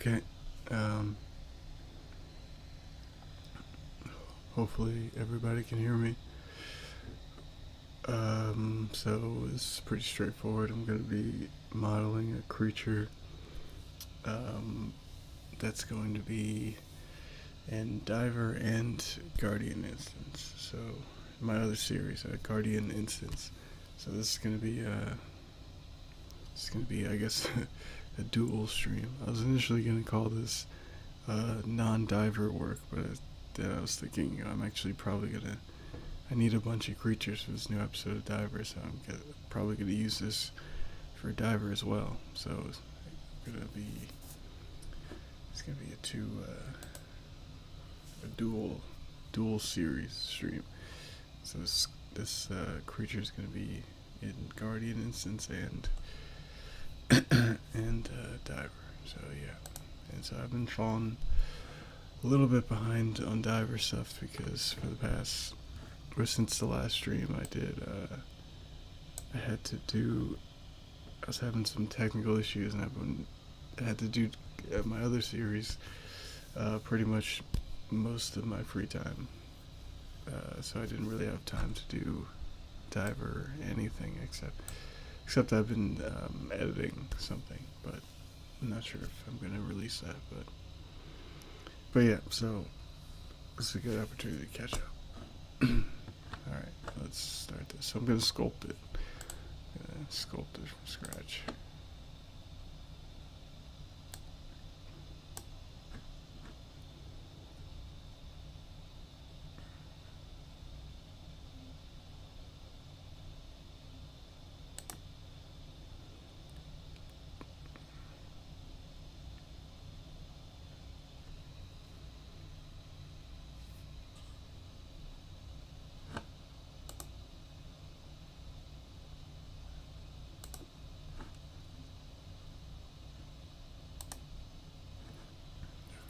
Okay. Um, Hopefully everybody can hear me. So it's pretty straightforward. I'm going to be modeling a creature um, that's going to be in Diver and Guardian instance. So my other series, Guardian instance. So this is going to be I guess, a dual stream. I was initially going to call this non-diver work, but I was thinking I'm actually probably gonna. I need a bunch of creatures for this new episode of Diver, so probably gonna use this for Diver as well. So it's gonna be a dual series stream. So this creature is gonna be in Guardian instance and Diver. So yeah, and so I've been falling a little bit behind on Diver stuff because for the past, or since the last stream I did, I was having some technical issues, and I had to do my other series pretty much most of my free time. So I didn't really have time to do Diver or anything except I've been editing something, but I'm not sure if I'm gonna release that. But yeah, so it's a good opportunity to catch up. Alright, let's start this. So I'm gonna sculpt it. Sculpt it from scratch.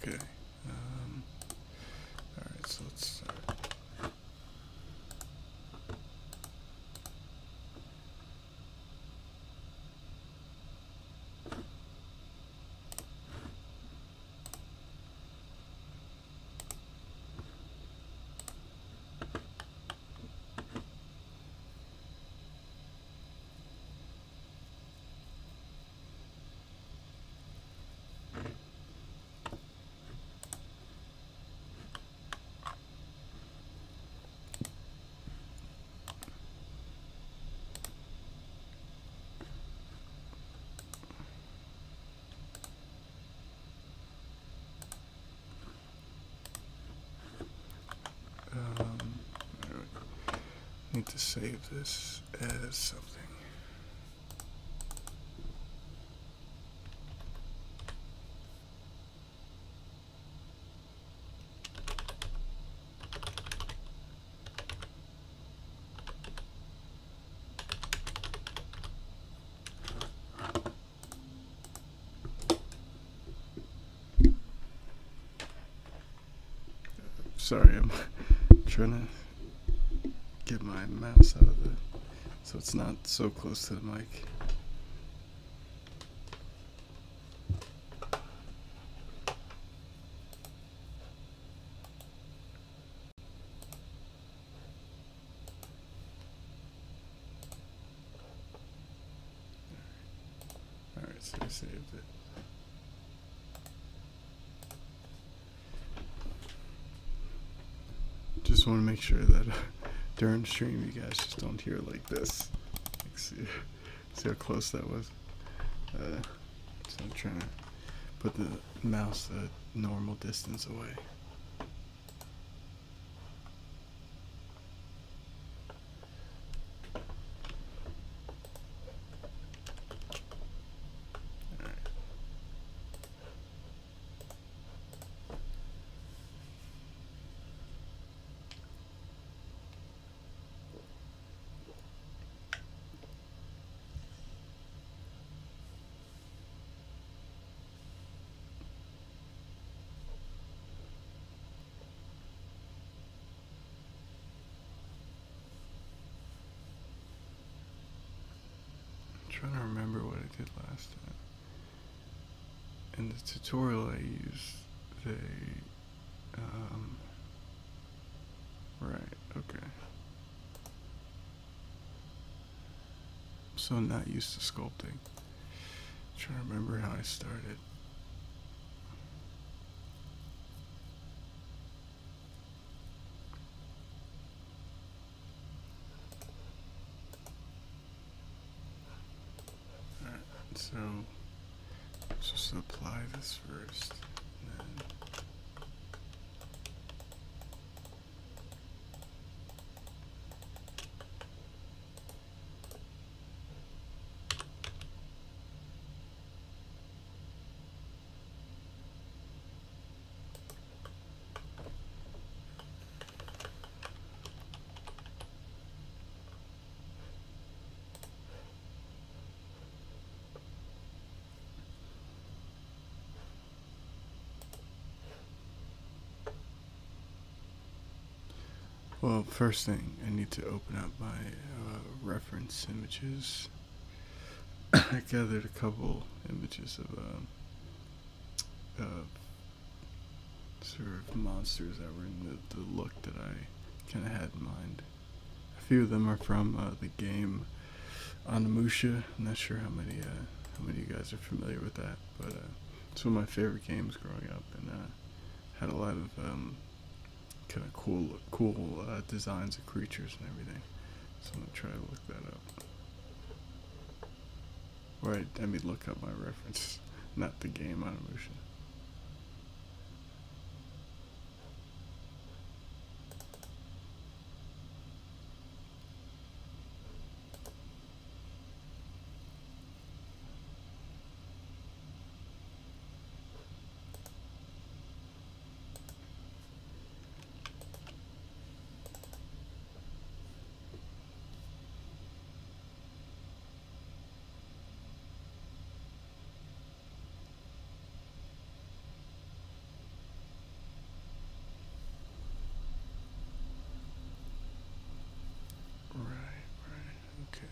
Okay. Alright, so let's start. I need to save this as something. Sorry, I'm trying to get my mouse out of the, so it's not so close to the mic. Alright, so I saved it. Just want to make sure that during stream you guys just don't hear like this. Like, see how close that was? So I'm trying to put the mouse a normal distance away. Trying to remember what I did last time. in the tutorial I use, they, um, right, okay. I'm so not used to sculpting. I'm trying to remember how I started. Alright, so just apply this first, and then well, first thing, I need to open up my reference images. I gathered a couple images of sort of monsters that were in the look that I kind of had in mind. A few of them are from the game Onimusha. I'm not sure how many of you guys are familiar with that, but it's one of my favorite games growing up, and had a lot of kind of cool designs of creatures and everything. So I'm gonna try to look that up. Right, I mean look up my reference, not the game Onimusha. Right, okay.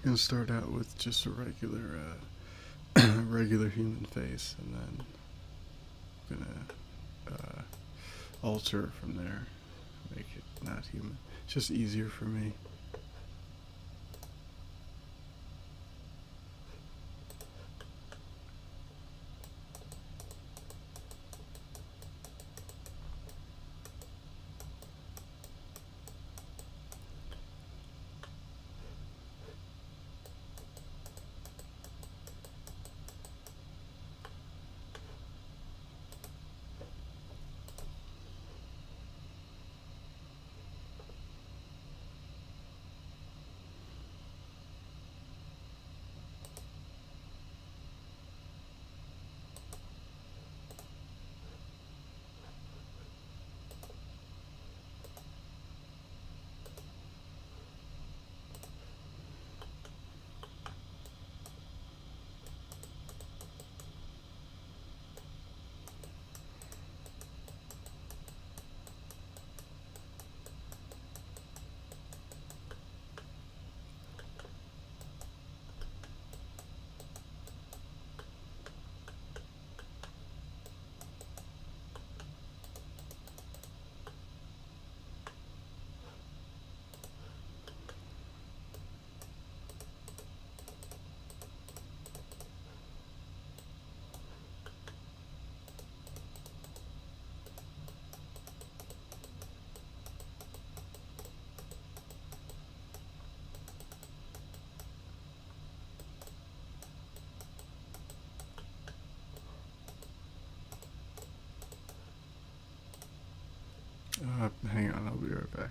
gonna start out with just a regular, regular human face, and then gonna alter from there, make it not human. It's just easier for me. Hang on, I'll be right back.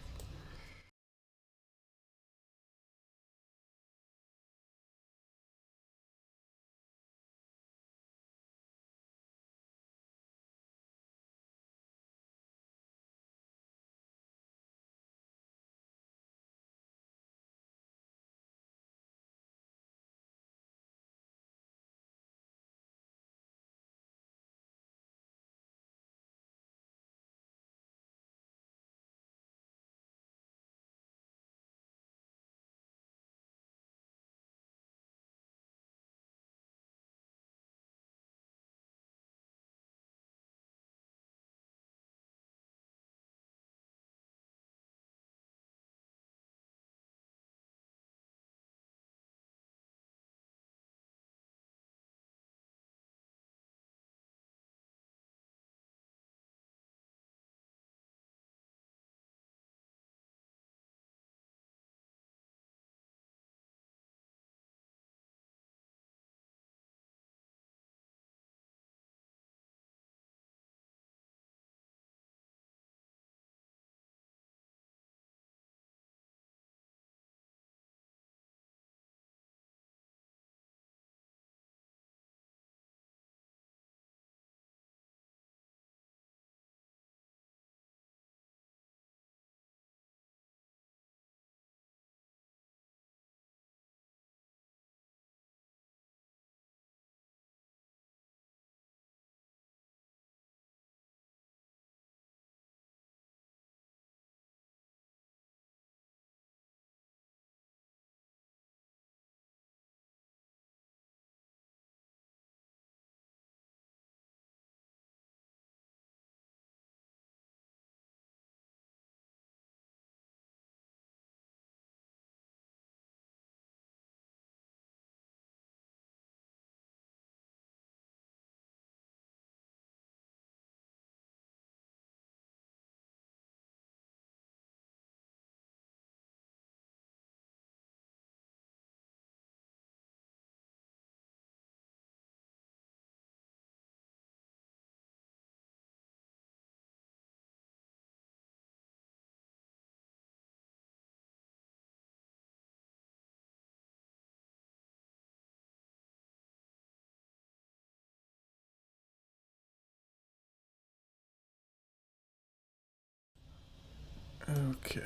Okay,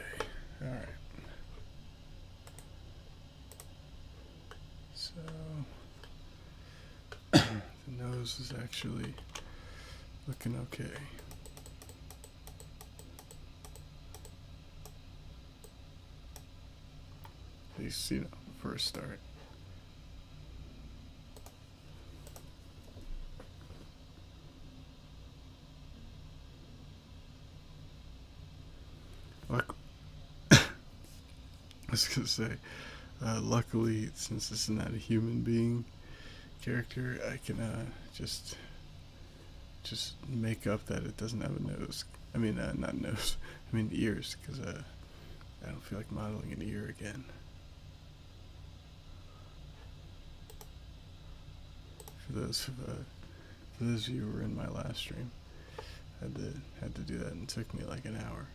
alright. So, the nose is actually looking okay. At least, for a start. I was gonna say, luckily, since this is not a human being character, I can just make up that it doesn't have a nose. I mean, not nose. I mean ears, because I don't feel like modeling an ear again. For those of you who were in my last stream, had to do that, and it took me like an hour.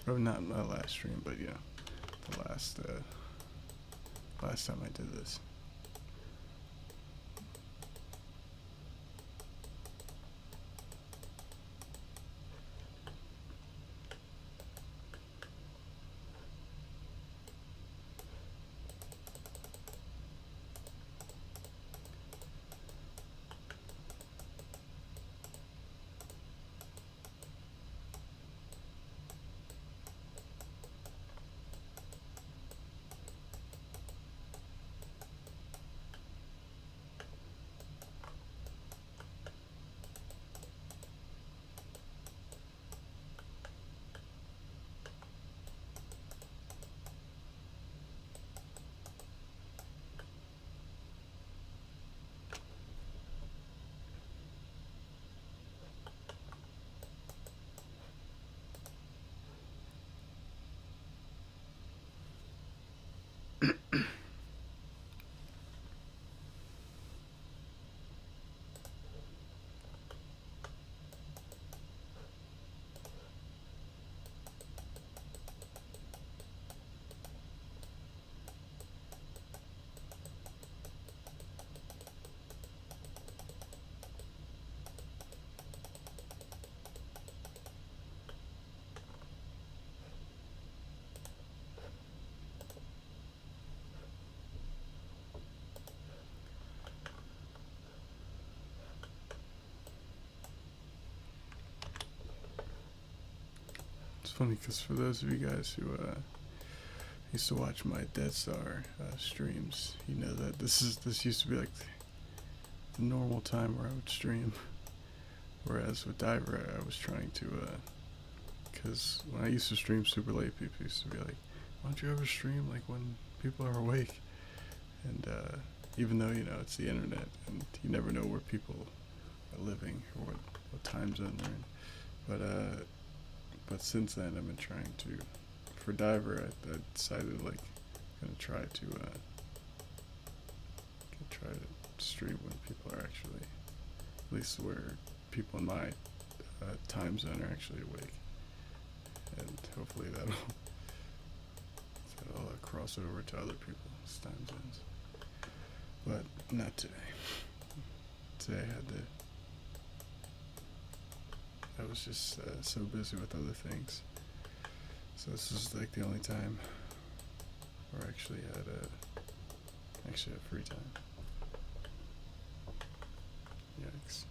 Or not my last stream, but yeah, the last time I did this. It's funny because for those of you guys who used to watch my Dead Star streams, you know that this used to be like the normal time where I would stream. Whereas with Diver, I was trying to, because when I used to stream super late, people used to be like, "Why don't you ever stream like when people are awake?" And even though it's the internet and you never know where people are living or what time zone they're in, but since then I've been trying to, for Diver, I decided like I'm gonna try to stream when people are actually, at least where people in my time zone are actually awake, and hopefully that'll cross over to other people's time zones. But not today. Today I was just so busy with other things. So this was like the only time where I actually had free time. Yikes.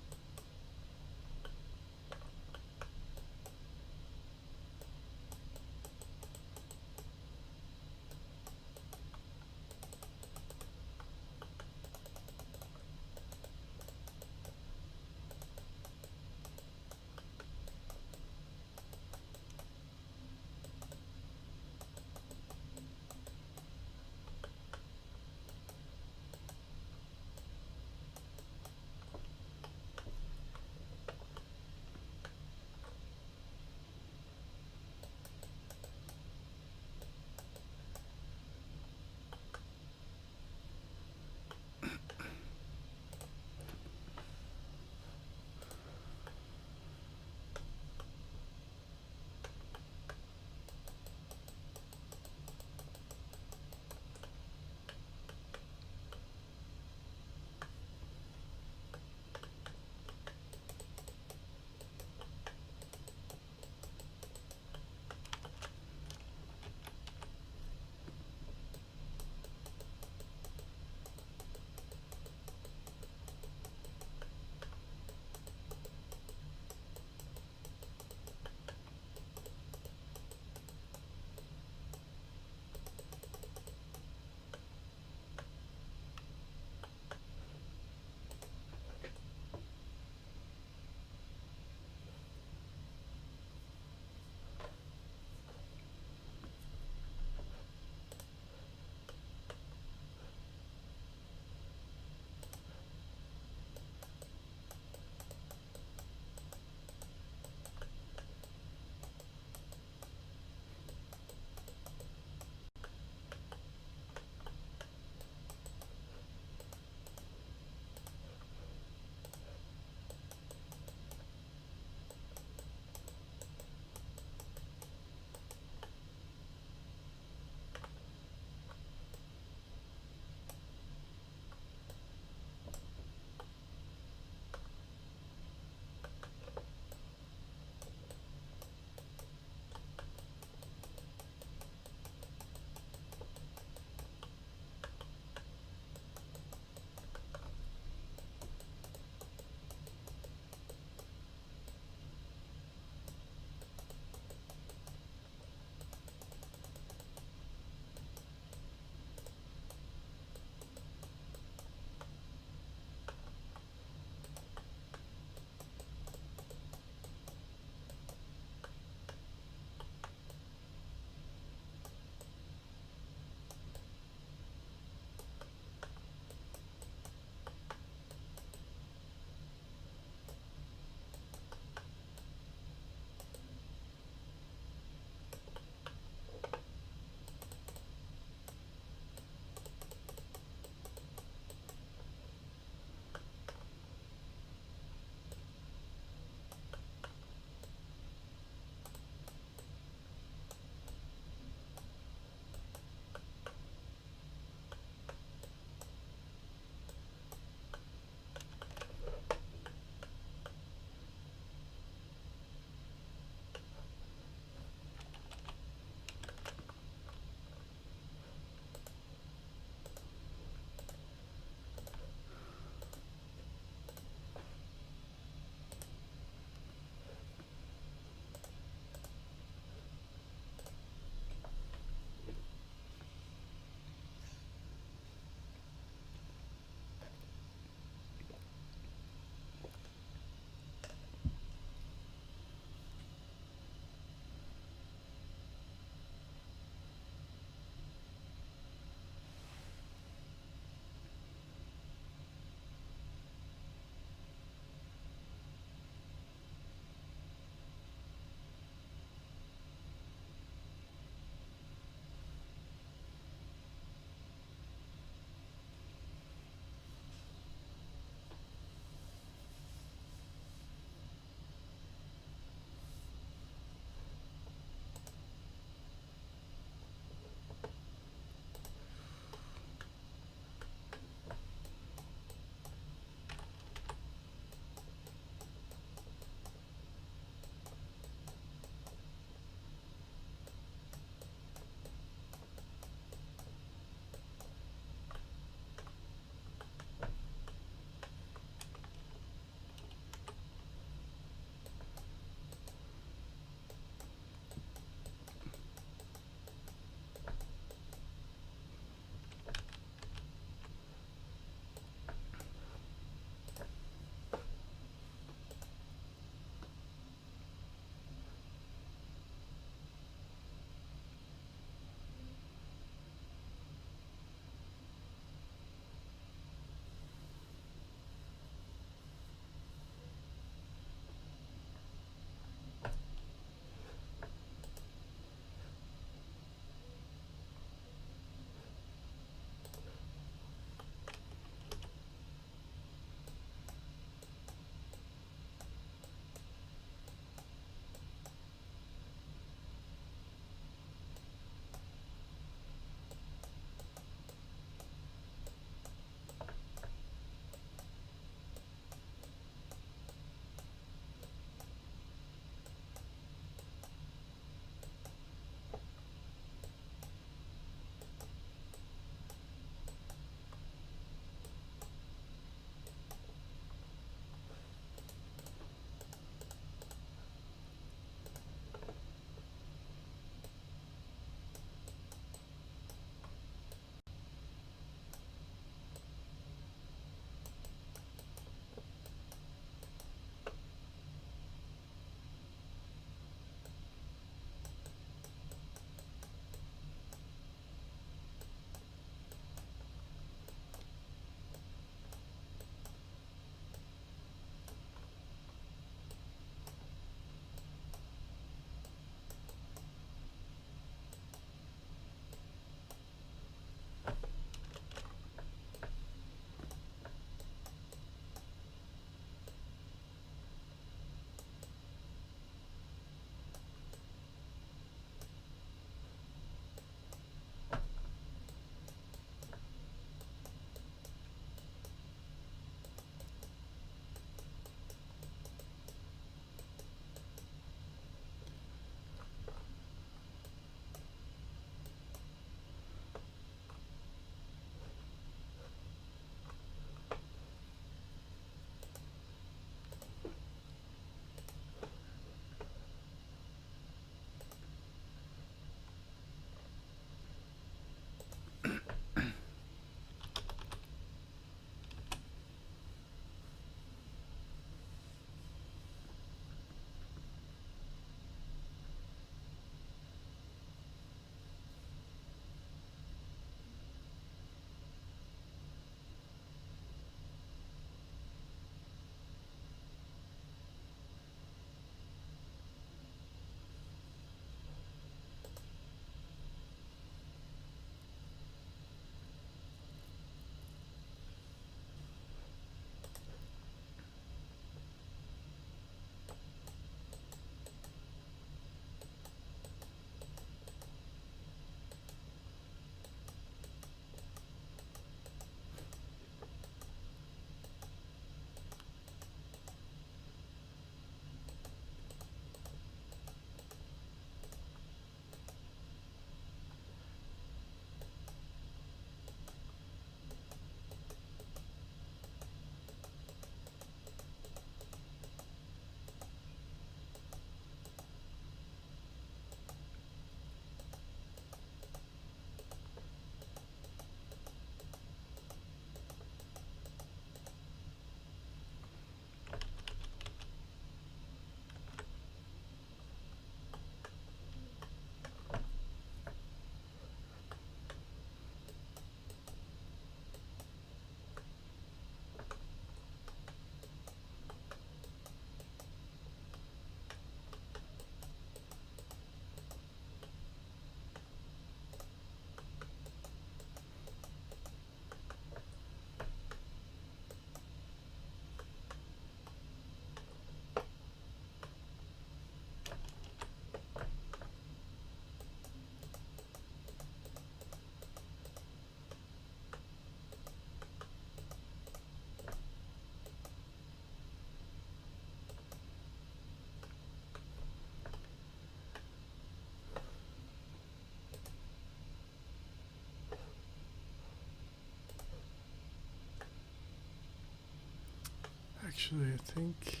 Actually, I think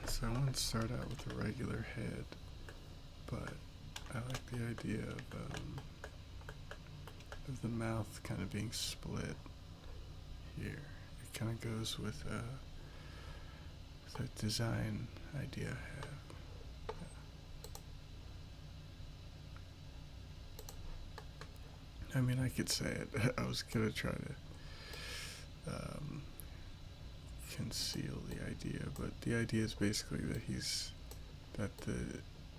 so. I want to start out with a regular head, but I like the idea of the mouth kind of being split here. It kind of goes with the design idea I have. I mean, I could say it. I was gonna try to conceal the idea, but the idea is basically that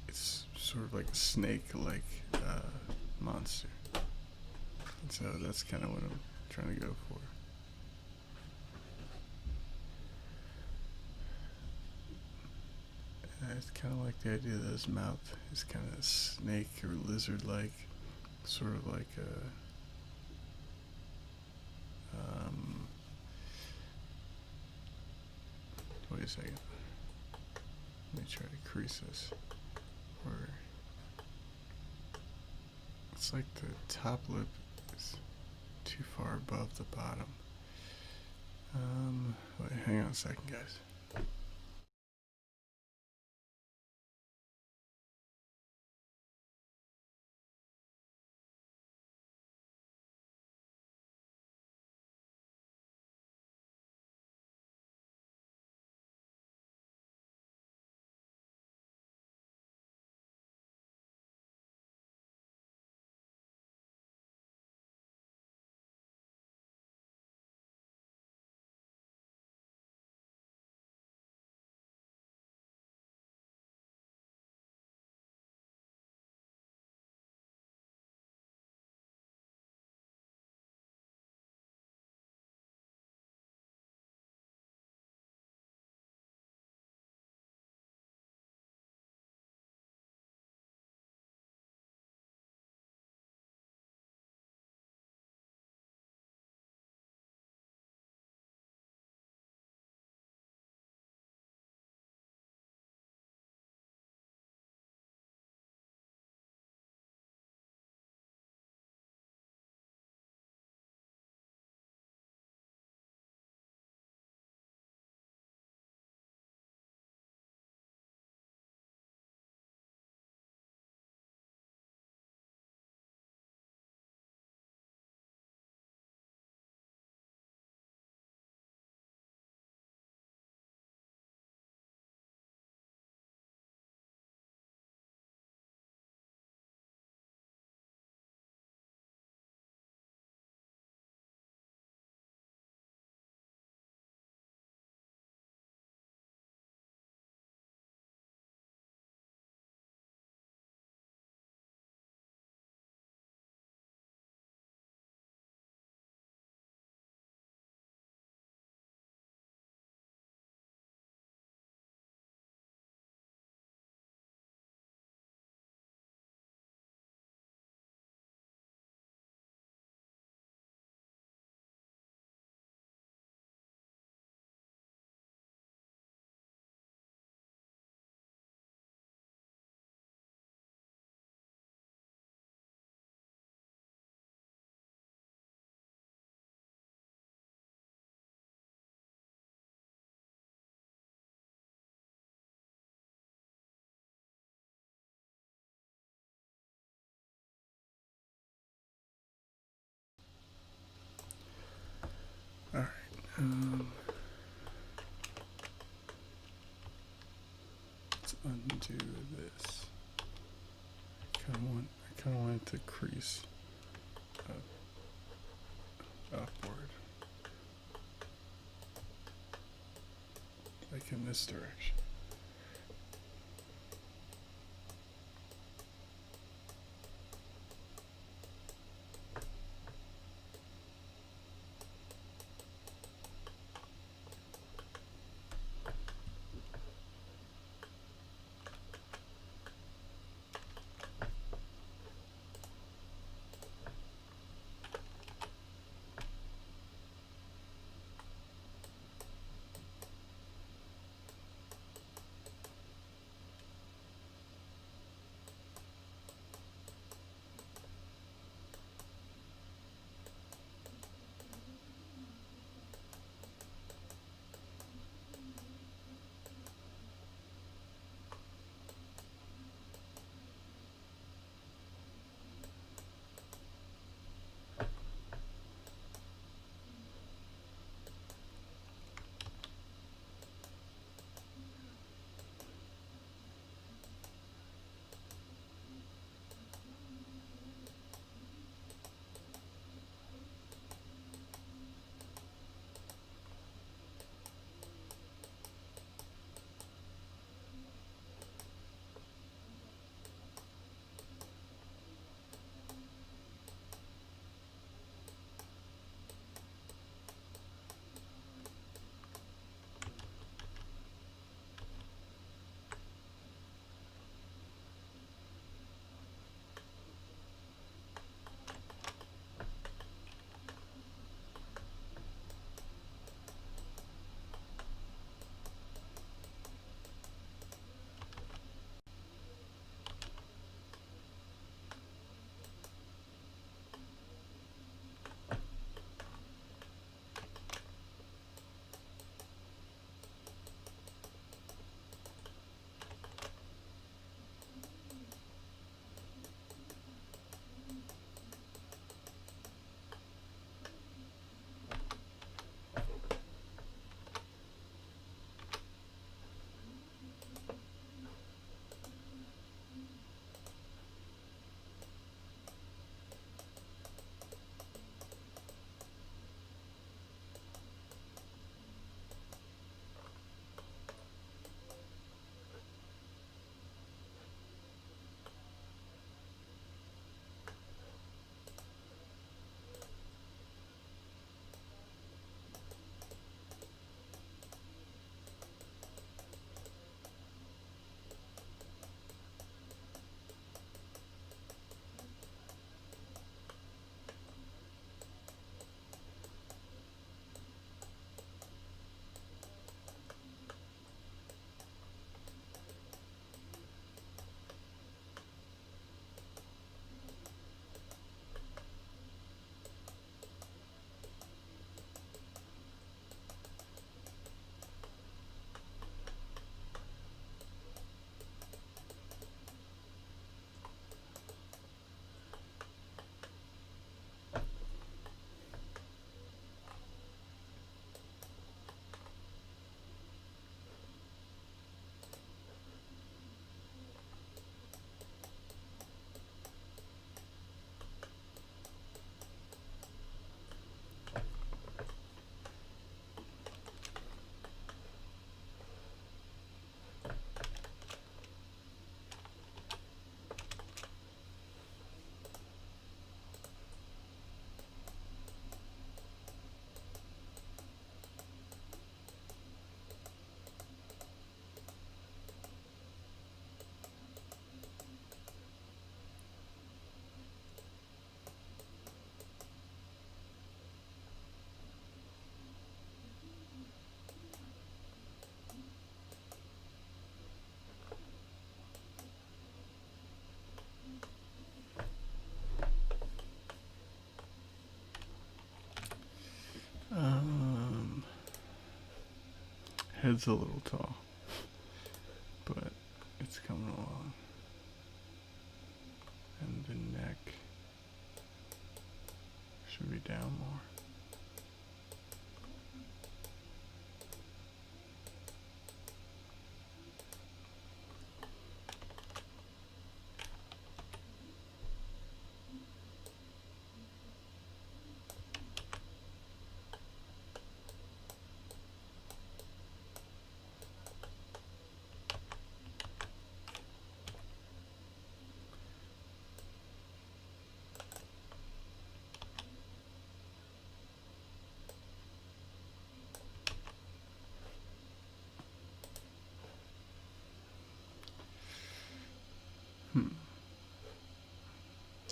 it's sort of like a snake-like monster, and so that's kind of what I'm trying to go for. And I kind of like the idea that his mouth is kind of snake or lizard-like, sort of like a. Wait a second. Let me try to crease this. Where it's like the top lip is too far above the bottom. Wait, hang on a second, guys. All right. Let's undo this. I kind of want it to crease upward, like in this direction. Head's a little tall, but it's coming along. And the neck should be down more.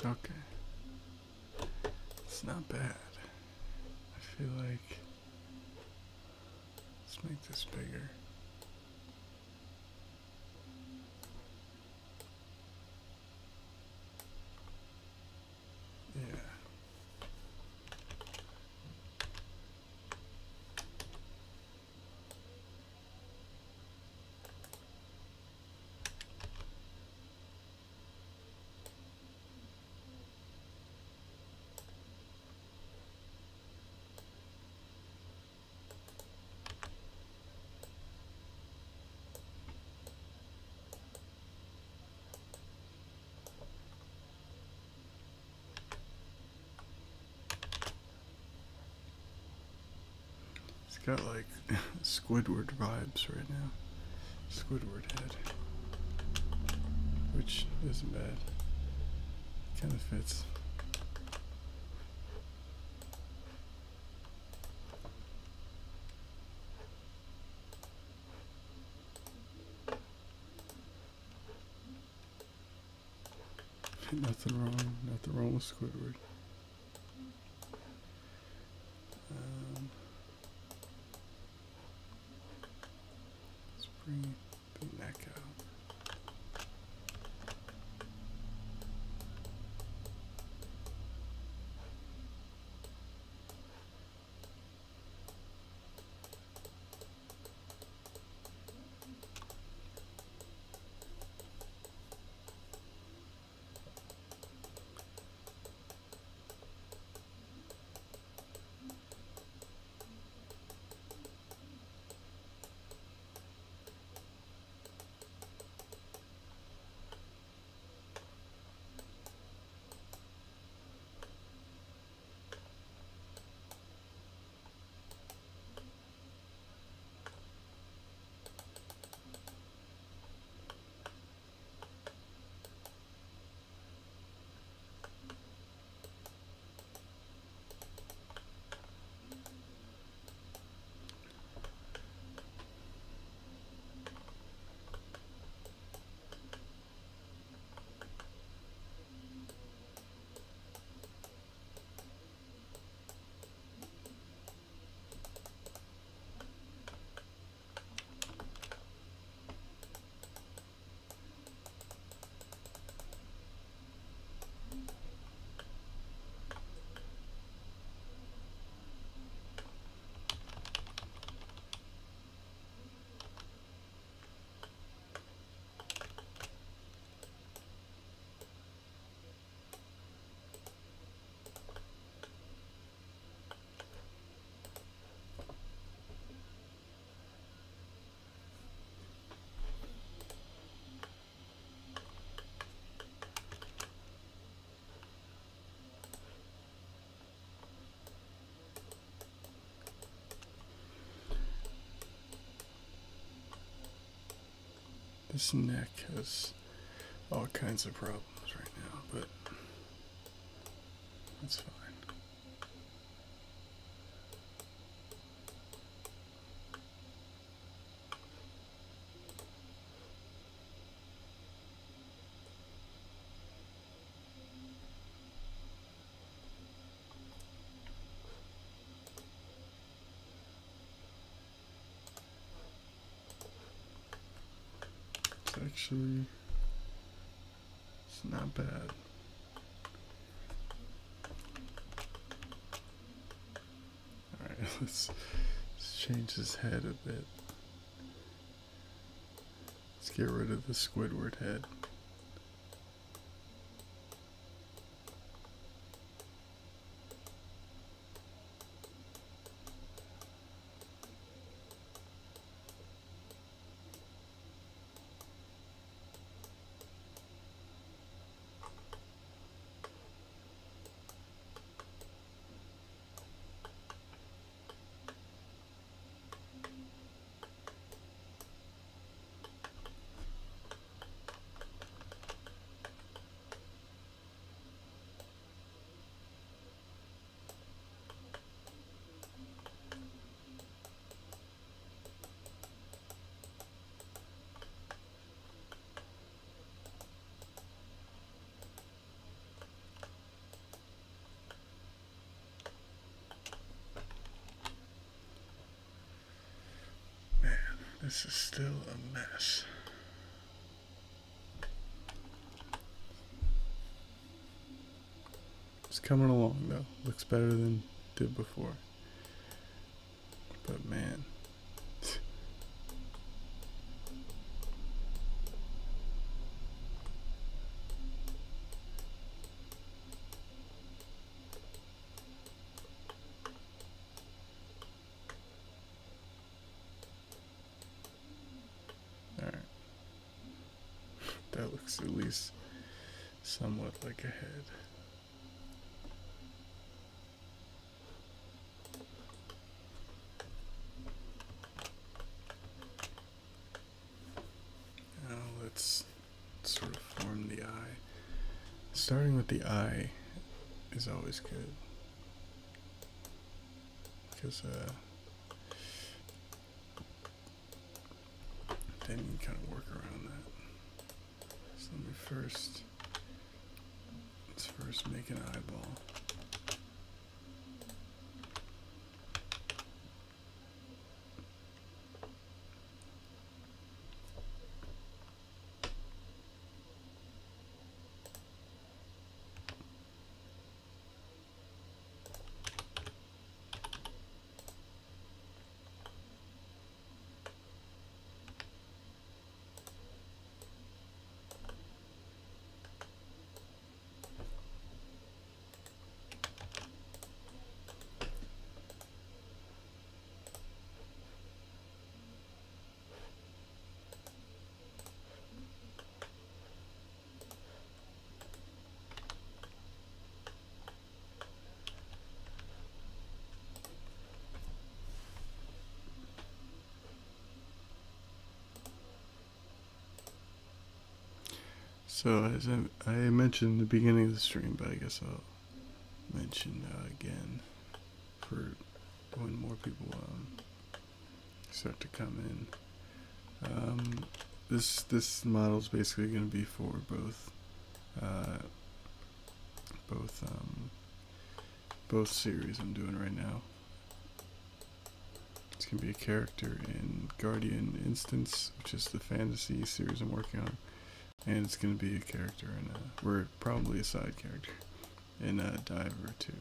Okay. It's not bad. I feel like let's make this bigger. Yeah. It's got like Squidward vibes right now. Squidward head. Which isn't bad. Kind of fits. Nothing wrong with Squidward. Let's bring the neck out. This neck has all kinds of problems right now, but it's fine. Actually, it's not bad. Alright, let's change his head a bit. get rid of the Squidward head. This is still a mess. It's coming along though. Looks better than it did before. But man. Alright. That looks at least somewhat like a head. Now let's sort of form the eye. Starting with the eye is always good. Because then you can kind of work around that. So let me let's first make an eyeball. So as I mentioned in the beginning of the stream, but I guess I'll mention again for when more people start to come in. This model is basically going to be for both series I'm doing right now. It's going to be a character in Guardian Instance, which is the fantasy series I'm working on. And it's going to be a character we're probably a side character in Diver too.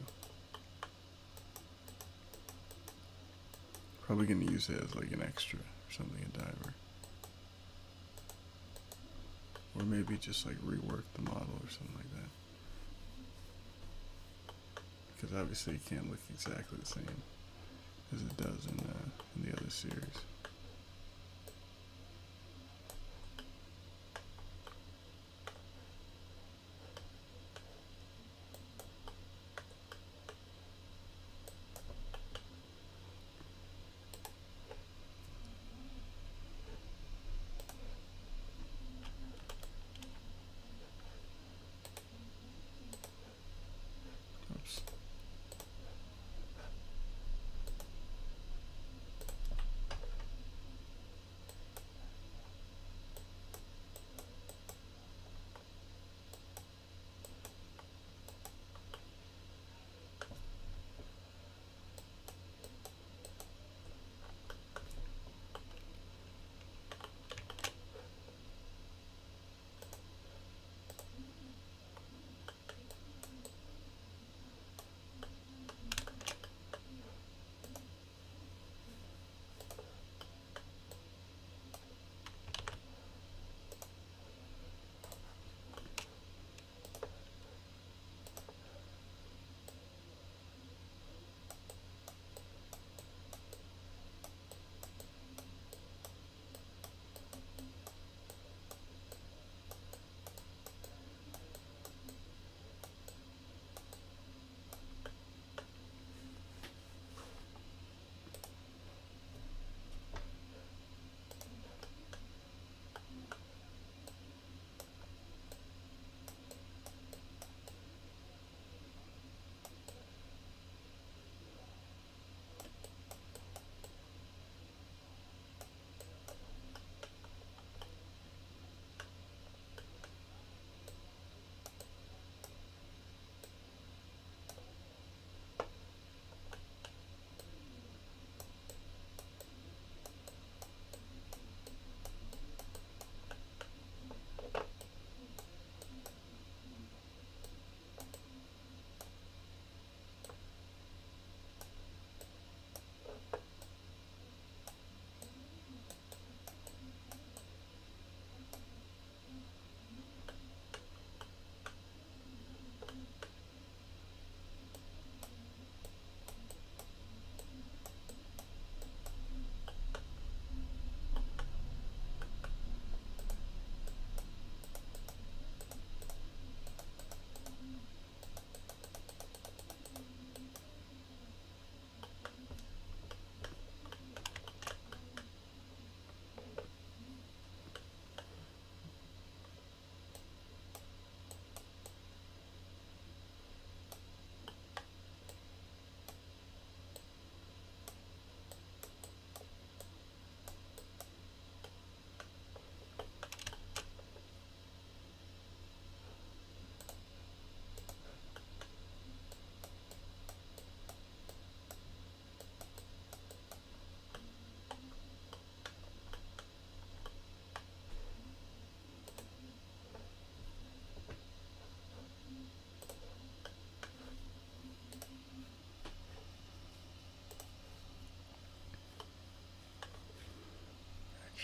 Probably going to use it as like an extra or something in Diver. Or maybe just like rework the model or something like that. Because obviously it can't look exactly the same as it does in the other series.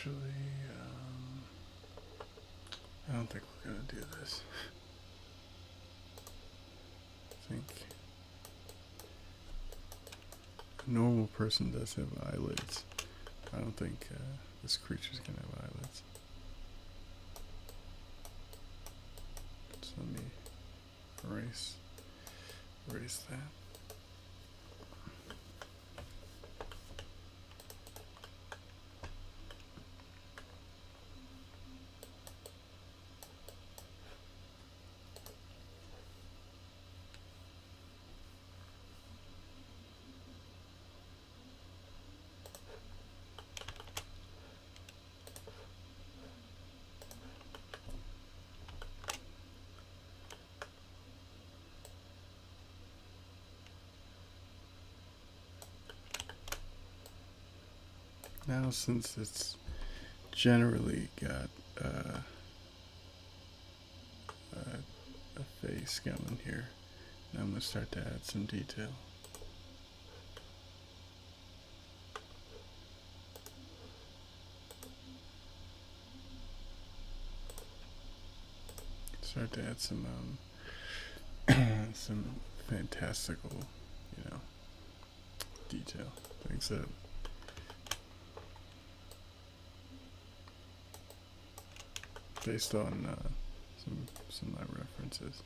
Actually, I don't think we're gonna do this. I think a normal person does have eyelids. I don't think this creature's gonna have eyelids. So let me erase that. Now, since it's generally got a face coming here, now I'm going to start to add some detail. Start to add some some fantastical, detail. Things that based on some of my references.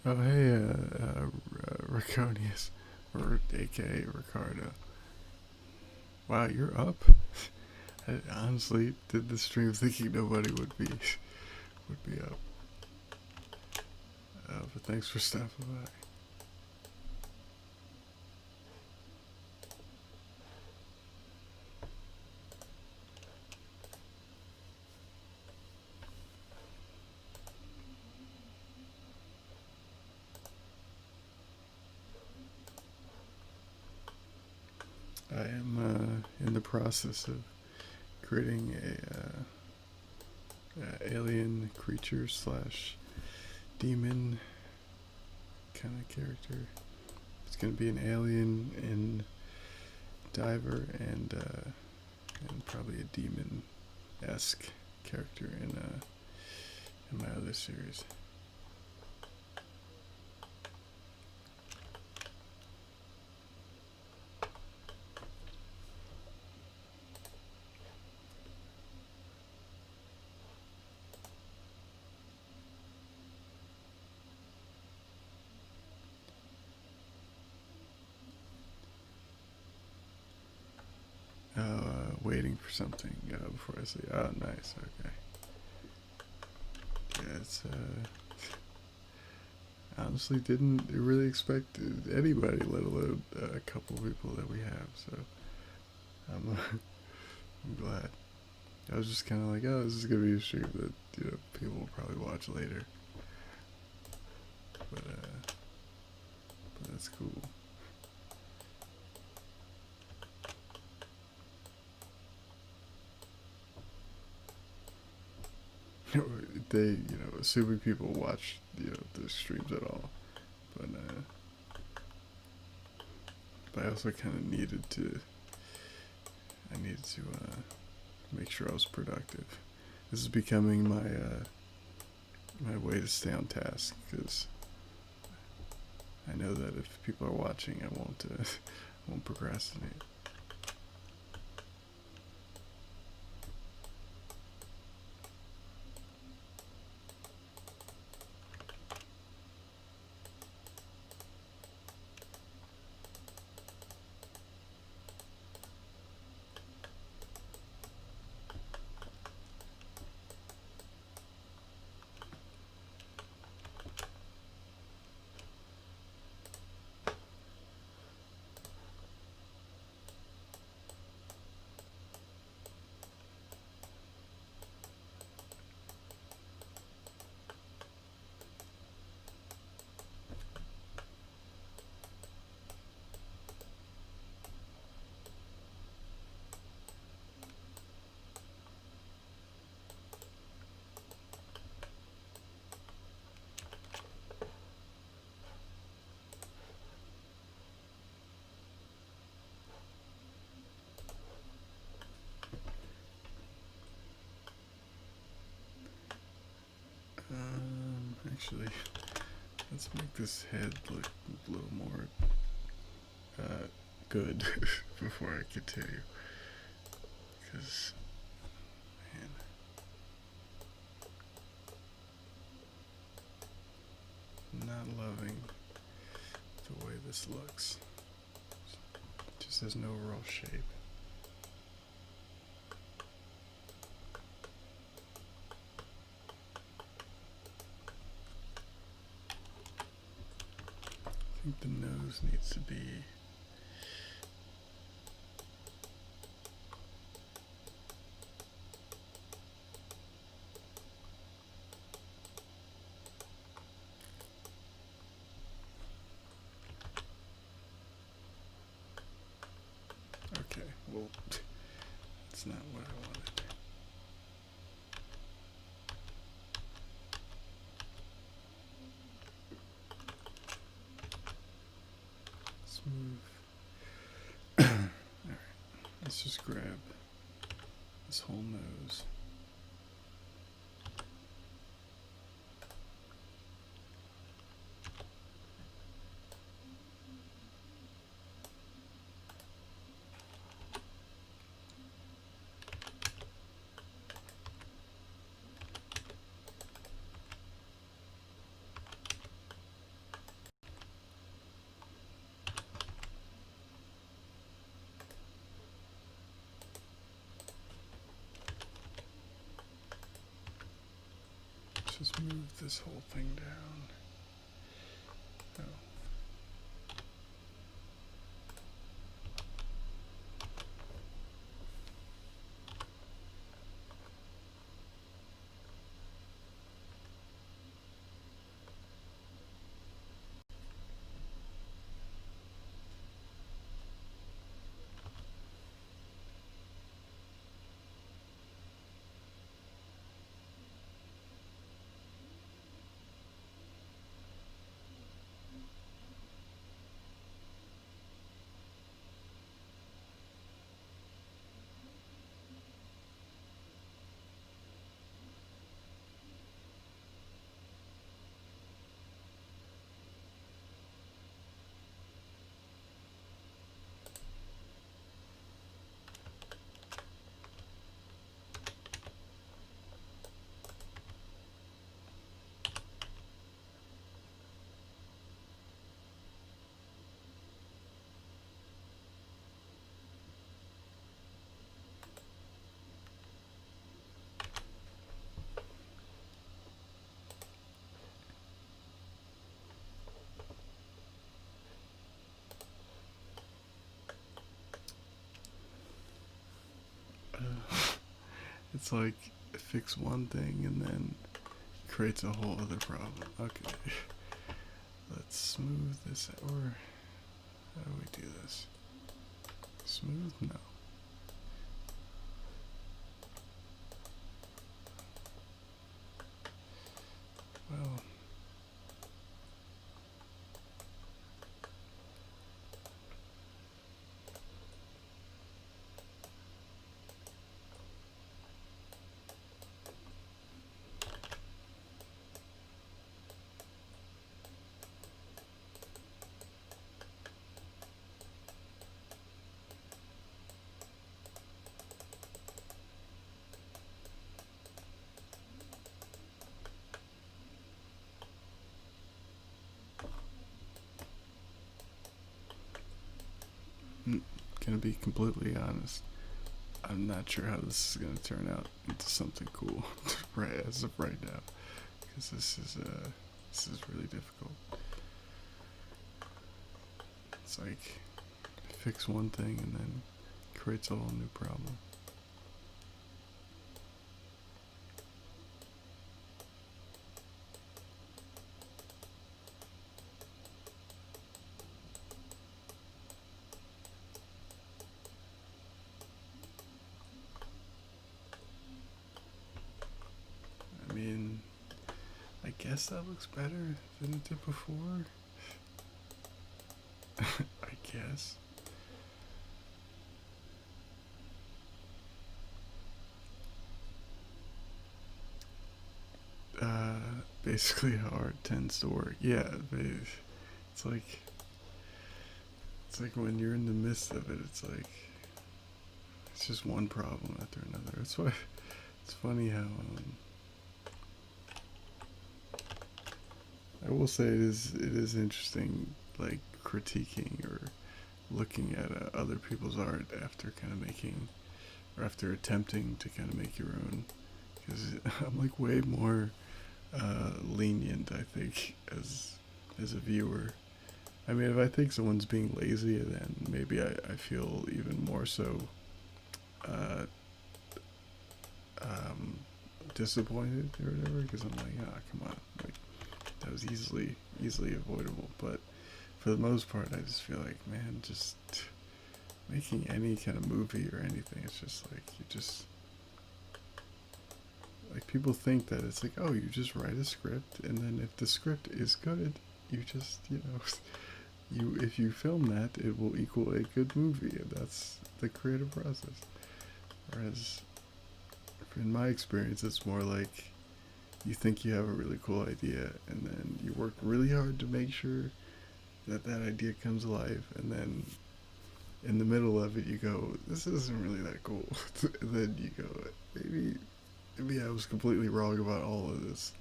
Oh, hey, Raconius. or aka Ricardo. Wow, you're up. I honestly did the stream thinking nobody would be up. But thanks for stopping by. I am in the process of creating a alien creature slash demon kind of character. It's gonna be an alien in Diver and probably a demon esque character in my other series. Waiting for something before I say, oh, nice, okay. Yeah, it's, honestly didn't really expect anybody, let alone a couple people that we have, so I'm, I'm glad. I was just kind of like, oh, this is gonna be a stream that, people will probably watch later. But that's cool. They, assuming people watch, the streams at all. But I also kind of needed to, make sure I was productive. This is becoming my way to stay on task, because I know that if people are watching, I won't procrastinate. Actually, let's make this head look a little more good before I continue. Because, man, not loving the way this looks. It just has no overall shape. I think the nose needs to be okay. Well, that's not what I wanted. Smooth. Alright, let's just grab this whole nose. move this whole thing down. Oh. It's like fix one thing and then creates a whole other problem. Okay, let's smooth this out. Or how do we do this? Smooth? No. Well, gonna be completely honest. I'm not sure how this is gonna turn out into something cool, right as of right now, because this is really difficult. It's like fix one thing and then creates a whole new problem. I mean, I guess that looks better than it did before. I guess. Basically how art tends to work. Yeah, it's like it's like when you're in the midst of it, it's just one problem after another. That's why it's funny how I will say it is interesting, like critiquing or looking at other people's art after kind of making or after attempting to kind of make your own, because I'm like way more lenient, I think, as a viewer. I mean, if I think someone's being lazy, then maybe I feel even more so uh, um, disappointed or whatever, because I'm like, ah, come on, like that was easily avoidable. But for the most part, I just feel like, man, just making any kind of movie or anything, it's just like you just like people think that it's like, oh, you just write a script, and then if the script is good, you just you if you film that, it will equal a good movie, and that's the creative process. Whereas in my experience, it's more like you think you have a really cool idea, and then you work really hard to make sure that that idea comes alive, and then in the middle of it, you go, this isn't really that cool. And then you go, maybe I was completely wrong about all of this.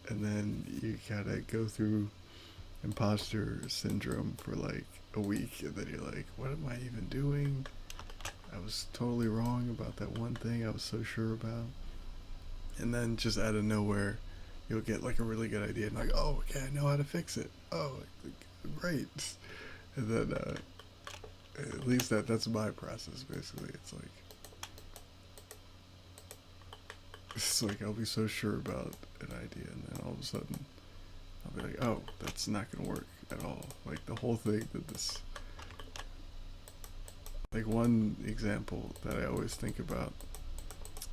And then you kind of go through imposter syndrome for like a week, and then you're like, what am I even doing? I was totally wrong about that one thing I was so sure about. And then just out of nowhere, you'll get like a really good idea and like, oh, okay, I know how to fix it. Oh, great. And then at least that's my process basically. It's like I'll be so sure about an idea, and then all of a sudden I'll be like, oh, that's not gonna work at all. Like the whole thing that this, like one example that I always think about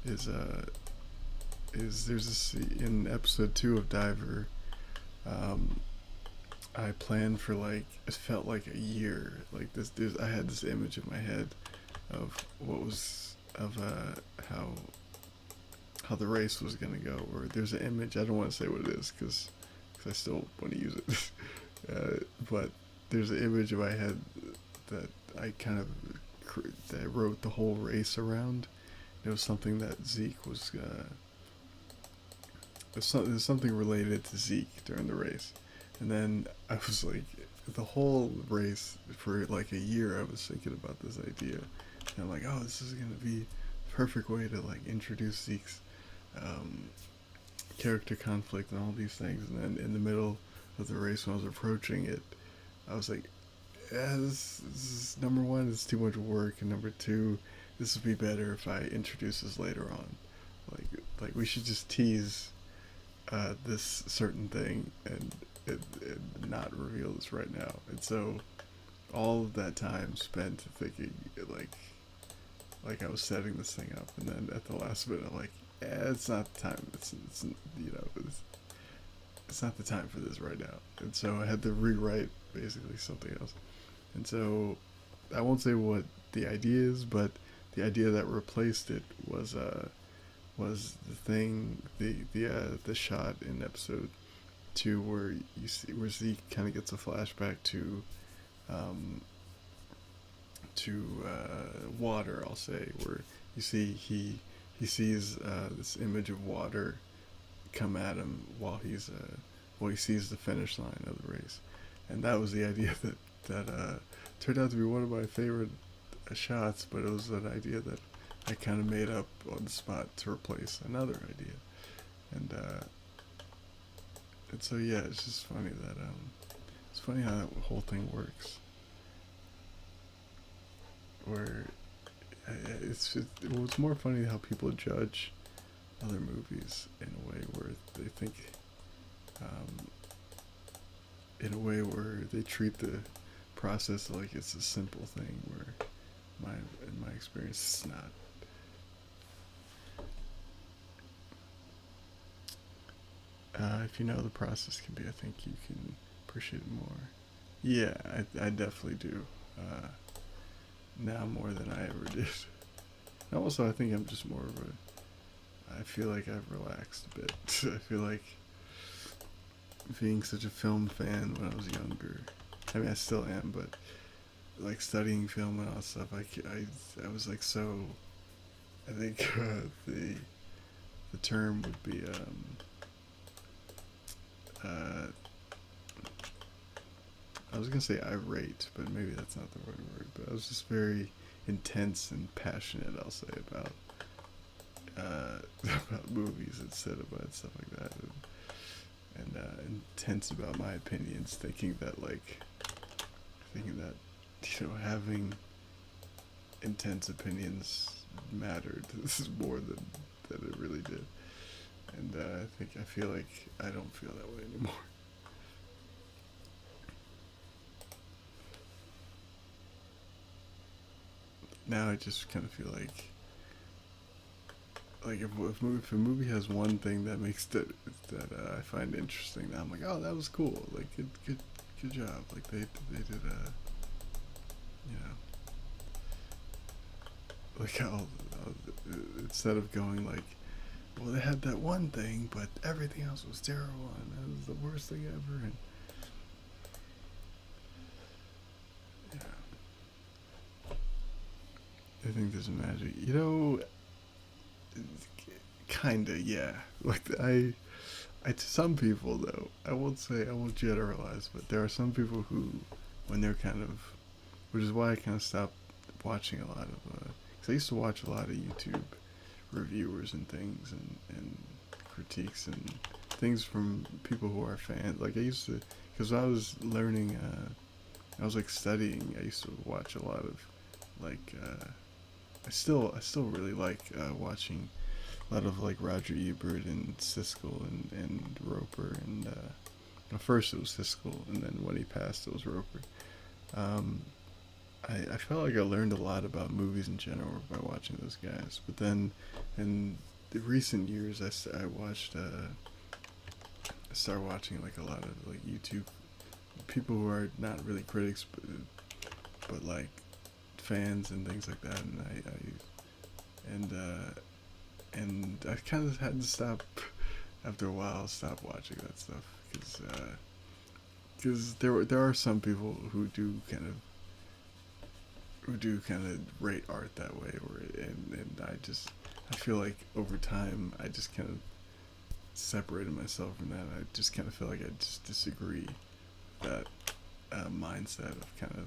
is there's this in episode 2 of Diver. Um, I planned for like it felt like a year. Like I had this image in my head of what was of how the race was gonna go. Or there's an image. I don't want to say what it is because I still want to use it. But there's an image in my head that I kind of that I wrote the whole race around. It was something that Zeke was. There's something related to Zeke during the race, and then I was like, the whole race for like a year, I was thinking about this idea, and I'm like, oh, this is gonna be the perfect way to like introduce Zeke's um, character conflict and all these things, and then in the middle of the race when I was approaching it, I was like, yeah, this is number one, it's too much work, and number two, this would be better if I introduce this later on. Like we should just tease this certain thing and not reveal this right now. And so all of that time spent thinking like I was setting this thing up, and then at the last minute I'm like, it's not the time. It's you know it's not the time for this right now. And so I had to rewrite basically something else. And so I won't say what the idea is, but the idea that replaced it was the thing the shot in episode 2 where you see where Zeke kind of gets a flashback um, to water. I'll say where you see he sees this image of water come at him while he sees the finish line of the race, and that was the idea that turned out to be one of my favorite shots. But it was an idea that I kind of made up on the spot to replace another idea, and so yeah, it's just funny that it's funny how that whole thing works. Where it's more funny how people judge other movies in a way where they think, um, in a way where they treat the process like it's a simple thing. Where in my experience, it's not. If you know the process can be, I think you can appreciate it more. Yeah, I definitely do. Now more than I ever did. And also, I think I'm just more of a. I feel like I've relaxed a bit. I feel like being such a film fan when I was younger. I mean, I still am, but like studying film and all that stuff, I was like so. I think the term would be I was gonna say irate, but maybe that's not the right word. But I was just very intense and passionate, I'll say, about about movies and cinema and stuff like that, and intense about my opinions, thinking that having intense opinions mattered. This is more than it really did, and I feel like I don't feel that way anymore. Now I just kind of feel like if a movie has one thing that makes that I find interesting, I'm like, oh, that was cool. Like, good job. Like they did you know, like instead of going like, well, they had that one thing, but everything else was terrible, and that was the worst thing ever. And yeah, I think there's a magic. Kinda, yeah. Like to some people though, I won't generalize, but there are some people who, when they're kind of, which is why I kind of stopped watching a lot of, because I used to watch a lot of YouTube reviewers and things and critiques and things from people who are fans. Like I used to, because I was learning, I was like studying. I used to watch a lot of like. I still really like watching a lot of like Roger Ebert and Siskel and Roper and first it was Siskel and then when he passed it was Roper. Um, I felt like I learned a lot about movies in general by watching those guys. But then in the recent years, I watched, I started watching like a lot of like YouTube people who are not really critics, but like fans and things like that. And and I kind of had to stop after a while. Stop watching that stuff because there are some people who do kind of rate art that way, or and I feel like over time I just kind of separated myself from that. I just kind of feel like I just disagree with that mindset of kind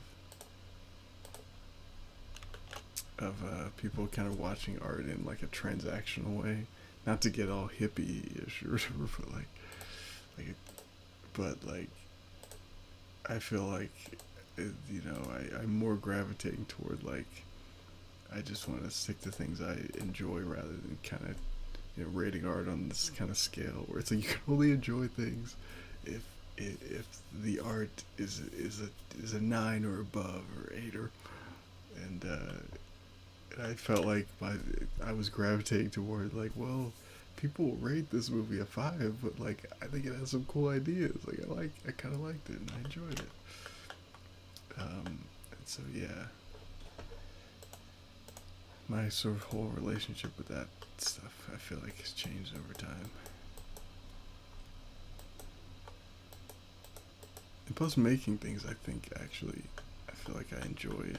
of people kind of watching art in like a transactional way, not to get all hippie-ish or whatever, like, but like I feel like I'm more gravitating toward like I just want to stick to things I enjoy rather than kind of rating art on this kind of scale where it's like you can only enjoy things if if the art is a 9 or above or 8 or and I felt like I was gravitating toward like, well, people rate this movie a 5, but like I think it has some cool ideas. Like I kind of liked it and I enjoyed it. And so yeah, my sort of whole relationship with that stuff I feel like has changed over time. And plus making things, I think actually I feel like I enjoy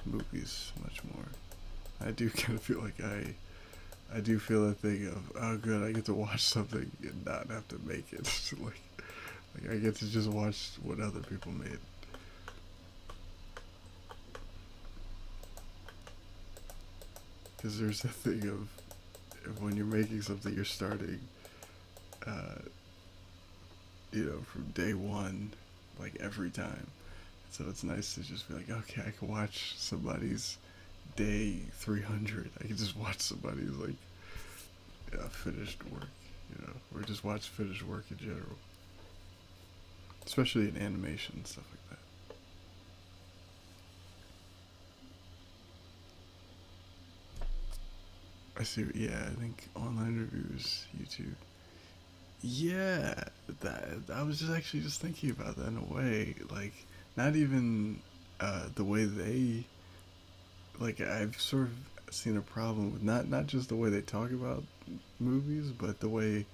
movies much more. I do kind of feel like I do feel that thing of, oh good, I get to watch something and not have to make it. Like I get to just watch what other people made. Because there's a thing of when you're making something, you're starting, uh, from day one, like every time. So it's nice to just be like, okay, I can watch somebody's day 300. I can just watch somebody's like finished work, or just watch finished work in general, especially in animation and stuff like that. I see. Yeah, I think online reviews, YouTube. Yeah, that I was just actually just thinking about that in a way, like not even the way they like. I've sort of seen a problem with not just the way they talk about movies, but the way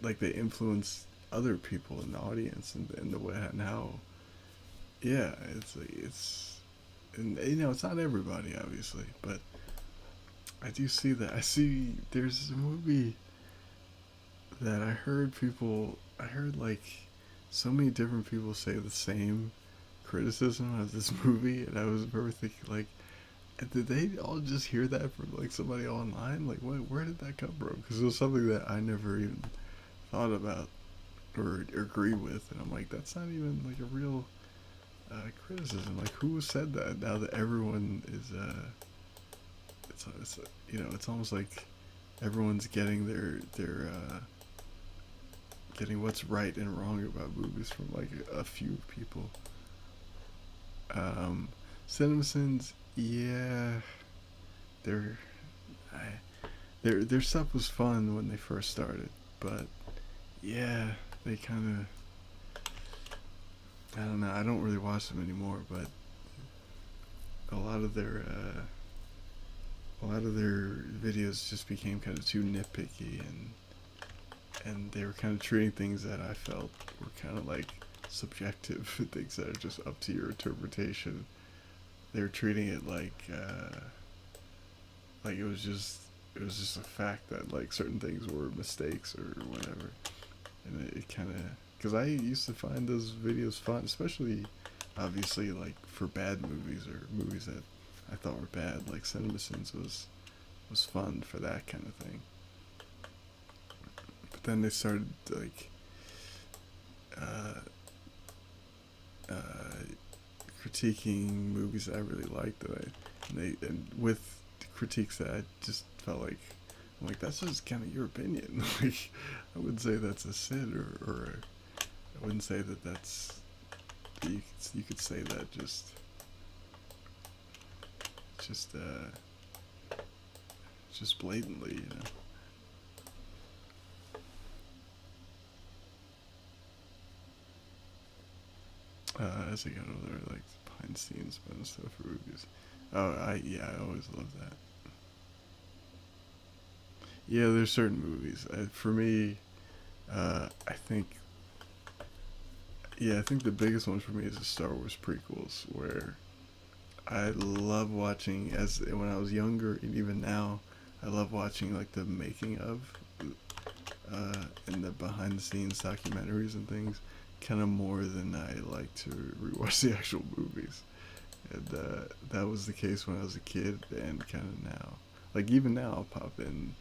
like they influence other people in the audience and the way and how yeah it's like it's and it's not everybody obviously, but I do see that. I see there's a movie that I heard like so many different people say the same criticism of this movie, and I was remember thinking like, did they all just hear that from like somebody online? Like, where did that come from? Because it was something that I never even thought about or agree with, and I'm like, that's not even like a real criticism. Like, who said that? Now that everyone is, it's it's almost like everyone's getting their getting what's right and wrong about movies from like a few people. Um, CinemaSins, yeah, their I, their stuff was fun when they first started, but yeah, they kind of I don't know. I don't really watch them anymore, but a lot of their videos just became kind of too nitpicky and they were kind of treating things that I felt were kind of like subjective things that are just up to your interpretation. They were treating it like it was just a fact that like certain things were mistakes or whatever, and it kind of because I used to find those videos fun, especially obviously like for bad movies or movies that I thought were bad. Like CinemaSins was fun for that kind of thing. But then they started like uh, uh, critiquing movies that I really liked and with critiques that I just felt like I'm like that's just kind of your opinion. Like I wouldn't say that's a sin or I wouldn't say that that's you could say that just just blatantly, you know. As I got older, I liked behind the scenes bonus stuff for movies. Oh, I always love that. Yeah, there's certain movies. For me, I think I think the biggest one for me is the Star Wars prequels, where I love watching as when I was younger and even now, I love watching like the making of and the behind the scenes documentaries and things, kind of more than I like to rewatch the actual movies. And that was the case when I was a kid, and kind of now, like even now, I'll pop in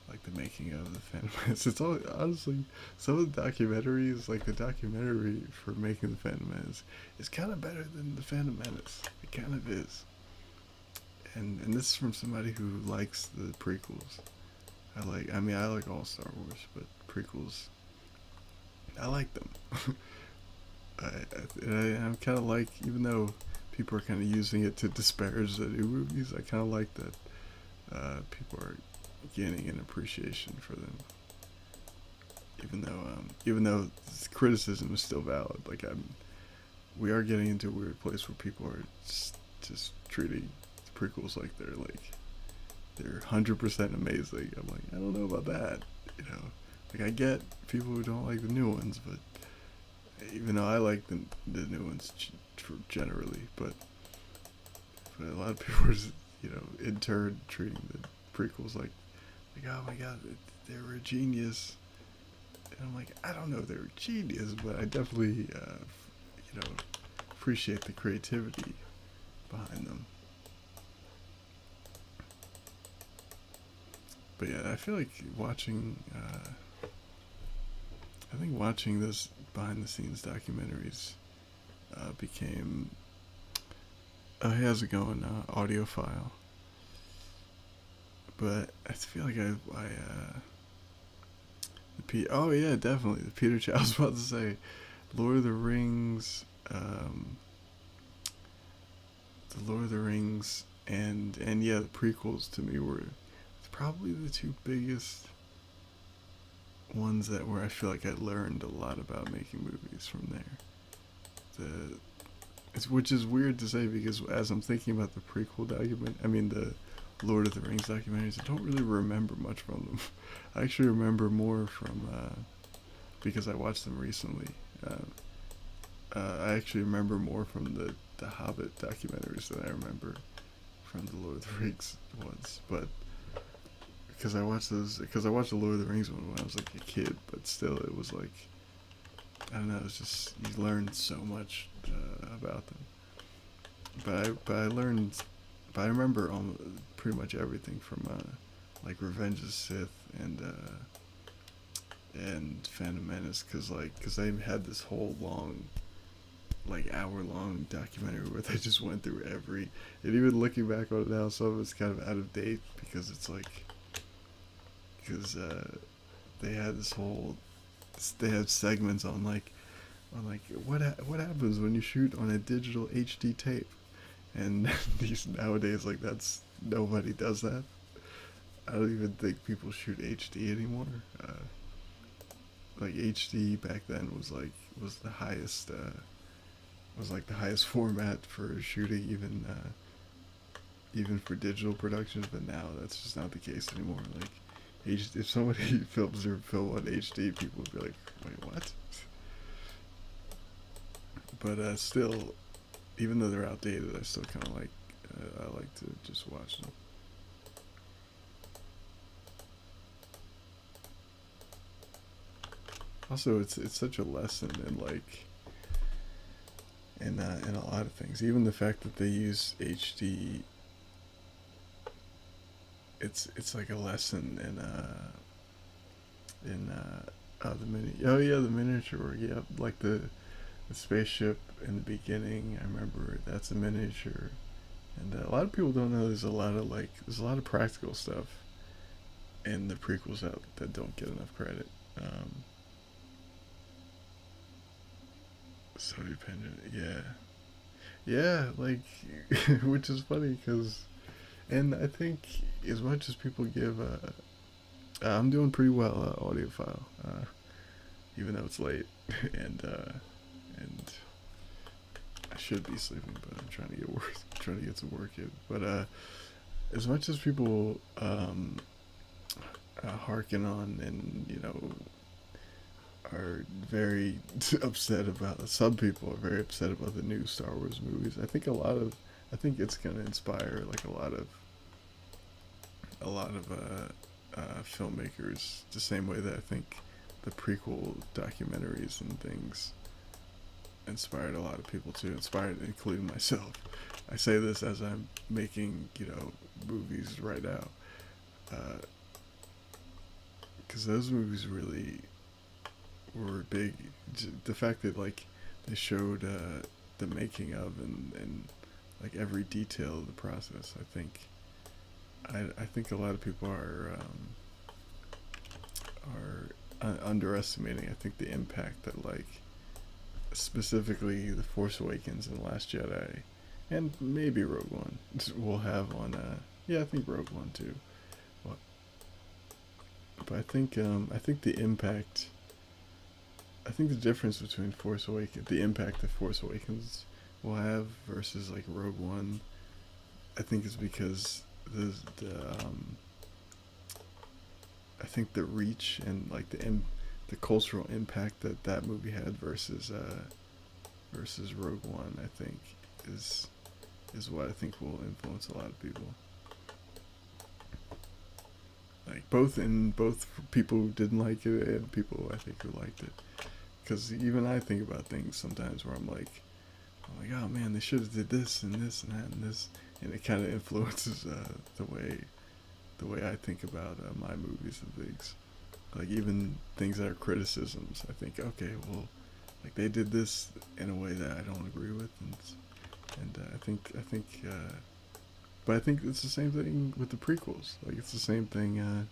like the making of the Phantom Menace. It's all honestly some of the documentaries, like the documentary for making the Phantom Menace, is kind of better than the Phantom Menace. It kind of is, and this is from somebody who likes the prequels. I mean, I like all Star Wars, but prequels, I like them. I'm kind of like, even though people are kind of using it to disparage the new movies, I kind of like that people are gaining an appreciation for them, even though criticism is still valid. Like we are getting into a weird place where people are just treating the prequels like they're 100% amazing. I'm like, I don't know about that, you know. Like I get people who don't like the new ones, but even though I like the new ones generally, but a lot of people are just, you know, in turn treating the prequels like oh my god, they were a genius. And I'm like, I don't know if they were genius, but I definitely you know, appreciate the creativity behind them. But yeah, I feel like I think watching this behind the scenes documentaries became. Oh, hey, how's it going? Audiophile. But I feel like oh yeah, definitely the Peter. I was about to say, Lord of the Rings, the Lord of the Rings, and yeah, the prequels to me were probably the two biggest ones that where I feel like I learned a lot about making movies from there. The which is weird to say because as I'm thinking about the prequel document, I mean the Lord of the Rings documentaries, I don't really remember much from them. I actually remember more from because I watched them recently. I actually remember more from the Hobbit documentaries than I remember from the Lord of the Rings ones. But because I watched the Lord of the Rings one when I was like a kid, but still it was like I don't know, it's just you learn so much about them. But I remember pretty much everything from like Revenge of the Sith and Phantom Menace, cause they had this whole long like hour-long documentary where they just went through every, and even looking back on it now, some of it's kind of out of date because it's like because they had this whole they had segments on like what happens when you shoot on a digital HD tape, and these nowadays like that's nobody does that. I don't even think people shoot HD anymore. Like HD back then was the highest was like the highest format for shooting, even for digital productions. But now that's just not the case anymore. Like if somebody films their film on HD, people would be like, wait, what? But still, even though they're outdated, I still kind of like I like to just watch them. Also, it's such a lesson in like in a lot of things. Even the fact that they use HD, it's like a lesson in the mini. Oh yeah, the miniature. Yeah, like the spaceship in the beginning. I remember that's a miniature. And a lot of people don't know there's a lot of practical stuff in the prequels that don't get enough credit. Um, so dependent, yeah, yeah, like which is funny because, and I think as much as people give, I'm doing pretty well audiophile, even though it's late, and I should be sleeping, but I'm trying to get work, trying to get some work in. But as much as people harken on and are very upset about. Some people are very upset about the new Star Wars movies. I think it's gonna inspire like a lot of filmmakers the same way that I think the prequel documentaries and things inspired a lot of people too. Inspired, including myself. I say this as I'm making movies right now, because those movies really were big. The fact that like they showed the making of and like every detail of the process. I think a lot of people are underestimating. I think the impact that like specifically the Force Awakens and the Last Jedi, and maybe Rogue One will have on. Yeah, I think Rogue One too. But, I think the impact I think the difference between Force Awakens, the impact that Force Awakens will have versus like Rogue One, I think is because the I think the reach and like the cultural impact that that movie had versus Rogue One, I think is is what I think will influence a lot of people. Like both people who didn't like it and people I think who liked it. Because even I think about things sometimes where I'm like, oh man, they should have did this and this and that and this, and it kind of influences the way I think about my movies and things. Like even things that are criticisms, I think, okay, well, like they did this in a way that I don't agree with, and but I think it's the same thing with the prequels. Like it's the same thing.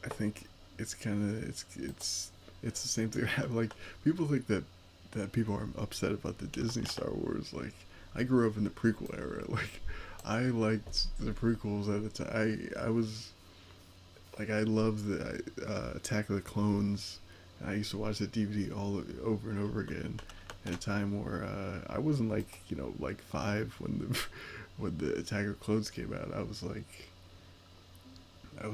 I think it's kind of it's the same thing. Like people think that people are upset about the Disney Star Wars. Like I grew up in the prequel era. Like I liked the prequels at the time. I was like I loved the Attack of the Clones. I used to watch the DVD all over and over again at a time where I wasn't like like 5 when the when the Attack of the Clones came out. I was like I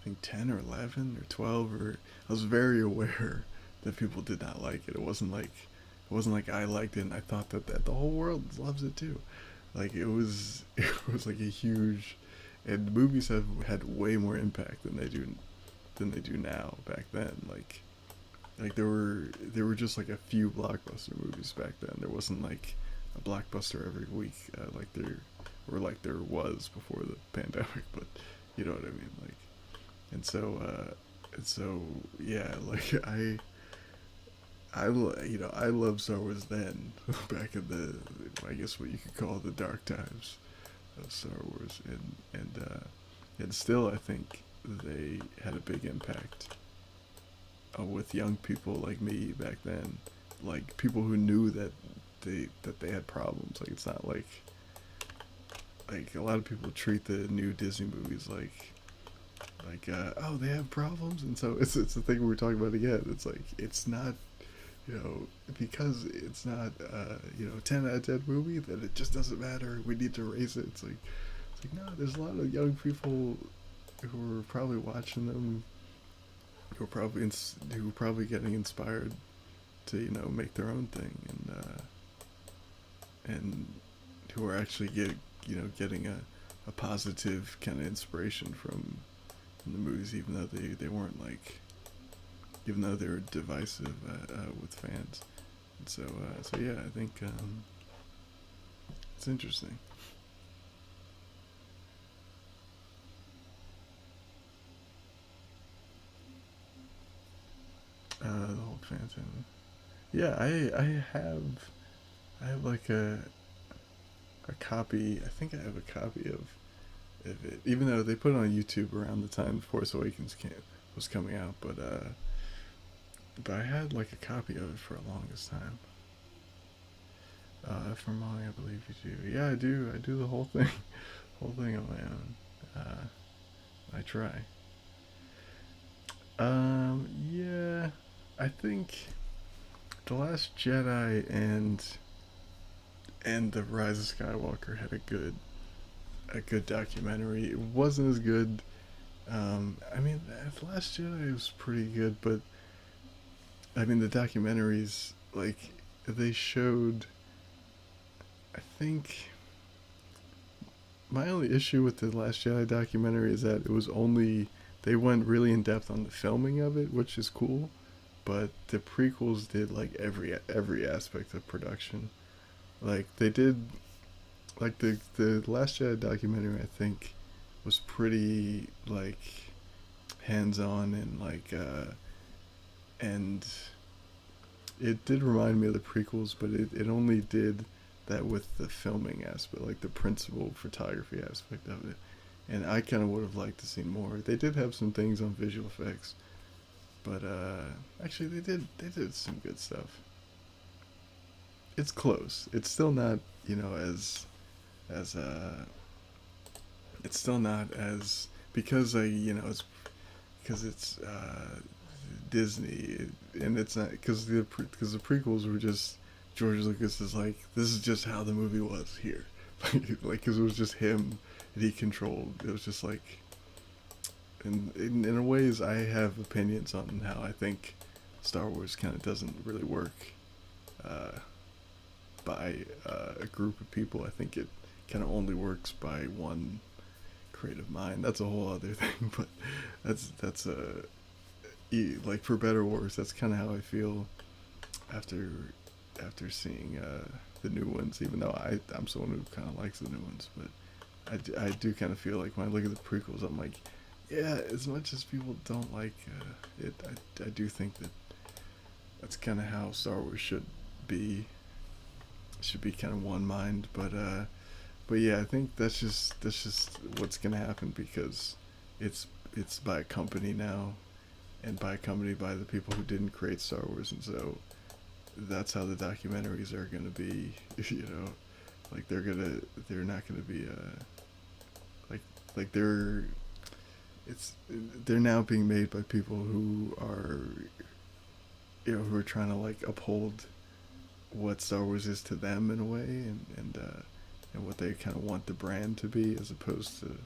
think 10 or 11 or 12 or I was very aware that people did not like it. It wasn't like I liked it and I thought that the whole world loves it too. Like it was it was like a huge and movies have had way more impact than they do now back then. Like there were just like a few blockbuster movies back then. There wasn't like a blockbuster every week like there was before the pandemic, but you know what I mean. Like and so yeah, like I loved Star Wars then back in the I guess what you could call the dark times of Star Wars, and still I think they had a big impact with young people like me back then, like people who knew that they had problems. Like it's not like a lot of people treat the new Disney movies oh they have problems, and so it's the thing we were talking about again. It's like it's not because it's not 10 out of 10 movie that it just doesn't matter. We need to raise it. It's like no, there's a lot of young people who are probably watching them who are probably getting inspired to make their own thing and who are actually getting a positive kind of inspiration from the movies, even though they weren't like even though they were divisive with fans. And so yeah, I think it's interesting. Phantom. Yeah, I have like a copy. I think I have a copy of it, even though they put it on YouTube around the time Force Awakens was coming out. But I had like a copy of it for the longest time. If I'm wrong, I believe you do. Yeah, I do. I do the whole thing, whole thing on my own. I try. Yeah, I think the Last Jedi and the Rise of Skywalker had a good documentary. It wasn't as good. I mean, the Last Jedi was pretty good, but I mean the documentaries like they showed. I think my only issue with the Last Jedi documentary is that it was only they went really in depth on the filming of it, which is cool, but the prequels did like every aspect of production. Like they did like the Last Jedi documentary I think was pretty like hands on and it did remind me of the prequels, but it only did that with the filming aspect, like the principal photography aspect of it. And I kind of would have liked to see more. They did have some things on visual effects, but actually they did some good stuff. It's close. It's still not as it's still not as because it's Disney, and it's not because the prequels were just George Lucas is like this is just how the movie was here, like because it was just him that he controlled. It was just like, and in a ways I have opinions on how I think Star Wars kind of doesn't really work uh, by a group of people. I think it kind of only works by one creative mind. That's a whole other thing, but that's a like for better or worse. That's kind of how I feel after seeing the new ones. Even though I'm someone who kind of likes the new ones, but I do kind of feel like when I look at the prequels, I'm like, yeah. As much as people don't like it, I do think that that's kind of how Star Wars be. Should be kind of one mind, but yeah, I think that's just what's gonna happen because it's by a company now, and by a company by the people who didn't create Star Wars, and so that's how the documentaries are gonna be. Like they're not gonna be like like they're now being made by people who are who are trying to like uphold what Star Wars is to them in a way, and what they kind of want the brand to be, as opposed to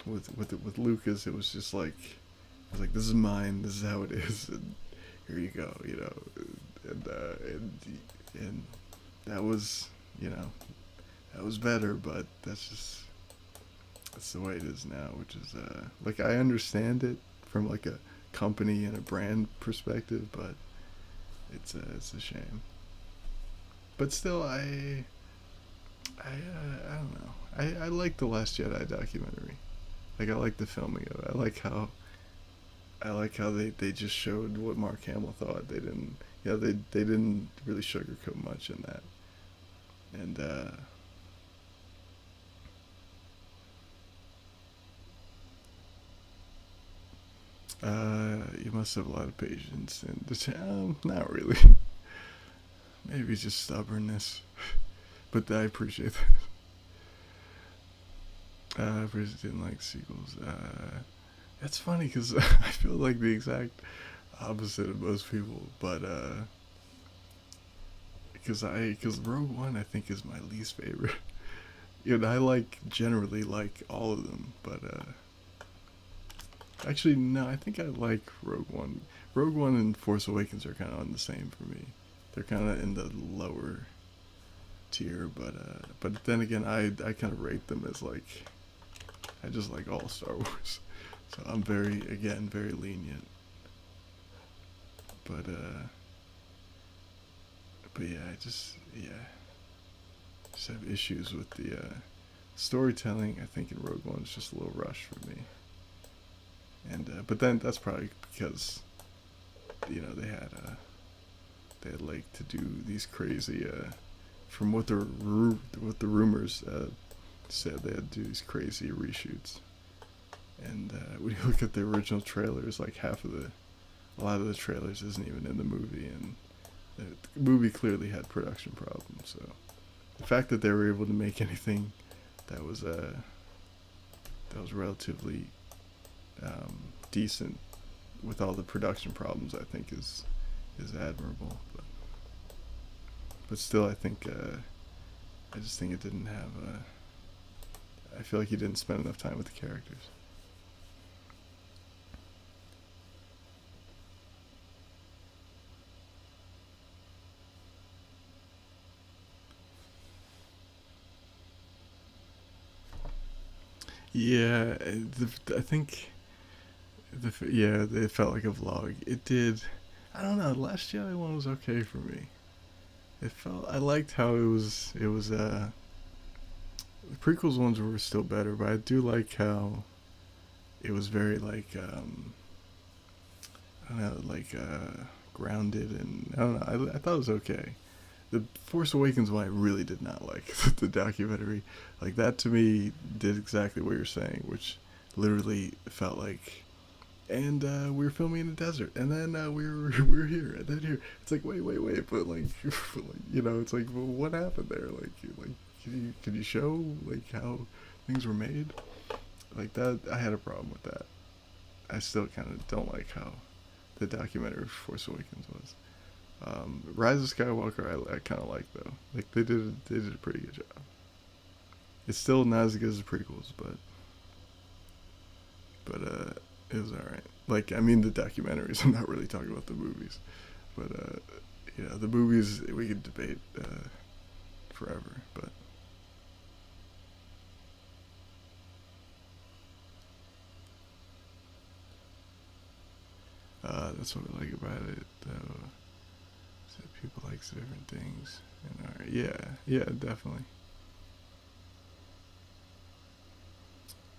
with Lucas, it was just like it was like this is mine, this is how it is, and here you go, and that was that was better, but that's the way it is now, which is like I understand it from like a company and a brand perspective, but it's a shame. But still, I don't know. I like the Last Jedi documentary. Like I like the filming of it. I like how they just showed what Mark Hamill thought. They didn't they didn't really sugarcoat much in that. And you must have a lot of patience, and not really. Maybe just stubbornness, but I appreciate that. I didn't like sequels. That's funny because I feel like the exact opposite of most people, but because Rogue One I think is my least favorite. I like generally like all of them, but actually no, I think I like Rogue One. Rogue One and Force Awakens are kind of on the same for me. They're kind of in the lower tier, but then again, I kind of rate them as like I just like all Star Wars, so I'm very lenient. But yeah, just have issues with the storytelling. I think in Rogue One is just a little rushed for me, and but then that's probably because they had they like to do these crazy. From what the rumors said, they had to do these crazy reshoots. And when you look at the original trailers, like a lot of the trailers isn't even in the movie, and the movie clearly had production problems. So the fact that they were able to make anything that was relatively decent with all the production problems, I think is admirable. But still, I think I just think it didn't have. I feel like he didn't spend enough time with the characters. Yeah, I think yeah, it felt like a vlog. It did. I don't know. The Last Jedi one was okay for me. It felt. I liked how it was. It was. The prequels ones were still better, but I do like how it was very like I don't know, like grounded, and I don't know. I thought it was okay. The Force Awakens one I really did not like. The documentary, like that to me did exactly what you're saying, which literally felt like. And we were filming in the desert, and then we were here, and then here. It's like wait, but like, it's like, well, what happened there? Like, can you show like how things were made? Like that, I had a problem with that. I still kind of don't like how the documentary Force Awakens was. Rise of Skywalker, I kind of like though. Like they did a pretty good job. It's still not as good as the prequels, but it was alright. Like I mean the documentaries. I'm not really talking about the movies, but the movies we could debate forever. But that's what I like about it, though. So people like different things. And alright, yeah, definitely.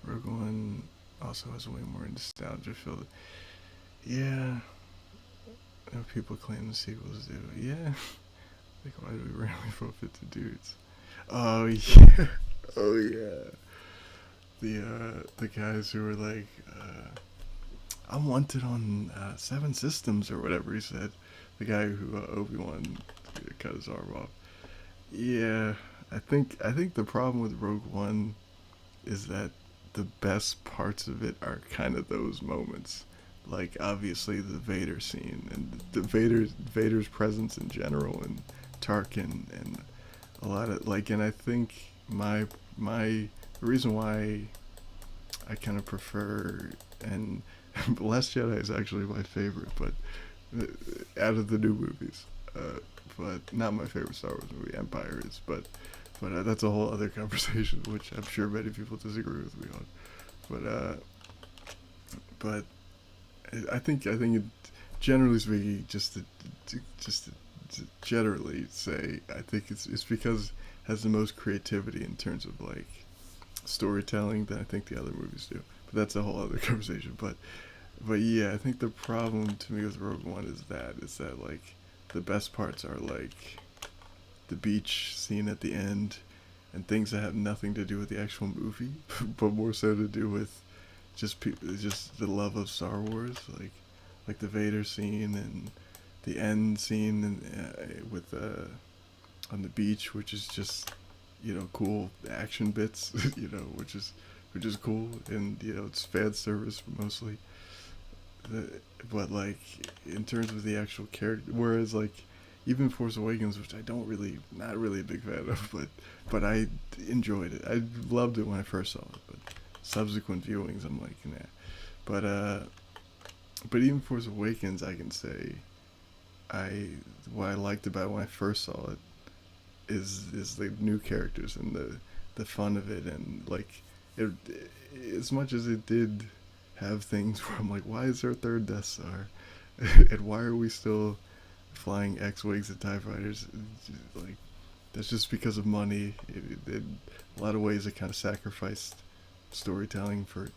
Rogue One also has way more nostalgia filled. Yeah, people claim the sequels do. Yeah, like why do we randomly forfeit to dudes? Oh yeah, oh yeah. The guys who were like, I'm wanted on Seven Systems or whatever he said. The guy who Obi-Wan cut his arm off. Yeah, I think the problem with Rogue One is that the best parts of it are kind of those moments. Like obviously the Vader scene and the Vader's presence in general, and Tarkin, and a lot of like, and I think my the reason why I kind of prefer, and Last Jedi is actually my favorite, but out of the new movies, but not my favorite Star Wars movie. Empire is, but that's a whole other conversation, which I'm sure many people disagree with me on. But I think it, generally speaking, just to generally say, I think it's because it has the most creativity in terms of like storytelling than I think the other movies do. But that's a whole other conversation. But yeah, I think the problem to me with Rogue One is that like the best parts are like the beach scene at the end, and things that have nothing to do with the actual movie, but more so to do with just the love of Star Wars, like the Vader scene and the end scene and with on the beach, which is just cool action bits, which is cool, and it's fan service mostly. The, but like in terms of the actual character, whereas like even Force Awakens, which I don't really, not really a big fan of, but I enjoyed it. I loved it when I first saw it, but subsequent viewings, I'm like, nah. But even Force Awakens, I can say, I what I liked about it when I first saw it is the new characters and the fun of it, and like it, as much as it did have things where I'm like, why is there a third Death Star, and why are we still flying X-wings and TIE fighters? Like that's just because of money. A lot of ways it kind of sacrificed storytelling for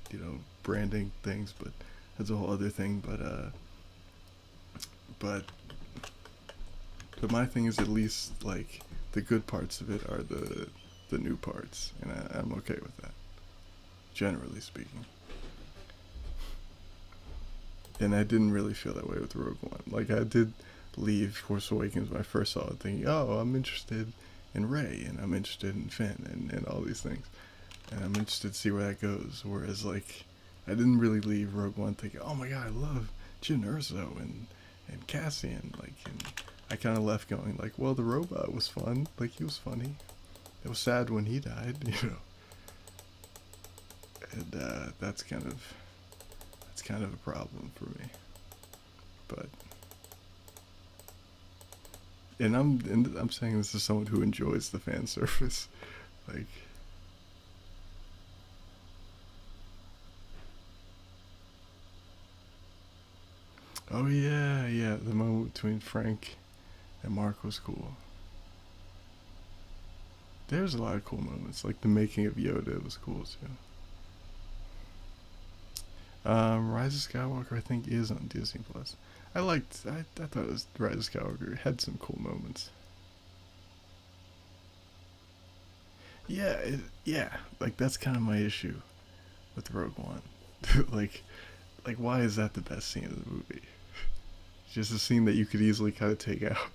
branding things, but that's a whole other thing. But But my thing is, at least like the good parts of it are the new parts, and I'm okay with that, generally speaking. And I didn't really feel that way with Rogue One. Like, I did leave Force Awakens when I first saw it, thinking, "Oh, I'm interested in Rey, and I'm interested in Finn, and all these things, and I'm interested to see where that goes." Whereas, like, I didn't really leave Rogue One thinking, "Oh my God, I love Jyn Erso and Cassian." Like, and I kind of left going like, "Well, the robot was fun. Like, he was funny. It was sad when he died, you know." And that's kind of a problem for me. But and I'm saying this as someone who enjoys the fan service. Like, oh yeah, yeah, the moment between Frank and Mark was cool. There's a lot of cool moments, like the making of Yoda was cool too. Rise of Skywalker, I think, is on Disney Plus. I thought it was Rise of Skywalker had some cool moments. Yeah, yeah, like that's kind of my issue with Rogue One. like, why is that the best scene of the movie? It's just a scene that you could easily kind of take out,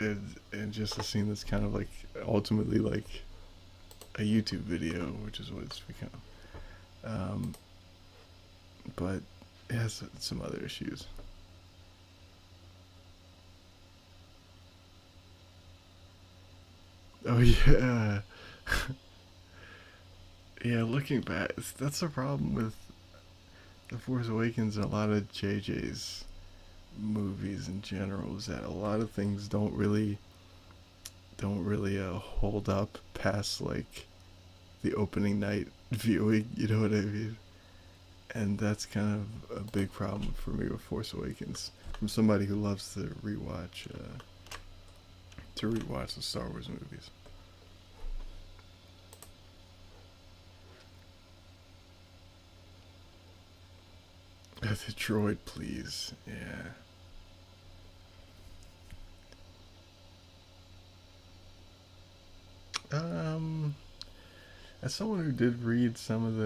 and just a scene that's kind of like ultimately like a YouTube video, which is what it's become. Um, but it has some other issues. Oh yeah, yeah. Looking back, that's the problem with the Force Awakens and a lot of JJ's movies in general is that a lot of things don't really hold up past like the opening night viewing. You know what I mean? And that's kind of a big problem for me with Force Awakens. From somebody who loves to rewatch the Star Wars movies. The droid, please. Yeah. Um, as someone who did read some of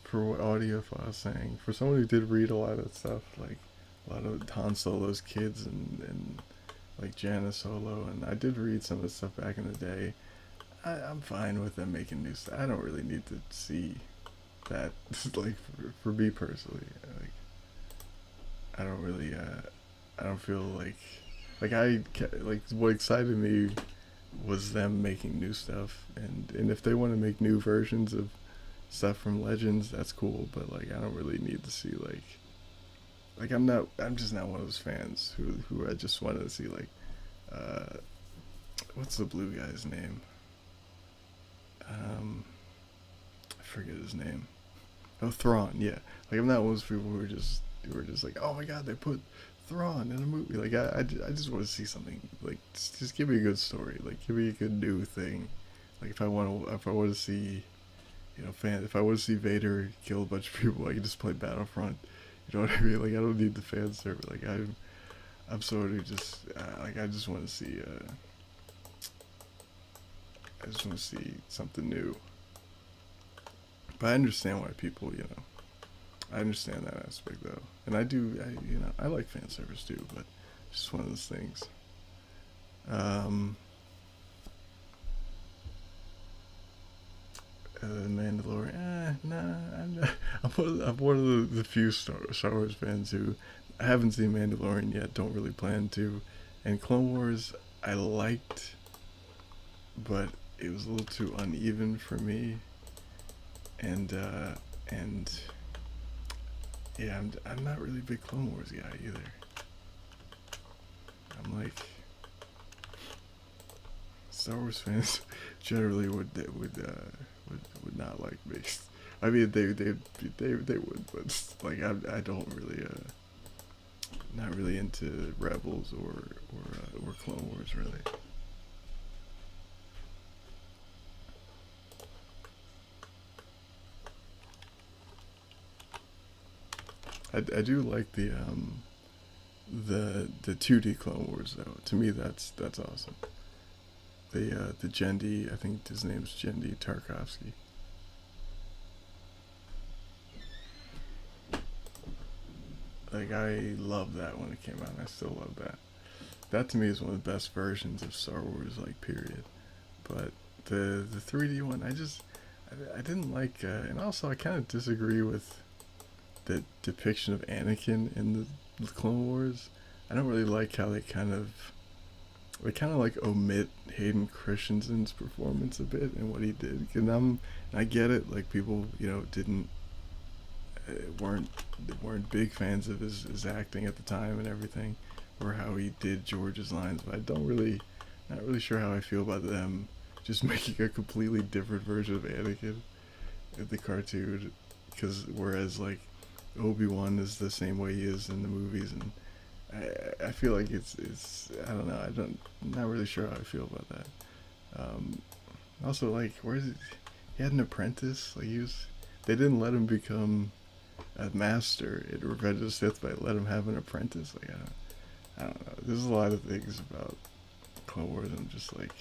for what audio I was saying, for someone who did read a lot of stuff, like a lot of Han Solo's kids and like Jana Solo, and I did read some of the stuff back in the day. I'm fine with them making new stuff. I don't really need to see that. Like for me personally, like I don't really, I don't feel like like what excited me was them making new stuff, and if they want to make new versions of stuff from Legends, that's cool. But like, I don't really need to see I'm just not one of those fans who I just wanted to see like, uh, what's the blue guy's name? Um, I forget his name. Oh, Thrawn. Yeah, like I'm not one of those people who are just like, oh my god, they put Thrawn in a movie. Like I just want to see something. Like just give me a good story. Like give me a good new thing. Like if I want to see, if I want to see Vader kill a bunch of people, I can just play Battlefront. You know what I mean? Like I don't need the fan service. Like I'm sort of just like I just want to see. I just want to see something new. But I understand why people, I understand that aspect though, and I do. I like fan service too, but it's just one of those things. Um, Mandalorian. Nah, I'm not, I'm one of the few Star Wars fans who I haven't seen Mandalorian yet. Don't really plan to. And Clone Wars, I liked, but it was a little too uneven for me. And yeah, I'm not really a big Clone Wars guy either. I'm like Star Wars fans generally would not like me. I mean, they would, but like I don't really not really into Rebels or Clone Wars really. I do like the 2D Clone Wars though. To me, that's awesome. The Jendi, I think his name's Jendi Tarkovsky. Like I love that when it came out. And I still love that. That to me is one of the best versions of Star Wars, like period. But the 3D one, I didn't like, and also I kind of disagree with the depiction of Anakin in the Clone Wars. I don't really like how they kind of like omit Hayden Christensen's performance a bit and what he did. And I get it, like people didn't uh, weren't weren't big fans of his acting at the time and everything, or how he did George's lines. But I don't really, not really sure how I feel about them just making a completely different version of Anakin in the cartoon. Because whereas like Obi-Wan is the same way he is in the movies, and I feel like it's I don't know, not really sure how I feel about that. Um, Also, like, where's it? He had an apprentice. Like, they didn't let him become a master in Revenge of the Sith, but let him have an apprentice. Like, I don't know. There's a lot of things about Clone Wars. I'm just like,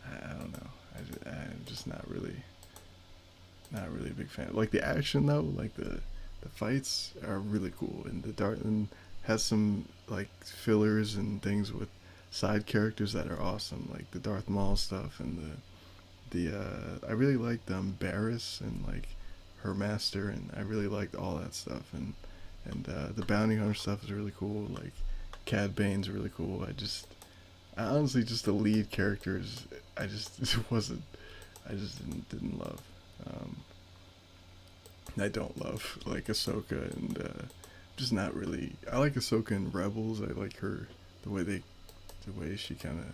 I don't know. I'm just not really a big fan. Like the action though, like the fights are really cool, and the Darth and has some like fillers and things with side characters that are awesome, like the Darth Maul stuff and the I really liked Barriss and like her master, and I really liked all that stuff, and the bounty hunter stuff is really cool. Like Cad Bane's really cool. I honestly just the lead characters. I just it wasn't. I just didn't love. Um, I don't love like Ahsoka, and just not really. I like Ahsoka in Rebels. I like her the way the way she kind of,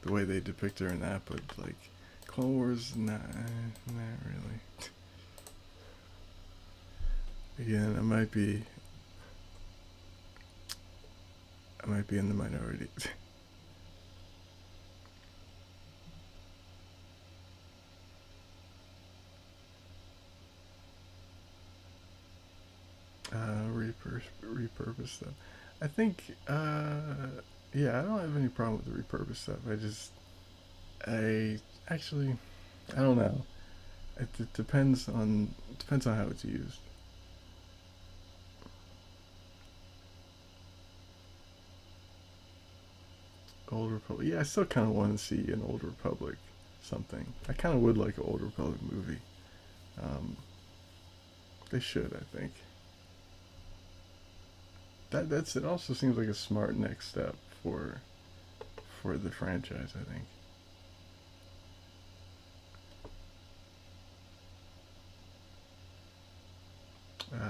the way they depict her in that. But like Clone Wars, not really. Again, I might be in the minority. Repurpose stuff. I think, yeah, I don't have any problem with the repurpose stuff. I actually, I don't know. It depends on how it's used. Old Republic. Yeah, I still kind of want to see an Old Republic something. I kind of would like an Old Republic movie. Um, they should, I think. That's it. Also seems like a smart next step for the franchise. I think.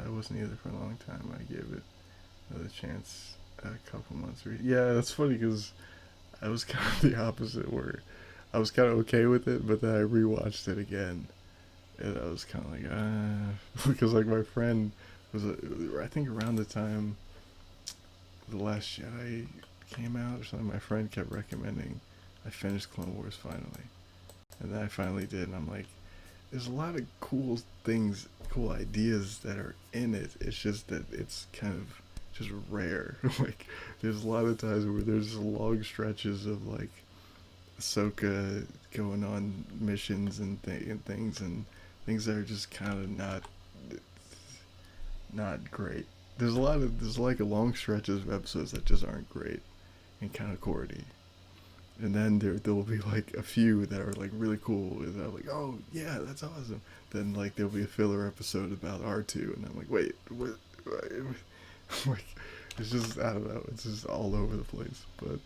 It wasn't either for a long time. I gave it another chance a couple months. Yeah, that's funny because I was kind of the opposite, where I was kind of okay with it, but then I rewatched it again, and I was kind of like, because like my friend was, I think around the time the Last Jedi came out or something, my friend kept recommending I finished Clone Wars finally, and then I finally did, and I'm like, there's a lot of cool things, cool ideas that are in it. It's just that it's kind of just rare. Like, there's a lot of times where there's long stretches of like Ahsoka going on missions and things, and things that are just kind of not great. There's like a long stretches of episodes that just aren't great and kind of corny. And then there will be like a few that are like really cool, and I'm like, oh yeah, that's awesome. Then like there'll be a filler episode about R2, and I'm like, wait, what? Like, it's just, I don't know, it's just all over the place. But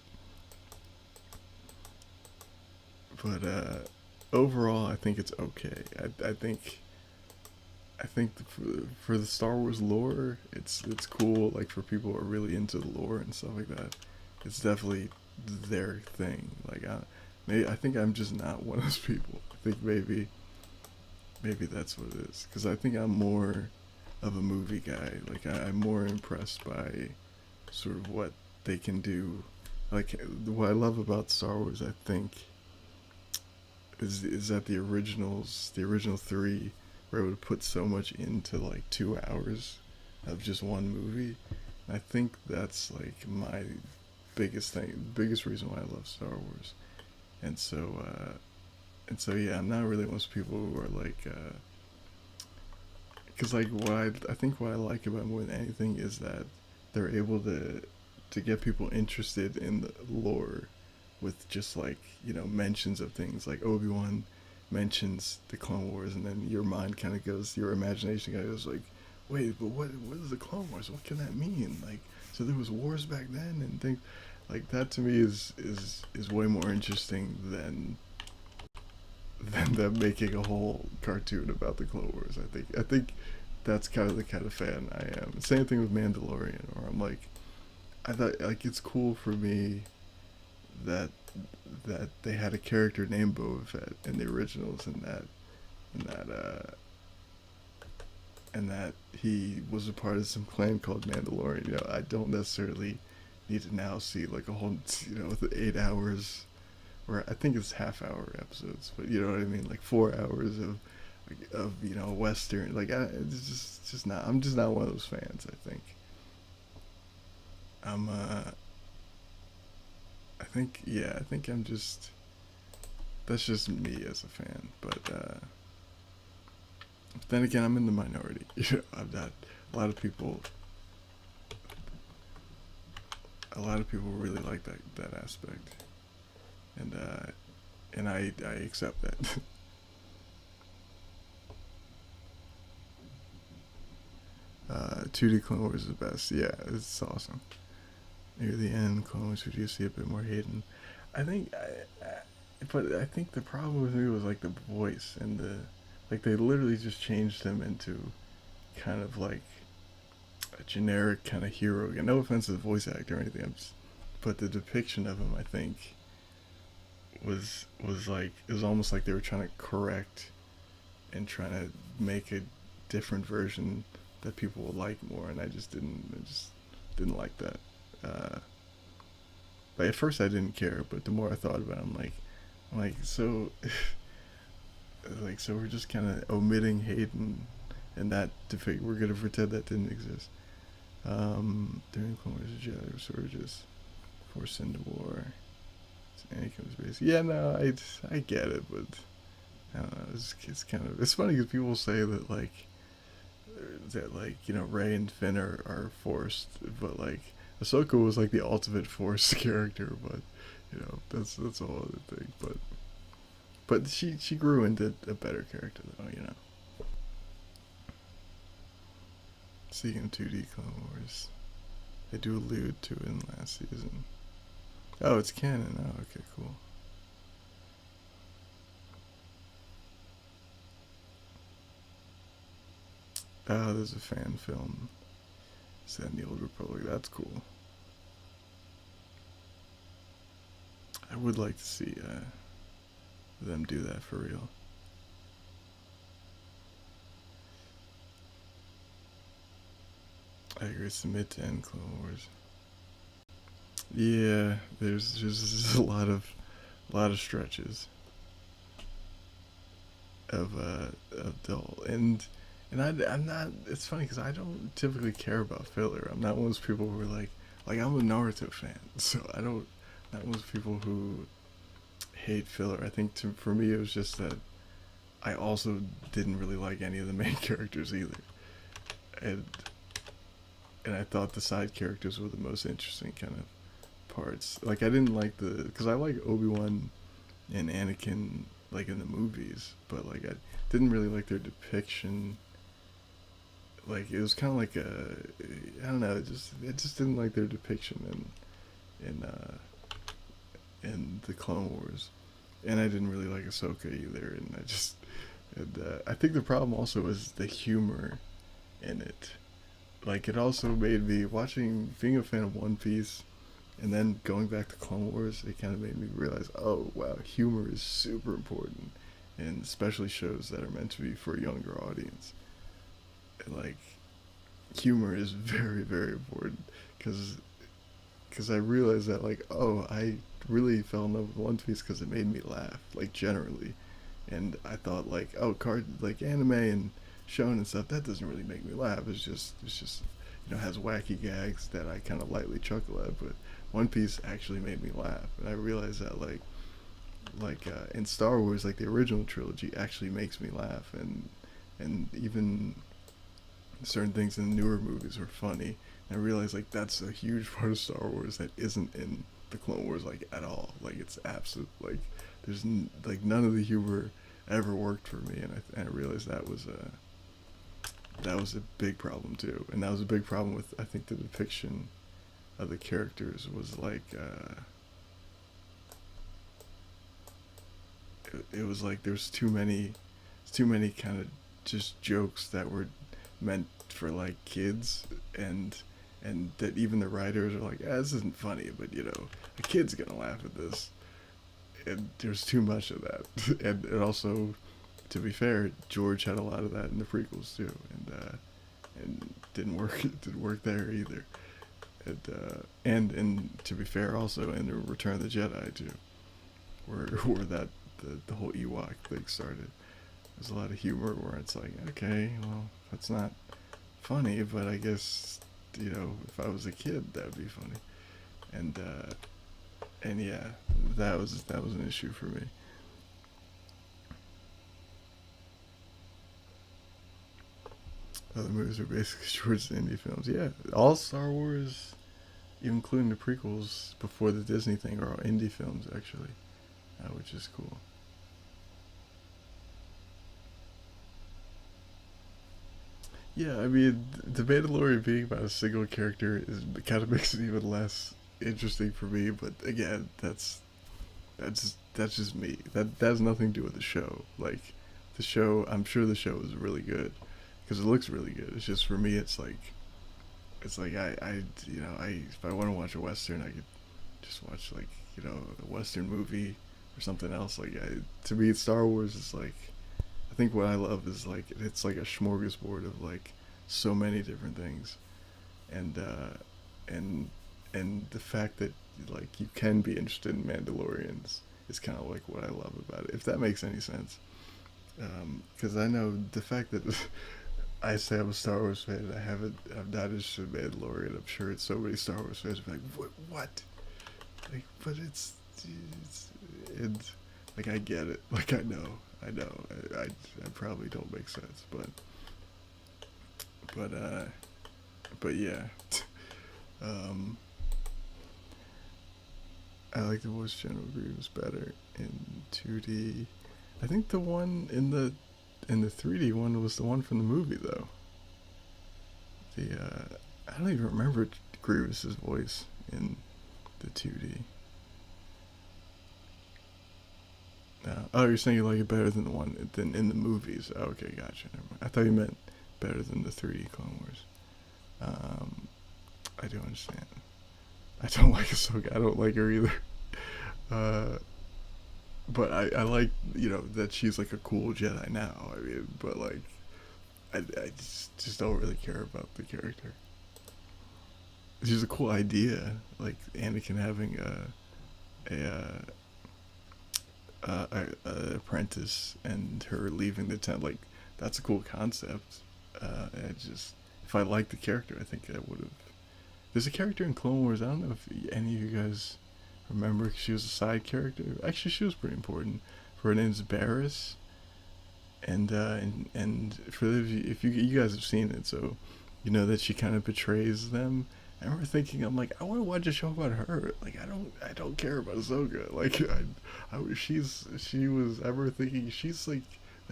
overall, I think it's okay. I think for the Star Wars lore, it's cool. Like for people who are really into the lore and stuff like that, it's definitely their thing. Like I think I'm just not one of those people. I think maybe that's what it is. Because I think I'm more of a movie guy. Like I'm more impressed by sort of what they can do. Like what I love about Star Wars, I think, is that the original three, were able to put so much into like 2 hours of just one movie, I think that's like my biggest thing, biggest reason why I love Star Wars. And so, yeah, I'm not really one of those people who are like, because like I think what I like about it more than anything is that they're able to get people interested in the lore with just like mentions of things like Obi-Wan mentions the Clone Wars, and then your mind kind of goes, your imagination kind of goes like, wait, but what is the Clone Wars? What can that mean? Like, so there was wars back then and things like that. To me is way more interesting than them making a whole cartoon about the Clone Wars. I think that's kind of the kind of fan I am. Same thing with Mandalorian, or I'm like, I thought like it's cool for me that they had a character named Boba Fett in the originals, and that and that he was a part of some clan called Mandalorian. I don't necessarily need to now see like a whole the 8 hours, or I think it's half-hour episodes, but you know what I mean, like 4 hours of Western. Like it's just not. I'm just not one of those fans. I think I'm. I think yeah. I think I'm just. That's just me as a fan, but then again, I'm in the minority. I'm not. A lot of people. A lot of people really like that aspect, and I accept that. 2D Clone Wars is the best. Yeah, it's awesome. Near the end, Clone Wars, would you see a bit more Hayden? I think, but I think the problem with me was like the voice and like they literally just changed him into kind of like a generic kind of hero. Again, no offense to the voice actor or anything, but the depiction of him, I think, was like it was almost like they were trying to correct and trying to make a different version that people would like more, and I just didn't like that. Uh, like at first I didn't care, but the more I thought about it, I'm like so, like so we're just kind of omitting Hayden, and that we're gonna pretend that didn't exist. During Clone Wars, Jedi Resurges, forced into war. Anakin's base. Yeah, no, I get it, but I don't know. It's kind of it's funny because people say that like Rey and Finn are forced, but like Ahsoka was like the ultimate forced character, but that's a whole other thing. But she grew into a better character though. Speaking of 2D Clone Wars, they do allude to it in last season. Oh, it's canon. Oh, okay, cool. Oh, there's a fan film set in the Old Republic. That's cool. I would like to see them do that for real. I agree. It's the mid to end Clone Wars. Yeah, there's just a lot of stretches of dull, I'm not. It's funny because I don't typically care about filler. I'm not one of those people who are like I'm a Naruto fan, so I don't. Not one of those people who hate filler. I think for me it was just that I also didn't really like any of the main characters either, and I thought the side characters were the most interesting kind of parts. Like I didn't like because I like Obi-Wan and Anakin like in the movies, but like I didn't really like their depiction. Like it was kind of like I don't know, it just didn't like their depiction in the Clone Wars, and I didn't really like Ahsoka either, I think the problem also was the humor in it. Like it also made me being a fan of One Piece and then going back to Clone Wars, it kind of made me realize, oh wow, humor is super important, and especially shows that are meant to be for a younger audience. Like, humor is very very important because I realized that like, oh, I really fell in love with One Piece because it made me laugh, like generally, and I thought like, oh, anime and shonen and stuff, that doesn't really make me laugh. has wacky gags that I kind of lightly chuckle at, but One Piece actually made me laugh, and I realized that in Star Wars, like the original trilogy actually makes me laugh, and even certain things in the newer movies were funny. And I realized like that's a huge part of Star Wars that isn't in the Clone Wars like at all. Like it's absolute like like none of the humor ever worked for me, and I realized that was a big problem too, and that was a big problem with I think the depiction of the characters was like it was like there's too many kind of just jokes that were meant for like kids, and that even the writers are like, this isn't funny, but a kid's gonna laugh at this, and there's too much of that, and also, to be fair, George had a lot of that in the prequels too, and didn't work. It didn't work there either, and to be fair, also in the Return of the Jedi too, where that the whole Ewok thing started. There's a lot of humor where it's like, okay, well, that's not funny, but I guess if I was a kid, that would be funny, and yeah, that was an issue for me. Other movies are basically short indie films. Yeah, all Star Wars, even including the prequels before the Disney thing, are all indie films actually, which is cool. Yeah, I mean, the Mandalorian being about a single character is kind of makes it even less interesting for me. But again, that's just me. That has nothing to do with the show. Like the show, I'm sure the show is really good because it looks really good. It's just for me, it's like I if I want to watch a western, I could just watch like a western movie or something else. Like to me, Star Wars is like I think what I love is like it's like a smorgasbord of like so many different things, and and and the fact that like you can be interested in Mandalorians is kind of like what I love about it. If that makes any sense, because I know the fact that I say I'm a Star Wars fan, I'm not interested in Mandalorian. I'm sure it's so many Star Wars fans will be like, what? Like, but it's like I get it. Like I know, I probably don't make sense, but but yeah, um, I like the voice General Grievous better in 2D. I think the one in the 3D one was the one from the movie though. The I don't even remember Grievous's voice in the 2D. No. Oh, you're saying you like it better than the one than in the movies? Oh, okay, gotcha. Never mind. I thought you meant better than the 3D Clone Wars. Um, I do understand. I don't like Ahsoka. I don't like her either. Uh, but I like that she's like a cool Jedi now. I mean, but like I just don't really care about the character. It's just a cool idea, like Anakin having a apprentice and her leaving the tent. Like that's a cool concept. And just if I liked the character, I think I would have. There's a character in Clone Wars. I don't know if any of you guys remember. She was a side character. Actually, she was pretty important. Her name's Barris, and for if you guys have seen it, so you know that she kind of betrays them. I remember thinking, I'm like, I want to watch a show about her. Like, I don't care about Ahsoka. Like, she was. I remember thinking she's like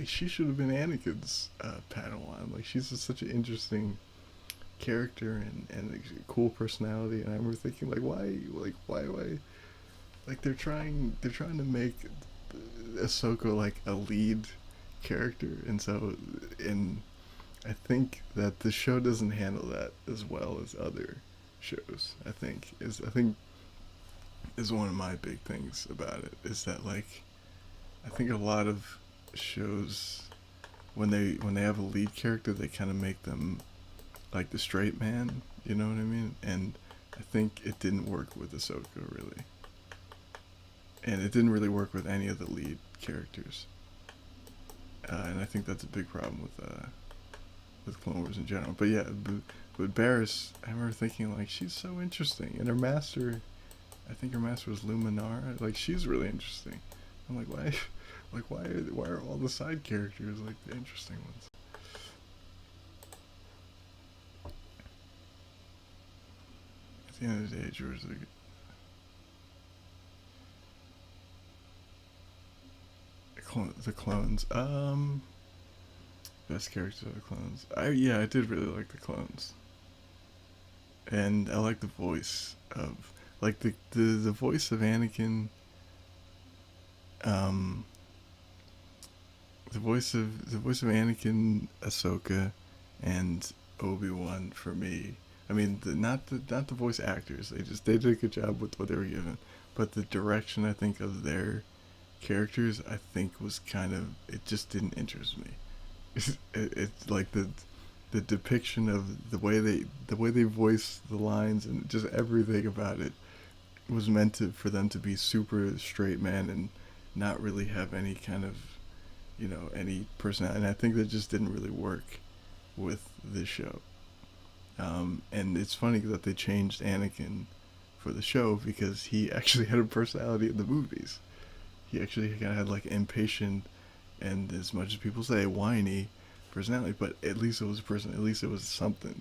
she should have been Anakin's Padawan. Like, she's just such an interesting character and a cool personality. And I remember thinking, why do I like they're trying to make Ahsoka like a lead character, and so in I think that the show doesn't handle that as well as other shows. I think is one of my big things about it is that like I think a lot of shows when they have a lead character they kind of make them like the straight man, you know what I mean? And I think it didn't work with Ahsoka really, and it didn't really work with any of the lead characters. And I think that's a big problem with Clone Wars in general. But yeah, But Barris, I remember thinking like she's so interesting, and her master, I think her master was Luminara. Like she's really interesting. I'm like, why, like why are all the side characters like the interesting ones? At the end of the day, George, the clones. Best characters are the clones. I did really like the clones, and I like the voice of like the voice of Anakin. Um, the voice of Anakin, Ahsoka, and Obi-Wan for me. I mean, not the voice actors. They did a good job with what they were given, but the direction I think of their characters I think was kind of it just didn't interest me. It's like the depiction of the way they voice the lines and just everything about it was meant to for them to be super straight man and not really have any kind of any personality. And I think that just didn't really work with this show. And it's funny that they changed Anakin for the show because he actually had a personality in the movies. He actually kind of had like impatient and, as much as people say, whiny personality, but at least it was a person. At least it was something.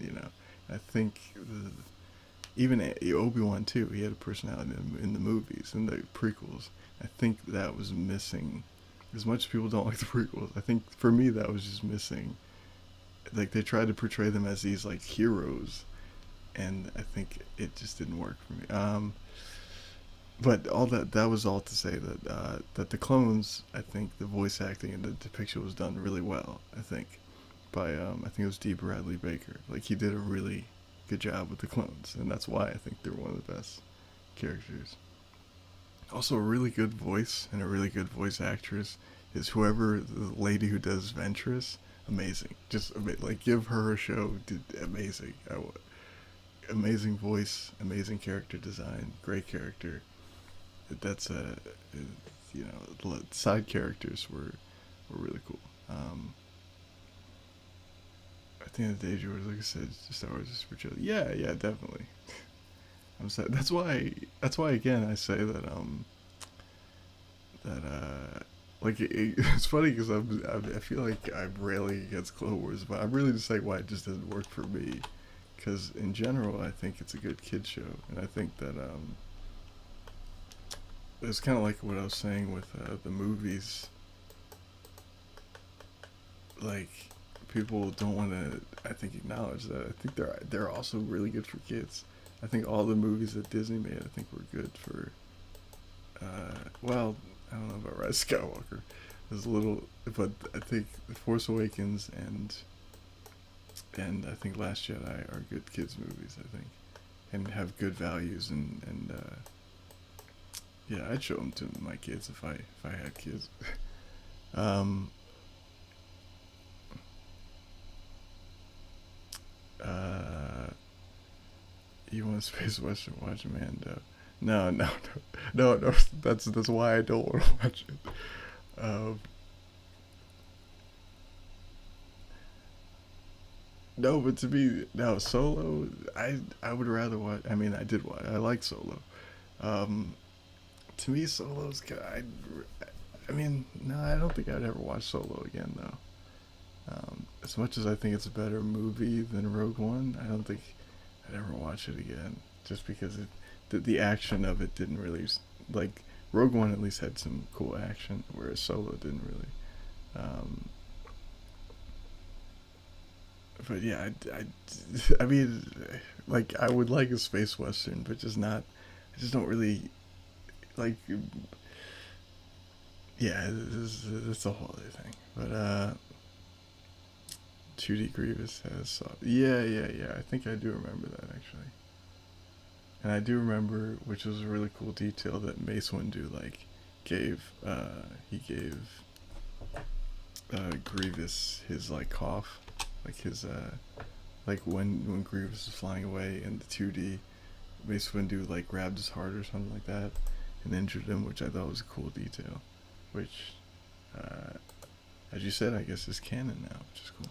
I think even Obi-Wan too. He had a personality in the movies in the prequels. I think that was missing. As much as people don't like the prequels, I think for me that was just missing. Like they tried to portray them as these like heroes, and I think it just didn't work for me. But all that was all to say that the clones, I think the voice acting and the depiction was done really well. I think by I think it was D. Bradley Baker. Like he did a really good job with the clones, and that's why I think they're one of the best characters. Also, a really good voice and a really good voice actress is whoever the lady who does Ventress. Amazing, just like give her a show. Did amazing. Amazing voice, amazing character design, great character. That's side characters were really cool. At the end of the day, George, like I said, Star Wars is for children. Yeah, definitely. I'm sad. That's why again I say that like it's funny because I feel like I'm railing against Clone Wars, but I'm really just saying why it just didn't work for me. Because in general, I think it's a good kid show, and I think that it's kind of like what I was saying with the movies. Like people don't want to, I think, acknowledge that. I think they're also really good for kids. I think all the movies that Disney made, I think, were good for. Well, I don't know about Rise of Skywalker. There's a little, but I think The Force Awakens and I think Last Jedi are good kids movies. I think, and have good values and yeah, I'd show them to my kids if I had kids. um, uh, you want a space western? Watch Mando. No. That's why I don't want to watch it. Um, no, but to me, no Solo. I would rather watch. I mean, I did watch. I like Solo. Um, to me, Solo's good. I mean, no, I don't think I'd ever watch Solo again though. As much as I think it's a better movie than Rogue One, I don't think I'd ever watch it again. Just because the action of it didn't really like Rogue One at least had some cool action, whereas Solo didn't really. Um, but yeah, I mean, like I would like a space western, but just not. I just don't really like. Yeah, it's a whole other thing. But 2D Grievous has yeah. I think I do remember that actually. And I do remember, which was a really cool detail, that Mace Windu like he gave Grievous his like cough, like his like when Grievous was flying away in the 2D, Mace Windu like grabbed his heart or something like that and injured him, which I thought was a cool detail. Which, as you said, I guess is canon now, which is cool.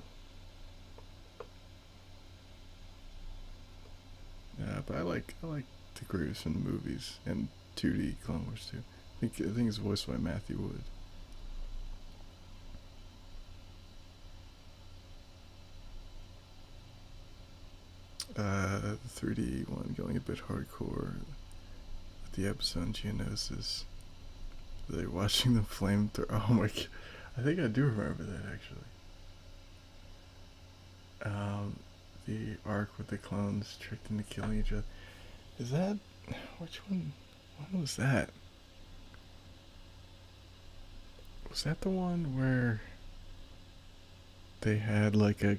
But I like the Grievous in the movies and 2D Clone Wars too. I think it's voiced by Matthew Wood. The 3D one going a bit hardcore with the episode Geonosis. They're watching them flame through. Oh my god. I think I do remember that actually. Um, the arc with the clones tricked into killing each other. Is that which one? When was that? Was that the one where they had like a?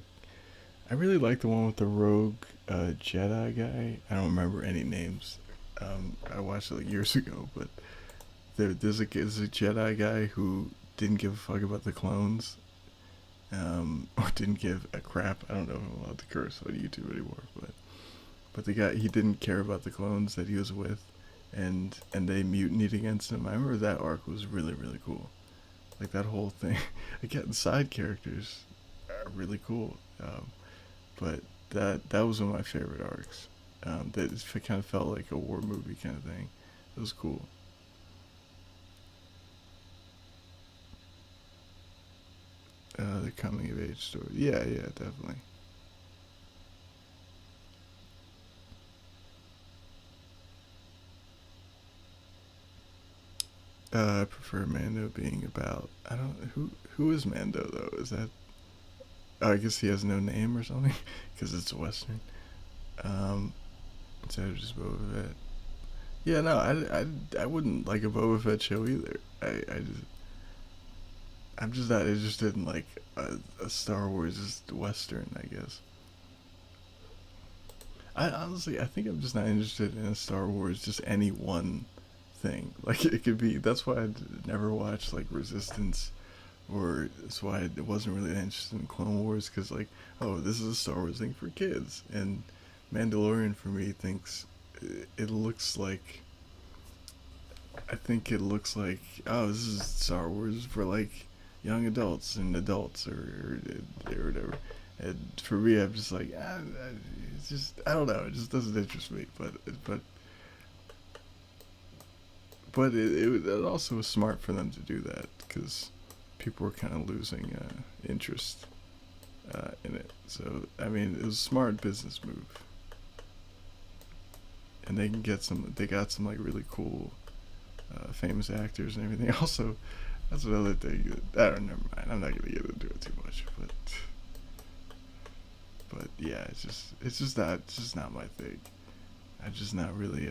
I really like the one with the rogue Jedi guy. I don't remember any names. I watched it like years ago, but there's a Jedi guy who didn't give a fuck about the clones, or didn't give a crap. I don't know if I'm allowed to curse on YouTube anymore, but the guy, he didn't care about the clones that he was with, and they mutinied against him. I remember that arc was really really cool. Like that whole thing. Again, side characters are really cool, but that was one of my favorite arcs. That kind of felt like a war movie kind of thing. It was cool. The coming of age story. Yeah, yeah, definitely. I prefer Mando being about. I don't who is Mando though. Is that? Oh, I guess he has no name or something because it's a western. Um, instead of just Boba Fett. Yeah, no, I wouldn't like a Boba Fett show either. I'm just not interested in like a Star Wars western. I guess. I honestly, I think I'm just not interested in a Star Wars, just any one thing. Like it could be. That's why I never watched like Resistance, or that's why I wasn't really interested in Clone Wars, because like, oh, this is a Star Wars thing for kids, and Mandalorian for me thinks it looks like. I think it looks like, oh, this is Star Wars for like young adults and adults, or whatever. And for me, I'm just like, it's just, I don't know, it just doesn't interest me. But it also was smart for them to do that because people were kind of losing interest in it. So I mean, it was a smart business move, and they can get some. They got some like really cool, famous actors and everything. Also, that's another thing. I don't, never mind. I'm not gonna get into it too much, but yeah, it's just not my thing. I'm just not really.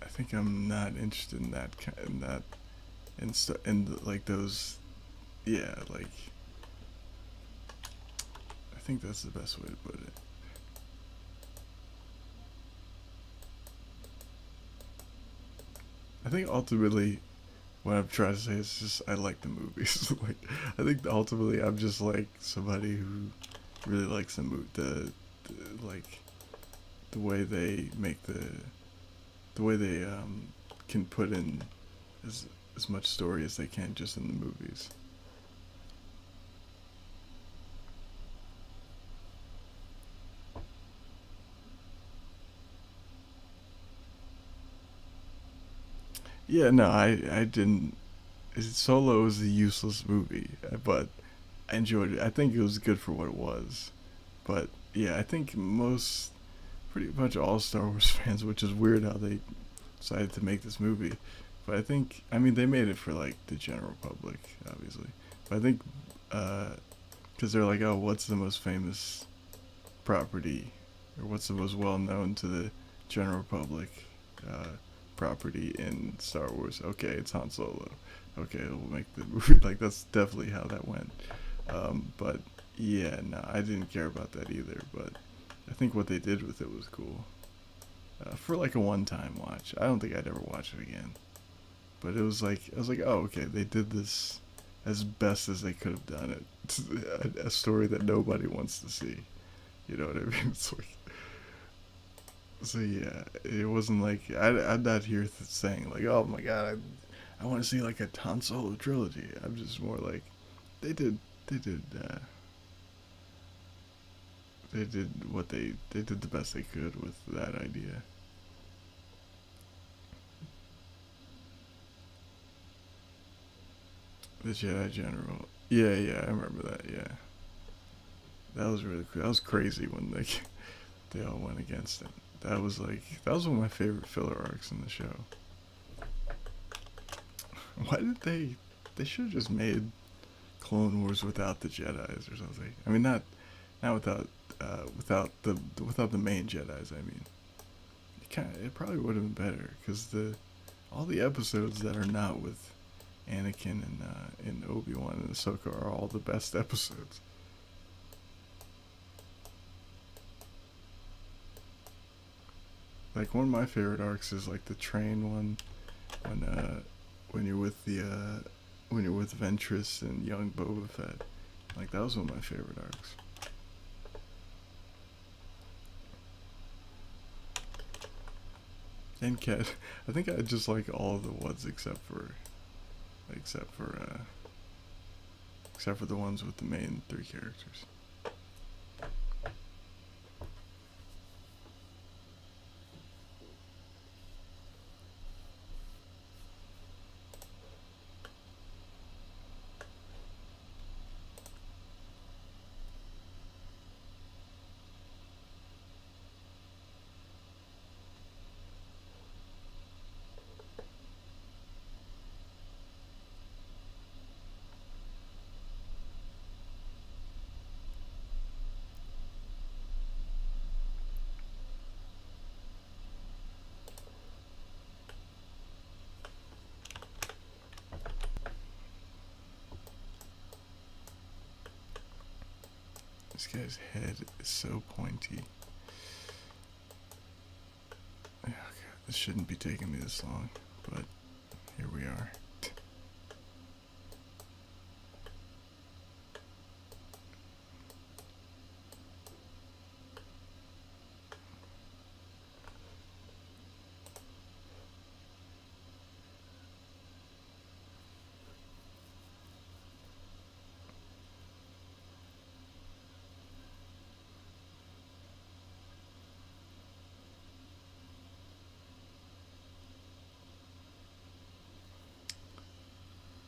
I think I'm not interested in that in like those. Yeah, like I think that's the best way to put it. I think ultimately what I'm trying to say is just I like the movies. Like I think ultimately I'm just like somebody who really likes the like the way they make the way they can put in as as much story as they can just in the movies. Yeah, no, I didn't. Solo was a useless movie, but I enjoyed it. I think it was good for what it was. But yeah, I think most, pretty much all Star Wars fans, which is weird how they decided to make this movie. But I think, I mean, they made it for like the general public, obviously. But I think, because they're like, oh, what's the most famous property, or what's the most well known to the general public uh, property in Star Wars? Okay, it's Han Solo. Okay, we'll make the movie. Like that's definitely how that went. But yeah, no, I didn't care about that either. But I think what they did with it was cool, for like a one-time watch. I don't think I'd ever watch it again. But it was like I was like, oh, okay, they did this as best as they could have done it. A story that nobody wants to see. You know what I mean? It's like, so yeah, it wasn't like I'm not here saying like, oh my god, I want to see like a Han Solo trilogy. I'm just more like, they did they did they did what they did the best they could with that idea. The Jedi General. Yeah, yeah, I remember that. Yeah, that was really cool. That was crazy when they all went against it. That was one of my favorite filler arcs in the show. Why did they? They should have just made Clone Wars without the Jedi's or something. I mean, not without the main Jedi's. I mean, it probably would have been better because the all the episodes that are not with Anakin and Obi-Wan and Ahsoka are all the best episodes. Like one of my favorite arcs is like the train one when when you're with the when you're with Ventress and young Boba Fett. Like that was one of my favorite arcs. And Cat, I think I just like all of the ones except for uh, except for the ones with the main three characters. This guy's head is so pointy. Oh, God, this shouldn't be taking me this long, but here we are.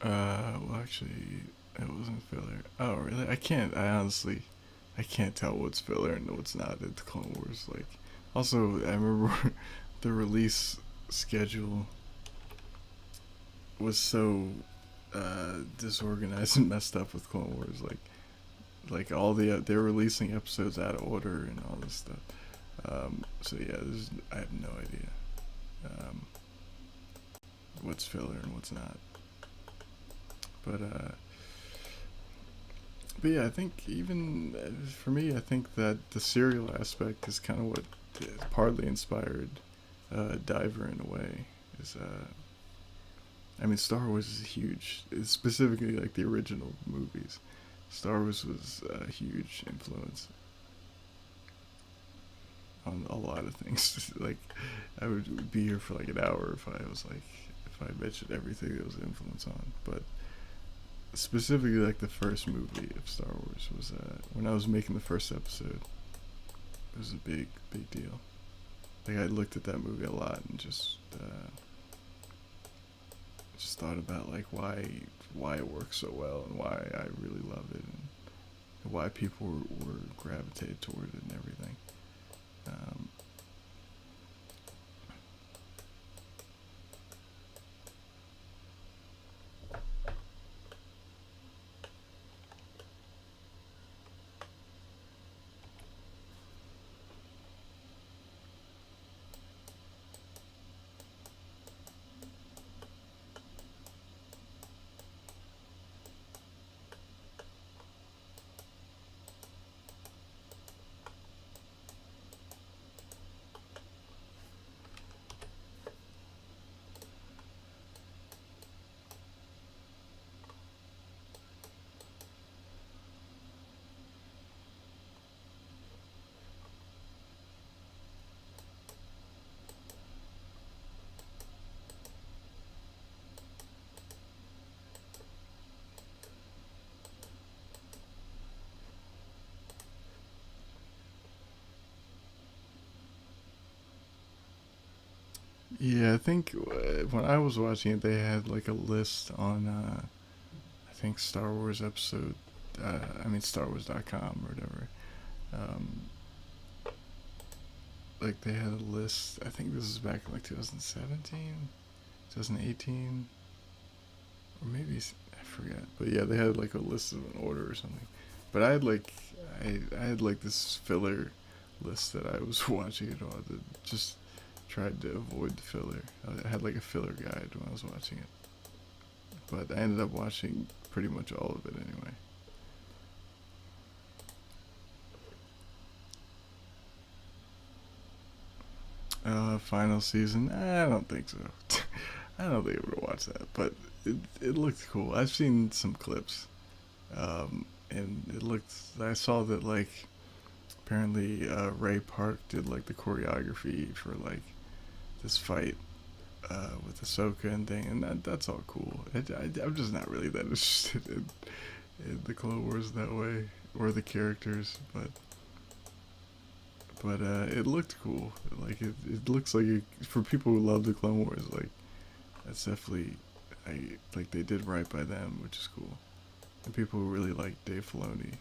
Well, actually, it wasn't filler. Oh, really? I honestly, I can't tell what's filler and what's not in the Clone Wars. Like, also, I remember the release schedule was so disorganized and messed up with Clone Wars. Like all they're releasing episodes out of order and all this stuff. So yeah, I have no idea um, what's filler and what's not. But but yeah, I think even for me, I think that the serial aspect is kind of what partly inspired Diver in a way. Is I mean, Star Wars is huge. It's specifically like the original movies. Star Wars was a huge influence on a lot of things. Like, I would be here for like an hour if I mentioned everything that was an influence on. But specifically, like the first movie of Star Wars was when I was making the first episode. It was a big deal. Like I looked at that movie a lot and just thought about like why it works so well and why I really love it and why people were gravitated toward it and everything. Um, Yeah, I think when I was watching it, they had like a list on, I think Star Wars episode, I mean StarWars.com or whatever. Um, like they had a list. I think this is back in like 2017, 2018, or maybe I forget. But yeah, they had like a list of an order or something. But I had like this filler list that I was watching it on that just tried to avoid the filler. I had like a filler guide when I was watching it, but I ended up watching pretty much all of it anyway. Final season? I don't think so. I don't think I'm gonna watch that, but it looked cool. I've seen some clips, and it looked. I saw that like apparently Ray Park did like the choreography for like this fight with Ahsoka and thing, and that's all cool. I'm just not really that interested in the Clone Wars that way or the characters, but it looked cool. Like it looks like for people who love the Clone Wars, like that's definitely I like they did right by them, which is cool. And people who really like Dave Filoni,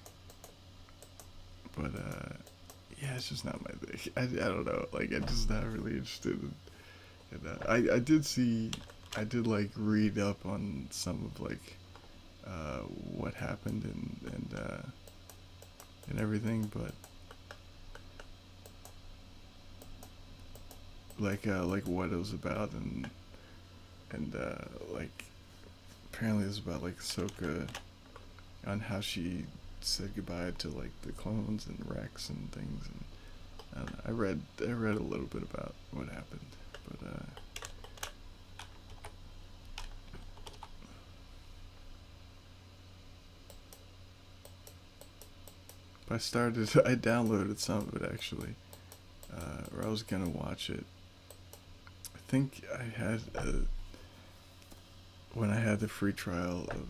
but yeah, it's just not my thing. I don't know. Like I'm just not really interested in that. I did see, I did like read up on some of like what happened and everything, but like what it was about and like apparently it was about like Ahsoka on how she said goodbye to like the clones and Rex and things, and I don't know, I read a little bit about what happened, but I started I downloaded some of it actually, or I was gonna watch it. I think I had when I had the free trial of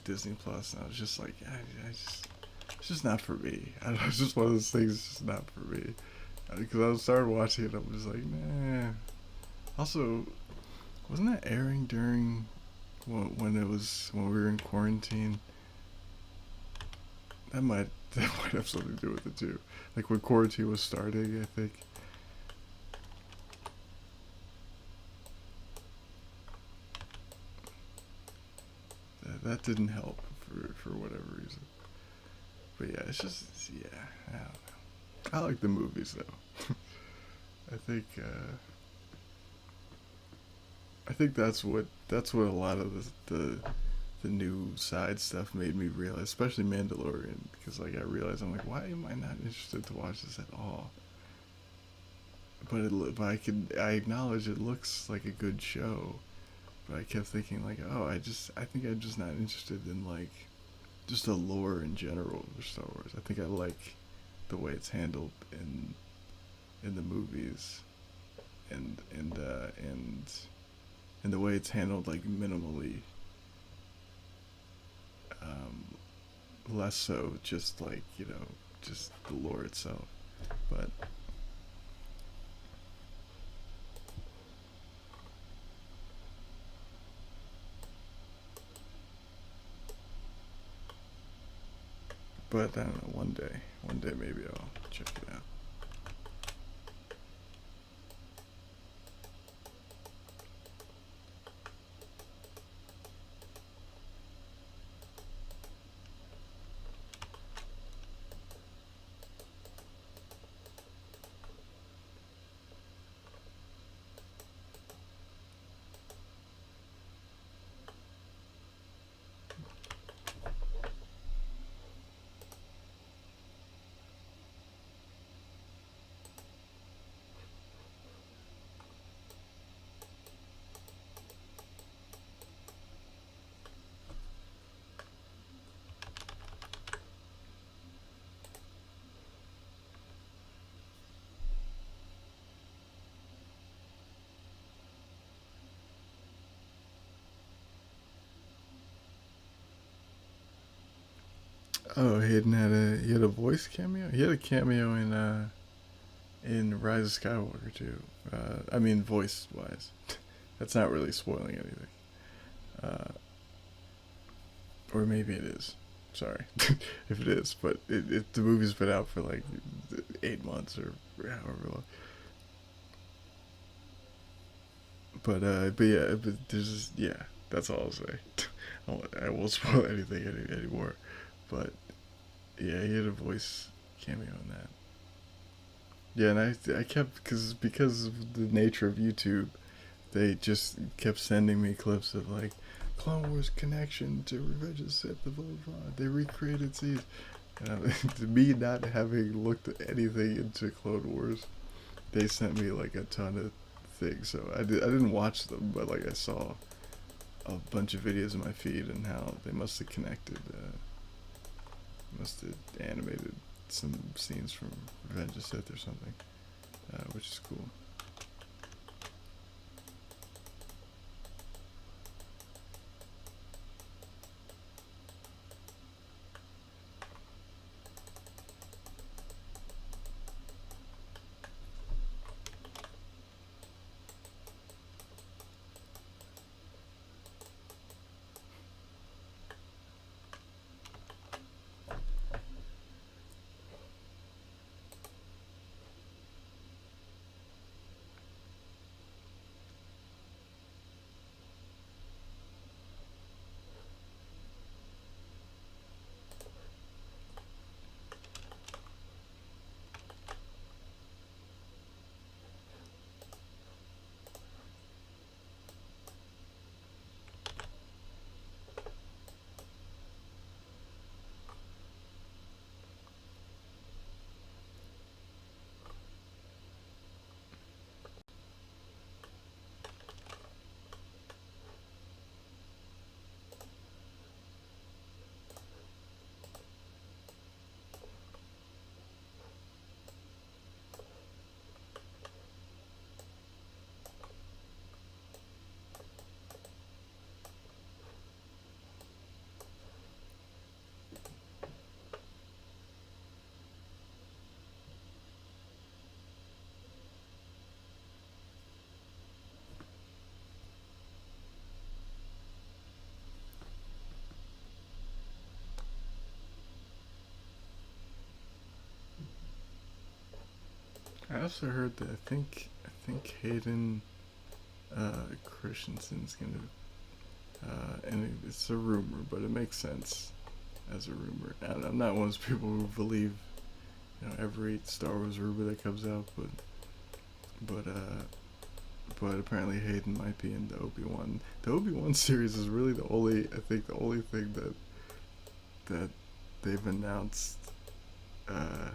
Disney Plus, and I was just like, I just it's just not for me. I don't know, it's just one of those things. It's just not for me. Because I started watching it, I'm just like, nah. Also, wasn't that airing during when it was when we were in quarantine? That might that might have something to do with it too. Like when quarantine was starting, I think that didn't help for whatever reason. But yeah, it's just yeah. I don't know. I like the movies though. I think that's what a lot of the new side stuff made me realize, especially Mandalorian, because like I realized I'm like, why am I not interested to watch this at all? But I acknowledge it looks like a good show, but I kept thinking like, oh, I think I'm just not interested in like just the lore in general for Star Wars. I think I like the way it's handled in the movies and the way it's handled like minimally, um, less so just like just the lore itself. But I don't know. One day maybe I'll check it out. Oh, Hayden had a voice cameo. He had a cameo in in Rise of Skywalker too. I mean, voice wise, that's not really spoiling anything. Uh, or maybe it is. Sorry, if it is, but the movie's been out for like 8 months or however long. But yeah, but there's just, yeah. That's all I'll say. I won't spoil anything anymore. But yeah, he had a voice cameo in that. Yeah, and I kept because of the nature of YouTube, they just kept sending me clips of like Clone Wars connection to Revenge of the Sith, the blah, blah, blah. They recreated scenes. And to me, not having looked at anything into Clone Wars, they sent me like a ton of things. So I didn't watch them, but like I saw a bunch of videos in my feed and how they must have connected, must have animated some scenes from Revenge of the Sith or something, which is cool. I also heard that I think Hayden Christensen's gonna, and it's a rumor, but it makes sense as a rumor. And I'm not one of those people who believe, every Star Wars rumor that comes out, but but apparently Hayden might be in the Obi-Wan. The Obi-Wan series is really the only thing that they've announced uh,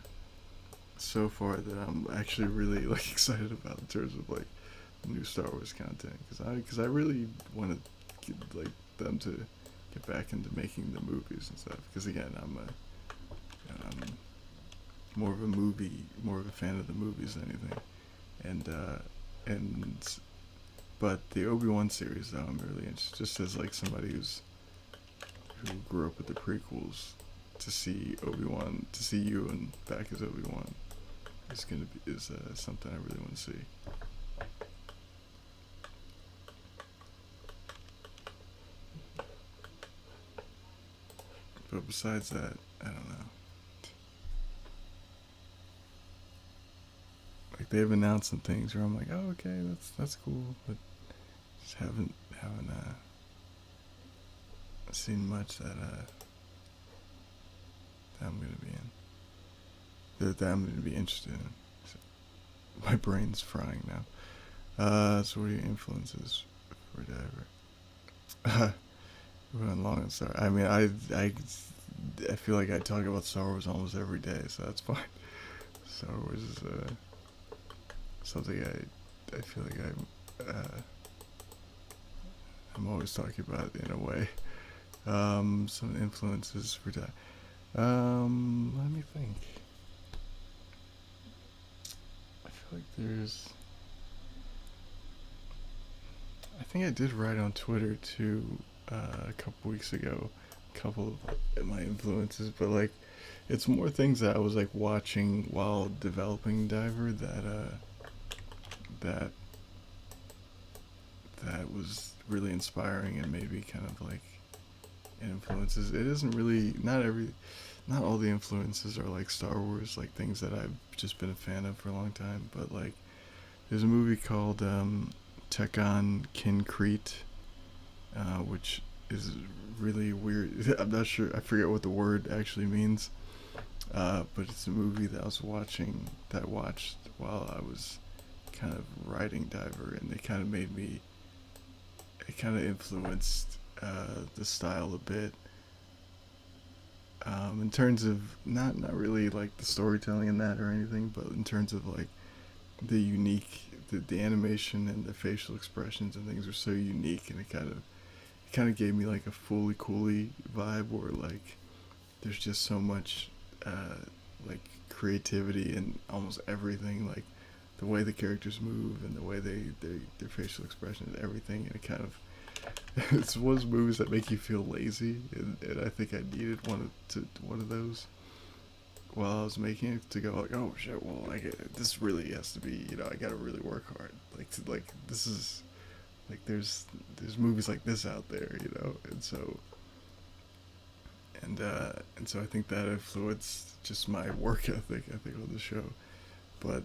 so far that I'm actually really like excited about in terms of like new Star Wars content, because I really want to get like them to get back into making the movies and stuff. Because again, I'm more of a fan of the movies than anything, and and but the Obi-Wan series though, I'm really interested. Just as like somebody who grew up with the prequels, to see Obi-Wan, to see you and back as Obi-Wan is something I really want to see. But besides that, I don't know. Like they've announced some things where I'm like, oh okay, that's cool, but just haven't seen much that I'm gonna be that I'm gonna be interested in. So my brain's frying now. So what are your influences for Diver? We went long and Star. I mean, I feel like I talk about Star Wars almost every day, so that's fine. Star Wars is something I feel like I'm always talking about in a way. Some influences for that. Let me think. I feel like I think I did write on Twitter too a couple weeks ago, a couple of my influences, but like it's more things that I was like watching while developing Diver that that was really inspiring and maybe kind of like influences. It isn't really not all the influences are like Star Wars, like things that I've just been a fan of for a long time. But like, there's a movie called Tekken Concrete, which is really weird. I'm not sure. I forget what the word actually means. But it's a movie that I watched while I was kind of writing Diver, and it kind of made me. It kind of influenced the style a bit. In terms of not really like the storytelling in that or anything, but in terms of like the unique the animation and the facial expressions and things are so unique, and it kind of gave me like a fully coolly vibe where like there's just so much like creativity in almost everything, like the way the characters move and the way they their facial expressions, everything, and it kind of it's one of those movies that make you feel lazy, and I think I needed one of those while I was making it to go like, oh shit, well like this really has to be, I gotta really work hard, like this is like there's movies like this out there, and so I think that influenced just my work ethic. I think on the show, but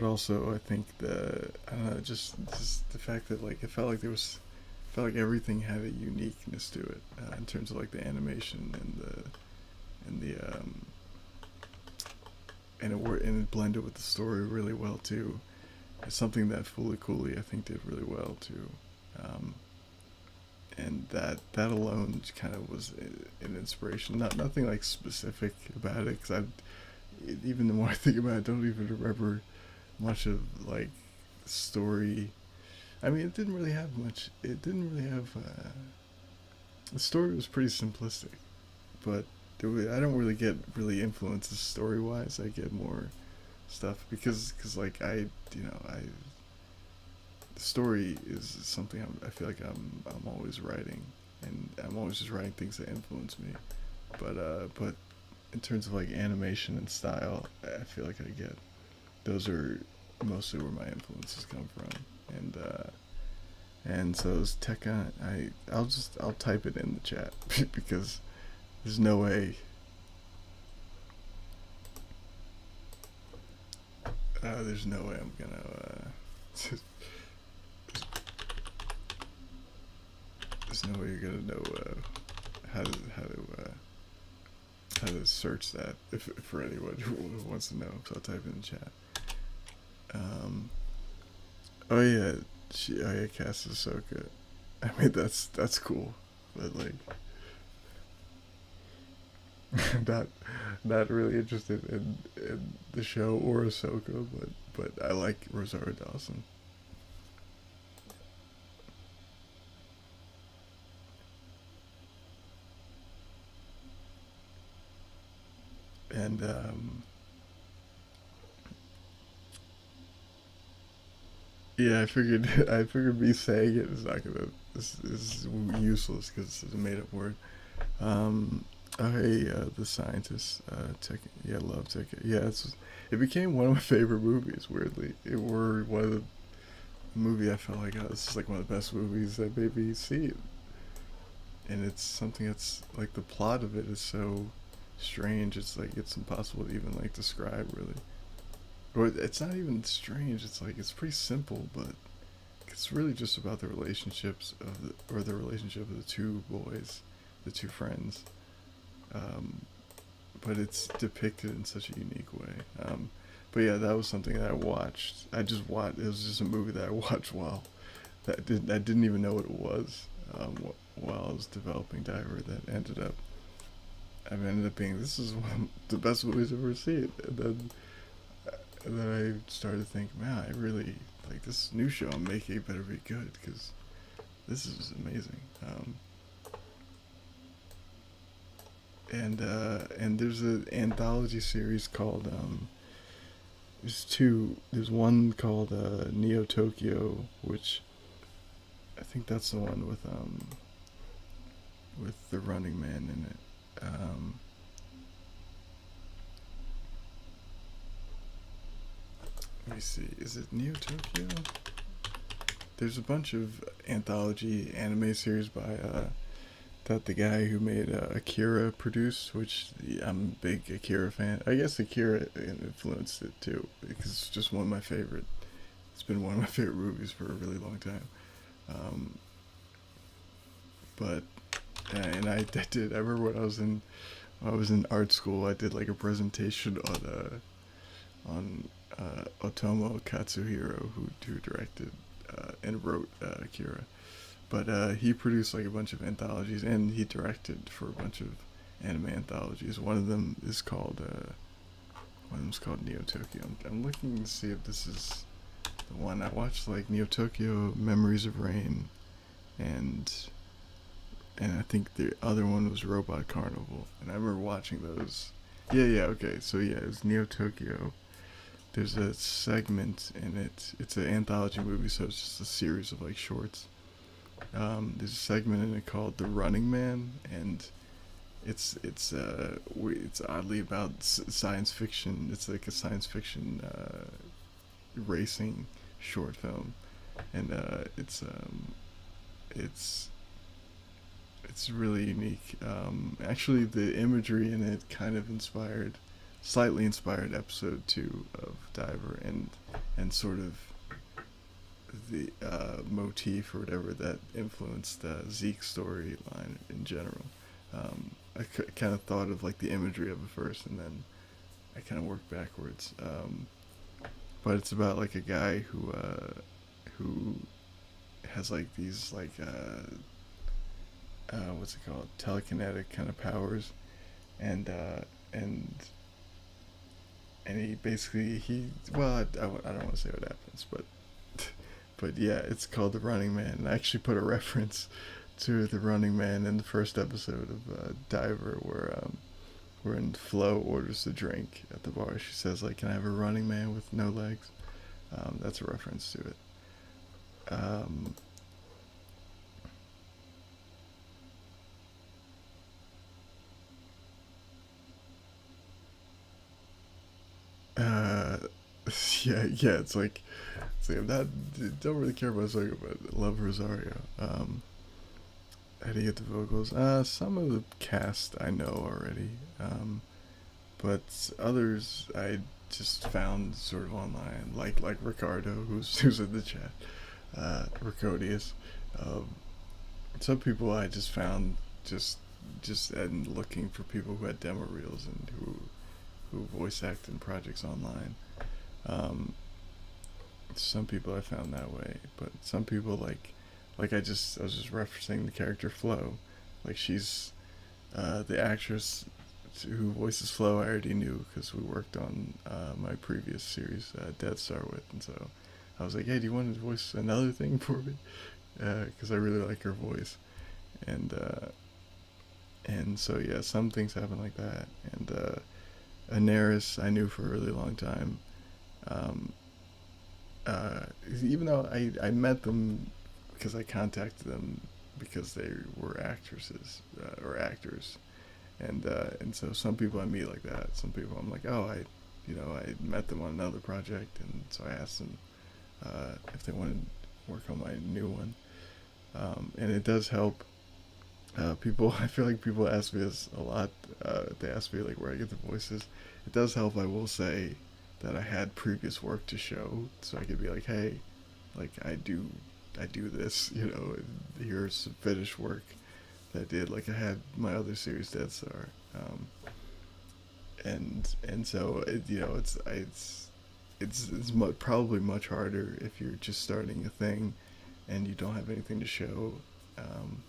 also I think I don't know, just the fact that like it felt like felt like everything had a uniqueness to it in terms of like the animation and the and it blended with the story really well too. It's something that Fully Cooley I think did really well too. Um, and that alone kind of was an inspiration. Nothing like specific about it, because even the more I think about it, I don't even remember much of like the story. I mean, it didn't really have much. It didn't really have. The story was pretty simplistic, but I don't really get really influences story wise. I get more stuff because like I the story is something I feel like I'm always writing, and I'm always just writing things that influence me. But in terms of like animation and style, I feel like I get those are mostly where my influences come from, and so it's Tekka. I'll type it in the chat because there's no way. There's no way I'm gonna. There's no way you're gonna know how to how to uh, how to search that if for anyone who wants to know. So I'll type it in the chat. Um, oh yeah, Cass Ahsoka. I mean that's cool, but like not not really interested in the show or Ahsoka, but I like Rosario Dawson. And yeah, I figured I figured me saying it is not gonna this is useless because it's a made up word. Um, oh hey, the scientist, tech, yeah, love tech. Yeah, it became one of my favorite movies. Weirdly, it were one of the movie I felt like, oh, this is like one of the best movies that made me see it. And it's something that's like the plot of it is so strange. It's like it's impossible to even like describe really. Or it's not even strange. It's like it's pretty simple, but it's really just about the relationships or the relationship of the two boys, the two friends. Um, but it's depicted in such a unique way. But yeah, that was something that I watched. I just watched. It was just a movie that I watched while I didn't even know what it was while I was developing Diver. That ended up being this is one of the best movies I've ever seen. And then I started to think, man, I really like this new show I'm making. It better be good because this is amazing. And there's an anthology series called there's two. There's one called Neo Tokyo, which I think that's the one with the Running Man in it. Um, Let me see. Is it Neo Tokyo? There's a bunch of anthology anime series by that the guy who made Akira produced, which I'm a big Akira fan. I guess Akira influenced it too because it's just one of my favorite. It's been one of my favorite movies for a really long time. Um, but and I did. I remember when I was in art school. I did like a presentation on Otomo Katsuhiro, who directed and wrote Akira. But he produced like a bunch of anthologies, and he directed for a bunch of anime anthologies. One of them's called Neo Tokyo. I'm looking to see if this is the one. I watched like Neo Tokyo, Memories of Rain, and I think the other one was Robot Carnival. And I remember watching those. Yeah, yeah, okay. So yeah, it was Neo Tokyo. There's a segment in it. It's an anthology movie, so it's just a series of like shorts. There's a segment in it called "The Running Man," and it's oddly about science fiction. It's like a science fiction racing short film, and it's it's really unique. Actually, the imagery in it kind of slightly inspired episode 2 of Diver, and sort of the motif or whatever that influenced Zeke's storyline in general. I kind of thought of like the imagery of it first, and then I kind of worked backwards. But it's about like a guy who has like these like what's it called, telekinetic kind of powers, and and he basically I don't want to say what happens, but yeah, it's called The Running Man. And I actually put a reference to The Running Man in the first episode of Diver, where Flo orders the drink at the bar. She says like, "Can I have a running man with no legs?" That's a reference to it. Um, uh, yeah, yeah. It's like I'm not don't really care about Soga, but I love Rosario. How do you get the vocals? Some of the cast I know already, but others I just found sort of online, like Ricardo, who's in the chat, Ricodius. Um, some people I just found just and looking for people who had demo reels and who voice act in projects online. Um, some people I found that way, but some people like I was just referencing the character Flo, like she's the actress who voices Flo. I already knew because we worked on my previous series, Dead Star with, and so I was like, hey, do you want to voice another thing for me? Because I really like her voice, and so yeah, some things happen like that, and Anaris I knew for a really long time. Um, uh, Even though I met them because I contacted them because they were actresses or actors, and so some people I meet like that. Some people I'm like, oh, I met them on another project, and so I asked them if they wanted to work on my new one, and it does help. People, I feel like people ask me this a lot. They ask me like where I get the voices. It does help. I will say that I had previous work to show, so I could be like, hey, like I do this, here's some finished work that I did. Like I had my other series, Dead Star, and so probably much harder if you're just starting a thing and you don't have anything to show, um,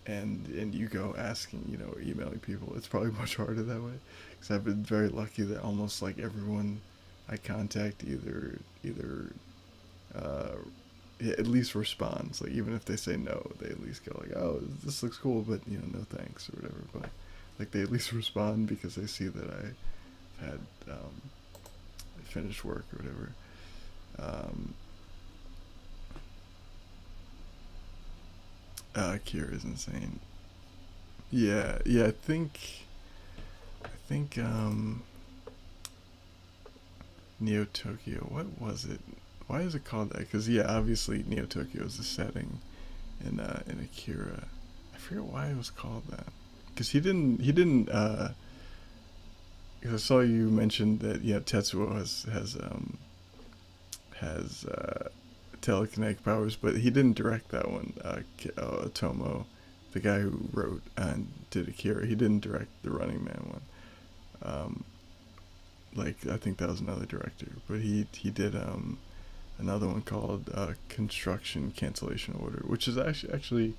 and you go asking, emailing people. It's probably much harder that way because I've been very lucky that almost like everyone I contact either uh, at least responds. Like even if they say no, they at least go like, "Oh, this looks cool," but no thanks or whatever. But like they at least respond because they see that I had finished work or whatever. Um, Kira is insane. Yeah. I think Neo Tokyo. What was it? Why is it called that? Because yeah, obviously Neo Tokyo is the setting in Akira. I forget why it was called that. Because he didn't. Because I saw you mentioned that yeah, Tetsuo has telekinetic powers, but he didn't direct that one. Tomo, the guy who wrote and did Akira, he didn't direct the Running Man one. Um, like I think that was another director, but he did another one called Construction Cancellation Order, which is actually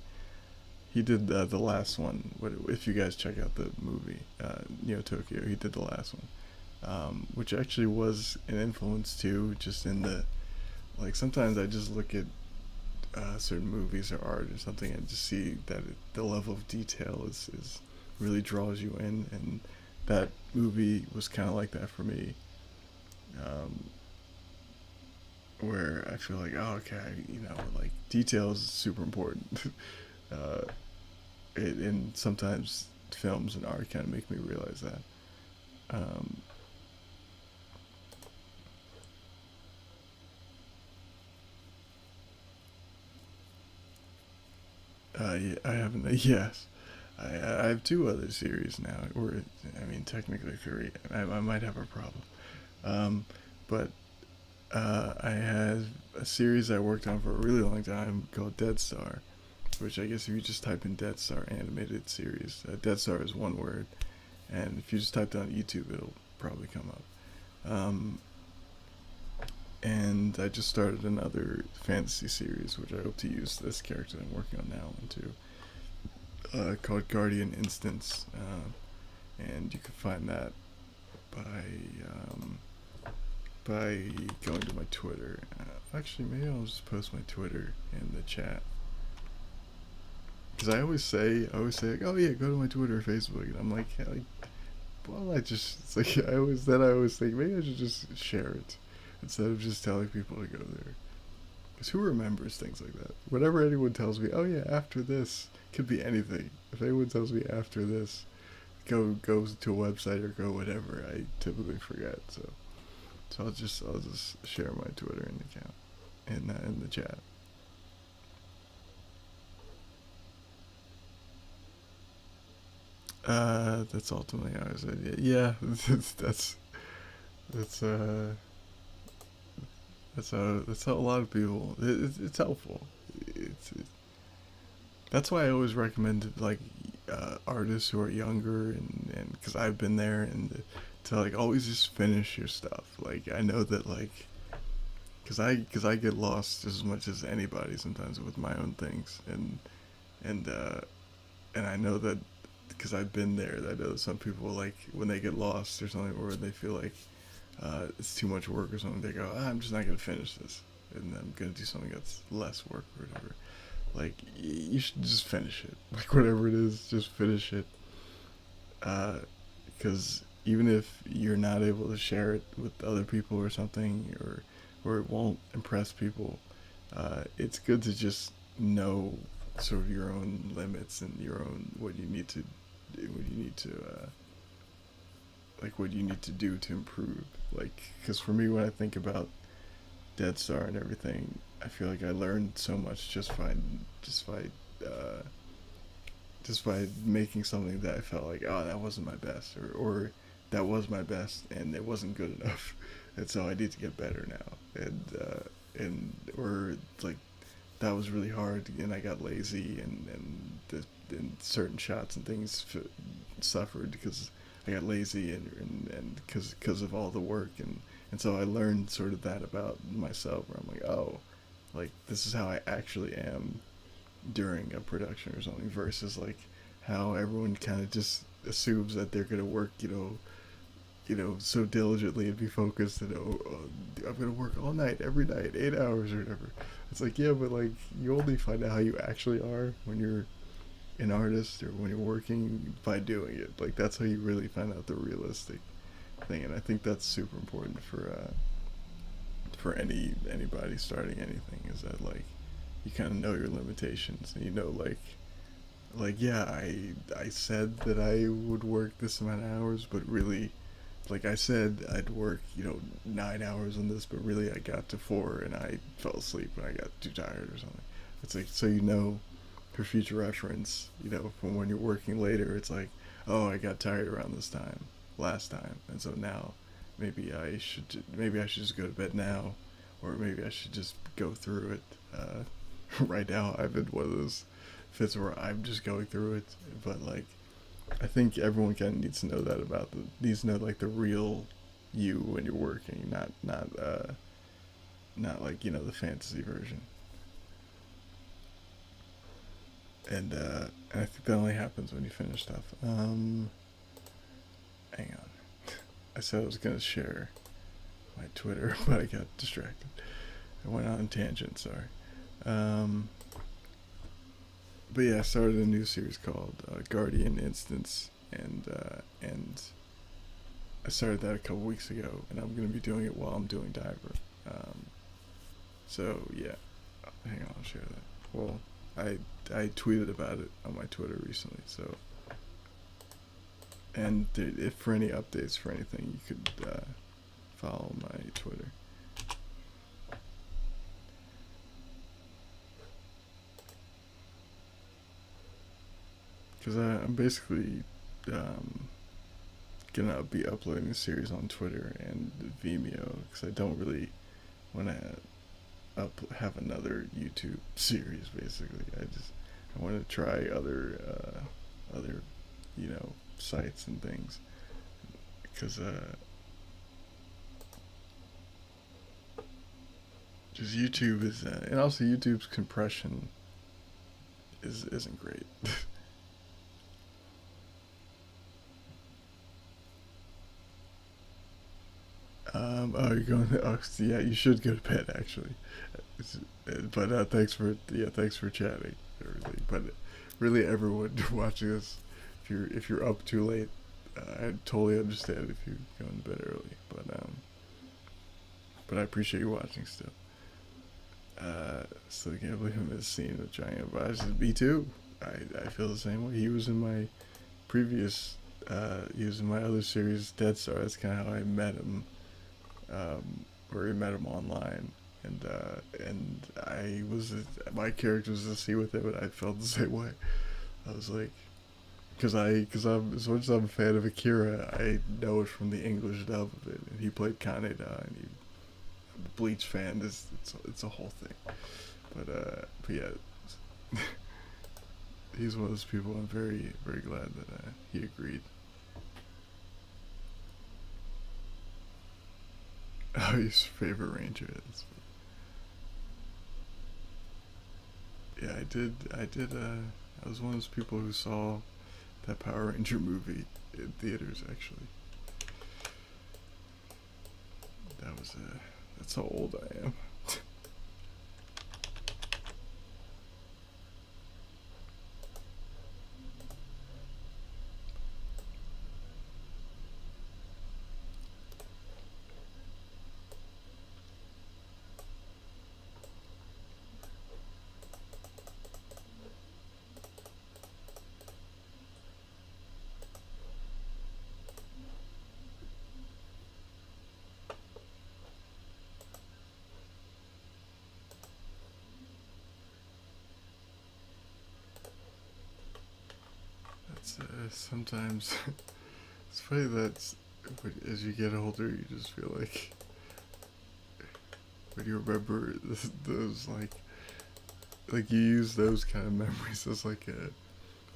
he did the last one. If you guys check out the movie Neo Tokyo, he did the last one, which actually was an influence too. Just in the like sometimes I just look at certain movies or art or something and just see that the level of detail is really draws you in, and that movie was kind of like that for me. Um, where I feel like, oh, okay, like detail is super important. uh, and sometimes films and art kind of make me realize that. Um, yeah, I haven't. Yes, I have two other series now, or I mean, technically three. I might have a problem. Um, but I had a series I worked on for a really long time called Dead Star, which I guess if you just type in Dead Star animated series, Dead Star is one word, and if you just type that on YouTube, it'll probably come up. And I just started another fantasy series, which I hope to use this character I'm working on now into, called Guardian Instance, and you can find that by um, by going to my Twitter. Actually, maybe I'll just post my Twitter in the chat because I always say like, oh yeah, go to my Twitter or Facebook, and I'm like, yeah, like, well, I just it's like I always think maybe I should just share it instead of just telling people to go there. Because who remembers things like that? Whenever anyone tells me, oh yeah, after this, could be anything. If anyone tells me after this, go to a website or go whatever, I typically forget. So I'll just share my Twitter in the account in the chat. That's ultimately how I said it. Yeah, that's that's how a lot of people. It's helpful. It's that's why I always recommend like artists who are younger and because I've been there and to like always just finish your stuff. Like I know that like because I get lost just as much as anybody sometimes with my own things and and I know that because I've been there. I know that some people like when they get lost or something, or they feel like it's too much work or something. They go, I'm just not gonna finish this, and I'm gonna do something that's less work or whatever. Like you should just finish it. Like whatever it is, just finish it. Because even if you're not able to share it with other people or something, or it won't impress people, it's good to just know sort of your own limits and your own what you need to like what you need to do to improve. Like, because for me, when I think about Dead Star and everything, I feel like I learned so much just by uh, just by making something that I felt like, oh, that wasn't my best, or that was my best and it wasn't good enough, and so I need to get better now, and or like that was really hard and I got lazy and certain shots and things suffered because I got lazy and because of all the work and so I learned sort of that about myself where I'm like, oh, like this is how I actually am during a production or something versus like how everyone kind of just assumes that they're gonna work, so diligently and be focused and I'm gonna work all night, every night, 8 hours or whatever. It's like, yeah, but like you only find out how you actually are when you're an artist or when you're working by doing it. Like that's how you really find out the realistic thing, and I think that's super important for anybody starting anything is that like you kind of know your limitations and you know like, yeah, I said that I would work this amount of hours, but really, like I said, I'd work 9 hours on this, but really I got to 4 and I fell asleep when I got too tired or something. It's like, so for future reference, from when you're working later, it's like, oh, I got tired around this time last time, and so now maybe I should just go to bed now, or maybe I should just go through it. Right now, I've been one of those fits where I'm just going through it, but like, I think everyone kind of needs to know like the real you when you're working, not like the fantasy version. And I think that only happens when you finish stuff. Hang on. I said I was gonna share my Twitter, but I got distracted. I went on a tangent. Sorry. Um, but yeah, I started a new series called Guardian Instance, and I started that a couple weeks ago, and I'm gonna be doing it while I'm doing Diver. Um, so yeah, hang on, I'll share that. Well, I tweeted about it on my Twitter recently, so and if for any updates for anything, you could follow my Twitter. Because I'm basically um, gonna be uploading the series on Twitter and Vimeo because I don't really want to have another YouTube series. Basically, I want to try other sites and things because just YouTube is and also YouTube's compression isn't great. Oh, you're going. Oh, yeah, you should go to bed actually. But thanks for chatting and everything. But really, everyone watching this, if you're up too late, I totally understand if you go to bed early. But I appreciate you watching still. So I can't believe I missed scene with Giant Advisors. Me too. I feel the same way. He was in my previous. He was in my other series, Dead Star. That's kind of how I met him. Where we met him online, and my character was to see with him, and I felt the same way. I was like, because I'm as much as I'm a fan of Akira, I know it from the English dub of it, and he played Kaneda, and Bleach fan is it's a whole thing. But yeah, he's one of those people. I'm very very glad that he agreed. Oh, his favorite ranger is. Yeah, I did. I was one of those people who saw that Power Ranger movie in theaters. Actually, that's how old I am. That's sometimes it's funny that as you get older, you just feel like when you remember those like you use those kind of memories as like a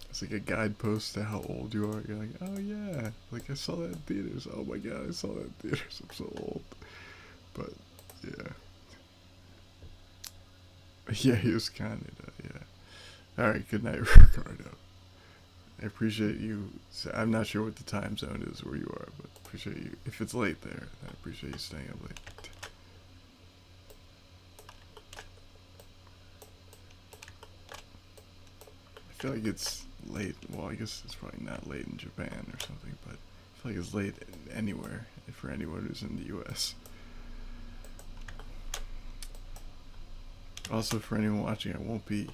it's like a guidepost to how old you are. You're like, oh yeah, like I saw that in theaters. Oh my god, I saw that in theaters. I'm so old. But yeah, yeah, he was kind of yeah. All right, good night, Ricardo. I appreciate you. I'm not sure what the time zone is where you are, but appreciate you. If it's late there, I appreciate you staying up late. I feel like it's late. Well, I guess it's probably not late in Japan or something, but I feel like it's late anywhere for anyone who's in the U.S. Also, for anyone watching, I won't be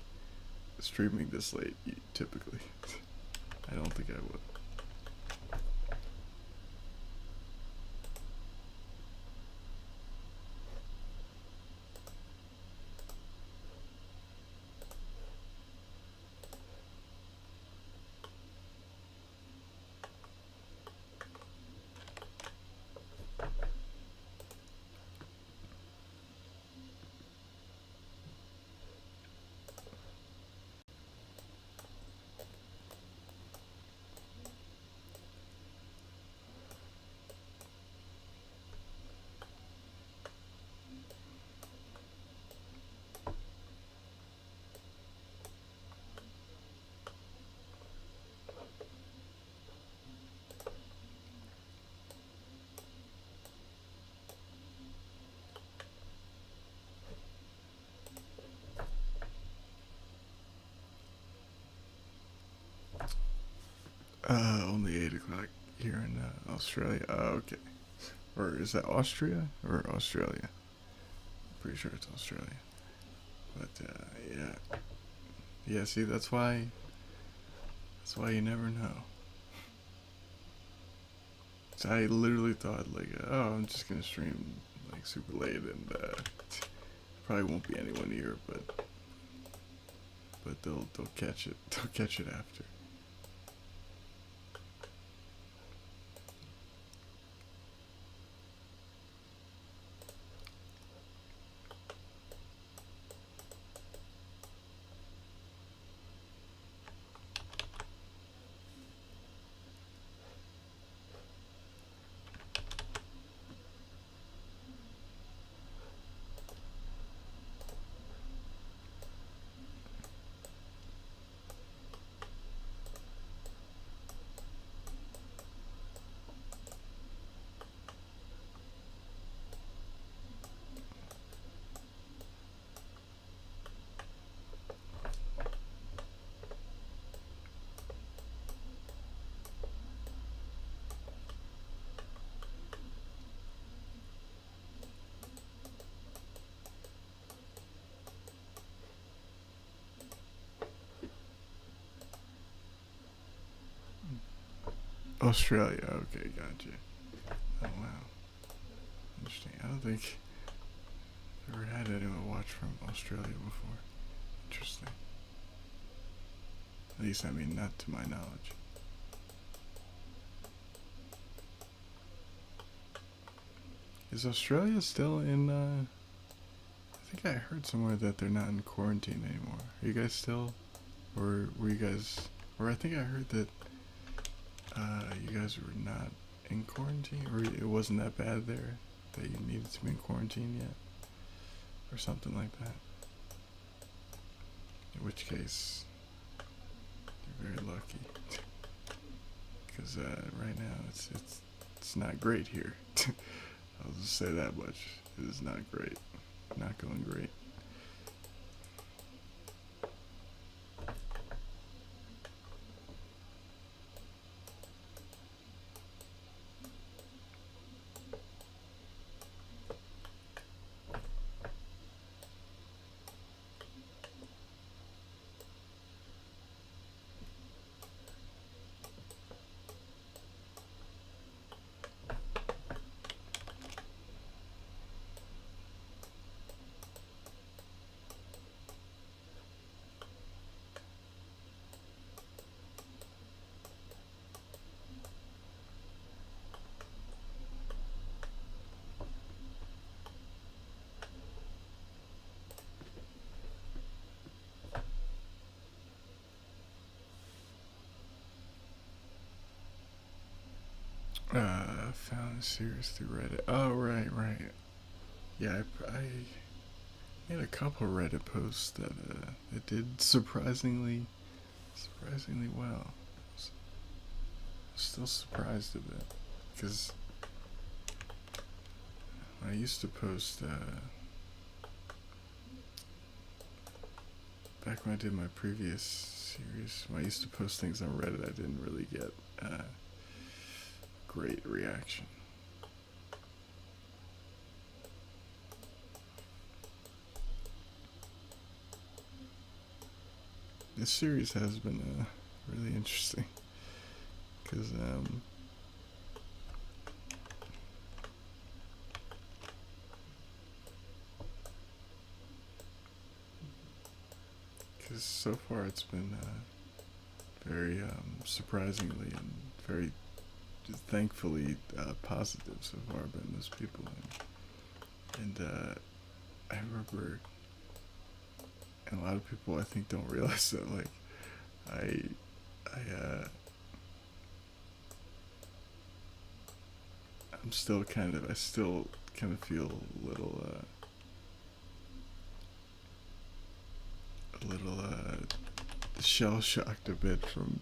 streaming this late, typically. I don't think I would. Only 8 o'clock here in Australia. Okay. Or is that Austria or Australia? Pretty sure it's Australia. But yeah, yeah. See, that's why. That's why you never know. So I literally thought like, oh, I'm just gonna stream like super late, and probably won't be anyone here, but they'll catch it. They'll catch it after. Australia. Okay, gotcha. Oh wow, interesting. I don't think I've ever had anyone watch from Australia before. Interesting. At least, I mean, not to my knowledge. Is Australia still in? I think I heard somewhere that they're not in quarantine anymore. Are you guys still, or were you guys? Or I think I heard that you guys were not in quarantine, or it wasn't that bad there that you needed to be in quarantine yet, or something like that. In which case, you're very lucky, because right now it's not great here. I'll just say that much. It is not great. Not going great. Found a series through Reddit. Oh, right, right. Yeah, I made a couple Reddit posts that did surprisingly well. I was still surprised a bit because I used to post back when I did my previous series. When I used to post things on Reddit, I didn't really get great reaction. this series has been really interesting because so far it's been very surprisingly and very thankfully positive so far by most people. And I remember, and a lot of people I think don't realize that like I I'm still kind of I still kind of feel a little shell shocked a bit from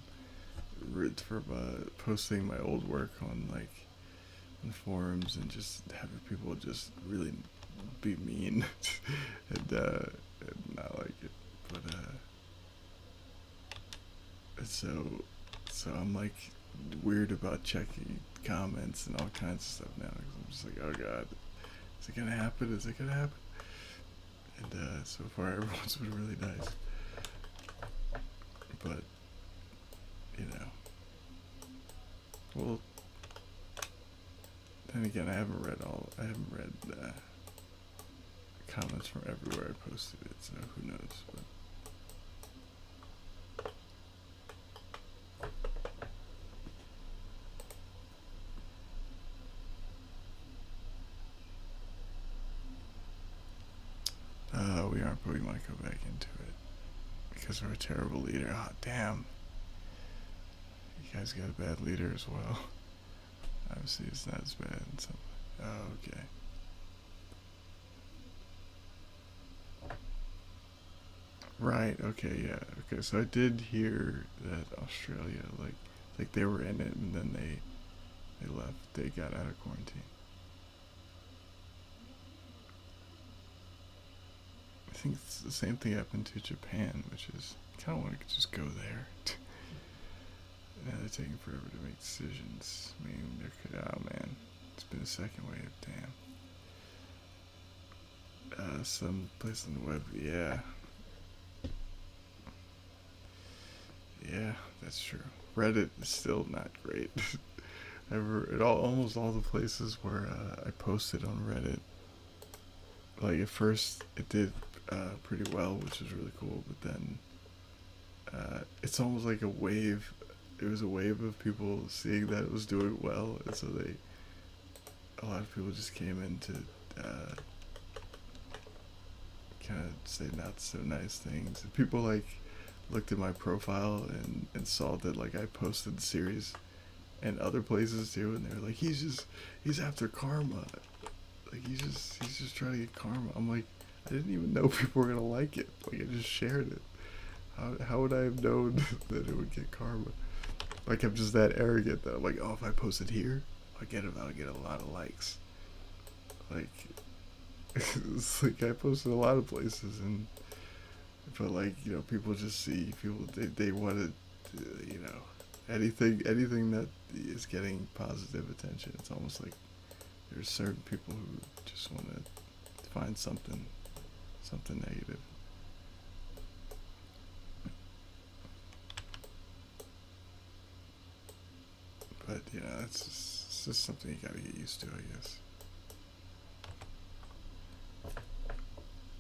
posting my old work on like on forums and just having people just really be mean and not like it. But so I'm like weird about checking comments and all kinds of stuff now because I'm just like, oh god, is it gonna happen? Is it gonna happen? And so far everyone's been really nice, but you know, well, then again, I haven't read comments from everywhere I posted it, so who knows? But we aren't, but we might go back into it because we're a terrible leader. Oh damn! You guys got a bad leader as well. Obviously, it's not as bad. Oh, okay. Right. Okay. Yeah. Okay. So I did hear that Australia, like they were in it, and then they left. They got out of quarantine. I think it's the same thing happened to Japan, which is kind of want to just go there. Now they're taking forever to make decisions. I mean, there could. Oh man, it's been a second wave. Damn. Some place on the web. Yeah. Yeah, that's true. Reddit is still not great. Almost all the places where I posted on Reddit, like at first it did pretty well, which was really cool. But then it's almost like a wave. It was a wave of people seeing that it was doing well, and so a lot of people just came in to kind of say not so nice things. And people like looked at my profile and saw that like I posted the series and other places too, and they were like, he's after karma, like he's just trying to get karma. I'm like, I didn't even know people were gonna like it. Like I just shared it. How would I have known that it would get karma? Like I'm just that arrogant that I'm like, oh, if I post it here, I'll get a lot of likes. Like it's like I posted a lot of places, and but like people just see people they want to anything that is getting positive attention. It's almost like there's certain people who just want to find something negative. But it's just something you gotta get used to, I guess.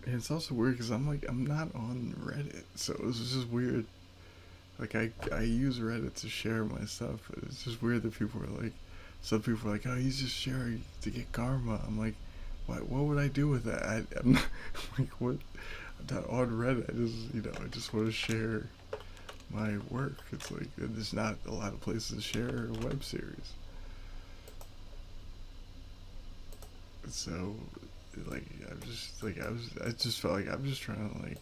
And it's also weird because I'm not on Reddit, so it was just weird. Like I use Reddit to share my stuff, but it's just weird that people are like, some people are like, oh, he's just sharing to get karma. I'm like, what would I do with that? I'm not, like, what? I'm not on Reddit. I just want to share my work. It's like there's not a lot of places to share a web series. So like I just felt like I'm just trying to like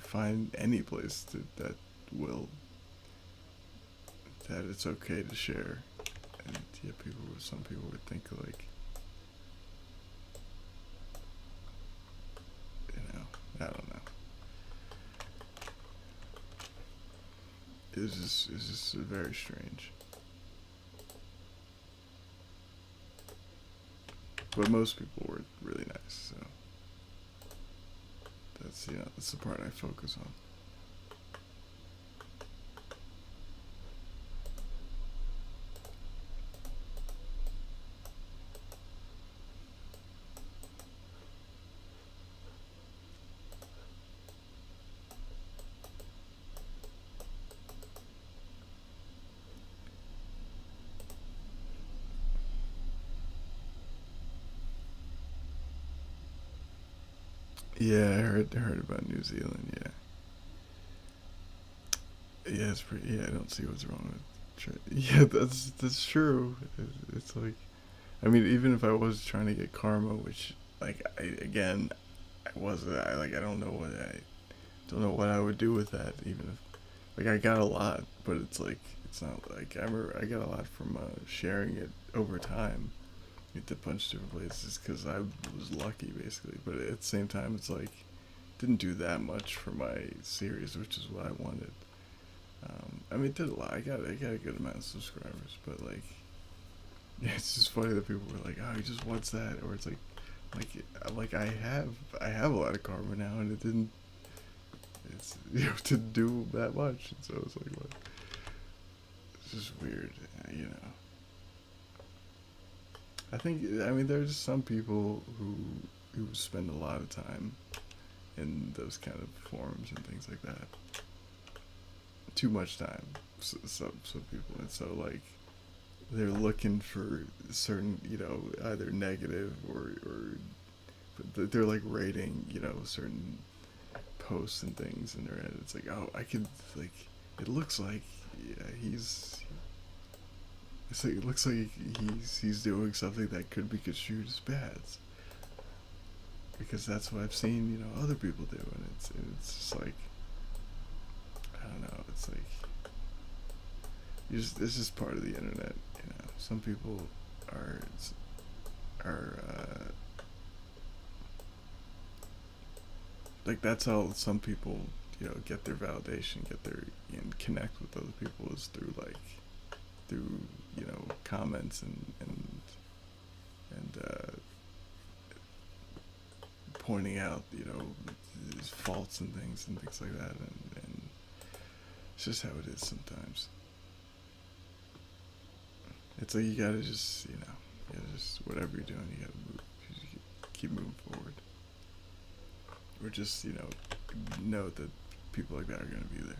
find any place that will that it's okay to share. And yeah, some people would think like I don't know. It's just very strange. But most people were really nice, so that's the part I focus on. Yeah, I heard about New Zealand. Yeah, yeah, it's pretty. Yeah, I don't see what's wrong with. Yeah, that's true. It's like, I mean, even if I was trying to get karma, which like again, I wasn't. I don't know what I would do with that. Even if like I got a lot, but it's like it's not like I got a lot from sharing it over time. Get to punch different places because I was lucky basically, but at the same time, it's like didn't do that much for my series, which is what I wanted. I mean, it did a lot. I got a good amount of subscribers, but like, yeah, it's just funny that people were like, "Oh, he just wants that," or it's like I have a lot of karma now, and it didn't it's didn't do that much, and so it's like, what? It's just weird, you know. I mean, there's some people who spend a lot of time in those kind of forums and things like that. Too much time, some people, and so like they're looking for certain, either negative or they're like rating, certain posts and things in their head. It's like, oh, I could like, it looks like, yeah, it looks like he's doing something that could be construed as bad, because that's what I've seen, other people do, and it's just like, I don't know, it's like it's just part of the internet. Some people are are like that's how some people get their validation, get their and connect with other people is through comments and pointing out his faults and things like that, and it's just how it is sometimes. It's like you gotta just just whatever you're doing, you gotta move, you keep moving forward, or just know that people like that are gonna be there.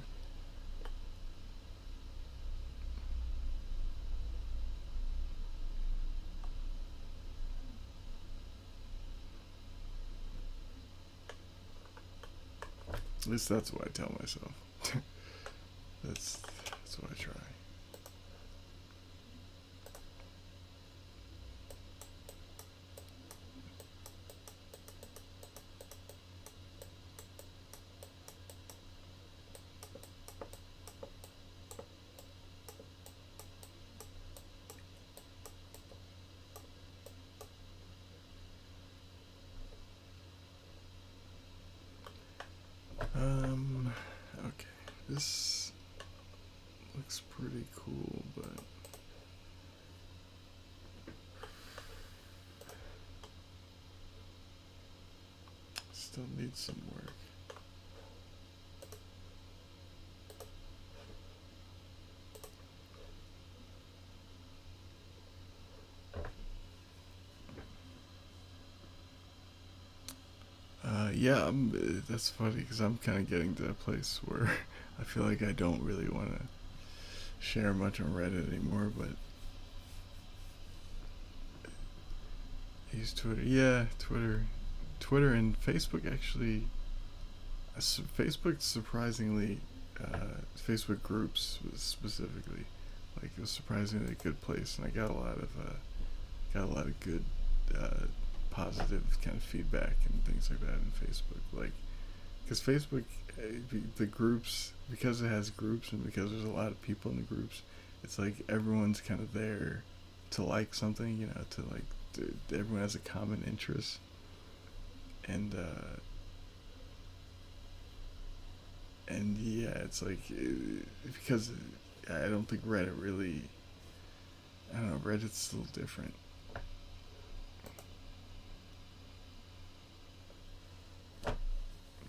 At least that's what I tell myself. That's what I try. Okay, this looks pretty cool, but still needs some work. Yeah, that's funny because I'm kind of getting to a place where I feel like I don't really want to share much on Reddit anymore, but I use Twitter. Yeah, Twitter and Facebook actually. Facebook surprisingly, Facebook groups specifically, like it was surprisingly a good place, and I got a lot of good uh, positive kind of feedback and things like that in Facebook. Like, because Facebook, the groups, because it has groups and because there's a lot of people in the groups, it's like everyone's kind of there to like something, to like everyone has a common interest, and yeah, it's like because I don't think Reddit really. I don't know. Reddit's a little different.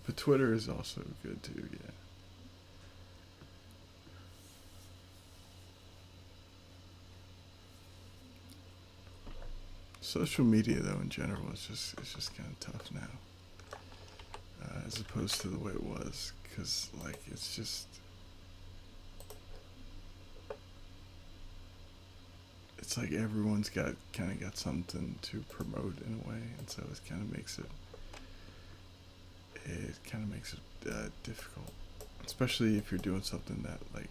But Twitter is also good too, yeah. Social media though in general it's just kind of tough now, as opposed to the way it was, because like it's like everyone's got kind of got something to promote in a way, and so it kind of makes it it kind of makes it difficult, especially if you're doing something that like